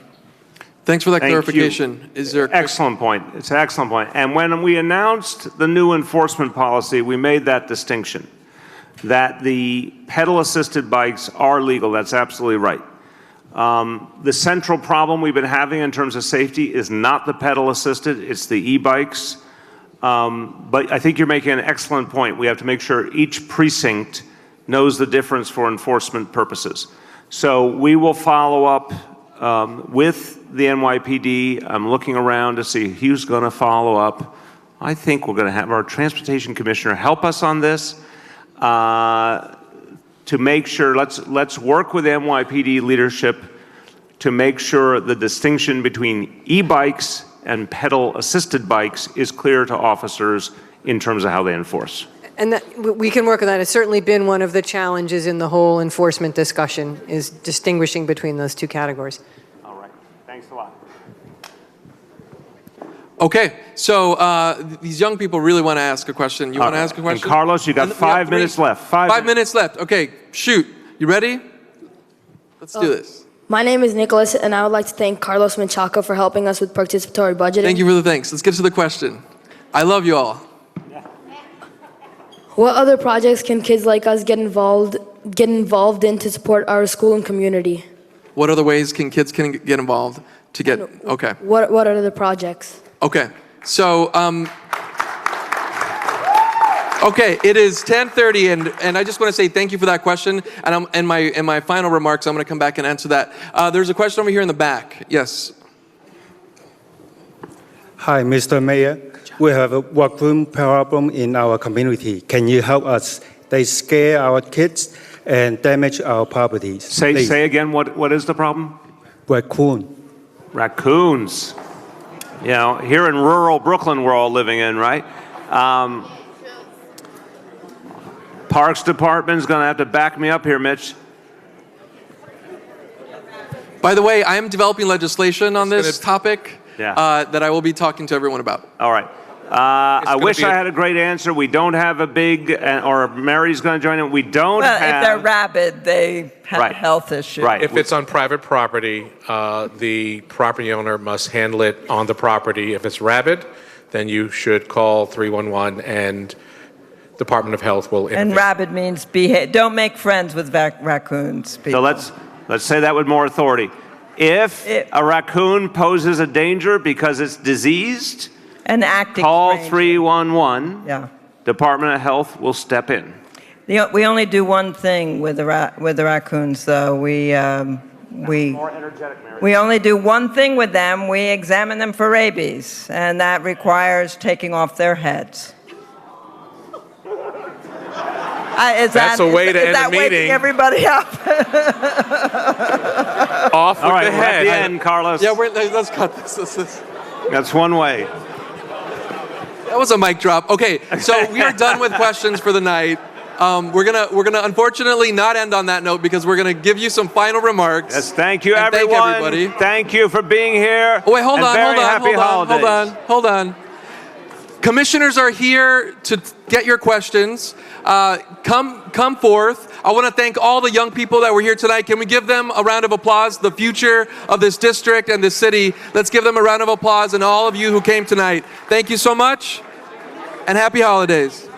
Thanks for that Thank clarification. you. Is there excellent point? It's an excellent point. And when we announced the new enforcement policy, we made that distinction that the pedal-assisted bikes are legal. That's absolutely right. The central problem we've been having in terms of safety is not the pedal-assisted; it's the e-bikes. But I think you're making an excellent point. We have to make sure each precinct knows the difference for enforcement purposes. So we will follow up with the NYPD. I'm looking around to see who's going to follow up. I think we're going to have our transportation commissioner help us on this to make sure. Let's work with NYPD leadership to make sure the distinction between e-bikes and pedal-assisted bikes is clear to officers in terms of how they enforce. And that, we can work on that. It's certainly been one of the challenges in the whole enforcement discussion, is distinguishing between those two categories. All right. Thanks a lot. Okay, so these young people really want to ask a question. You want to ask a question? And Carlos, you got 5 minutes left. 5 minutes left. Okay, shoot. You ready? Let's do this. My name is Nicholas, and I would like to thank Carlos Menchaca for helping us with participatory budgeting. Thank you for the thanks. Let's get to the question. I love you all. What other projects can kids like us get involved in to support our school and community? What other ways can kids get involved to get, okay. What are the projects? Okay, so, okay, it is 10:30, and I just want to say thank you for that question, and in my final remarks, I'm going to come back and answer that. There's a question over here in the back. Yes. Hi, Mr. Mayor. We have a workroom problem in our community. Can you help us? They scare our kids and damage our properties. Say again, what is the problem? Raccoon. Raccoons. You know, here in rural Brooklyn we're all living in, right? Parks Department's going to have to back me up here, Mitch. By the way, I am developing legislation on this topic that I will be talking to everyone about. All right. I wish I had a great answer. We don't have a big, or Mary's going to join in. We don't have. If they're rabid, they have a health issue. Right. If it's on private property, the property owner must handle it on the property. If it's rabid, then you should call 311 and Department of Health will intervene. And rabid means don't make friends with raccoons. People. So let's say that with more authority. If a raccoon poses a danger because it's diseased, and acting call strange. 311. Yeah. Department of Health will step in. We only do one thing with the raccoons, though. We only do one thing with them. We examine them for rabies, and that requires taking off their heads. That's a way to end the meeting. Waking everybody up? Off with All right, the head. at the end, Carlos. Yeah, let's cut this. That's one way. That was a mic drop. Okay, so we are done with questions for the night. We're gonna unfortunately not end on that note because we're gonna give you some final remarks. Yes, thank you, everyone. Thank everybody. Thank you for being here. Oh, wait, hold on. Commissioners are here to get your questions. Come forth. I want to thank all the young people that were here tonight. Can we give them a round of applause? The future of this district and this city. Let's give them a round of applause, and all of you who came tonight. Thank you so much, and happy holidays.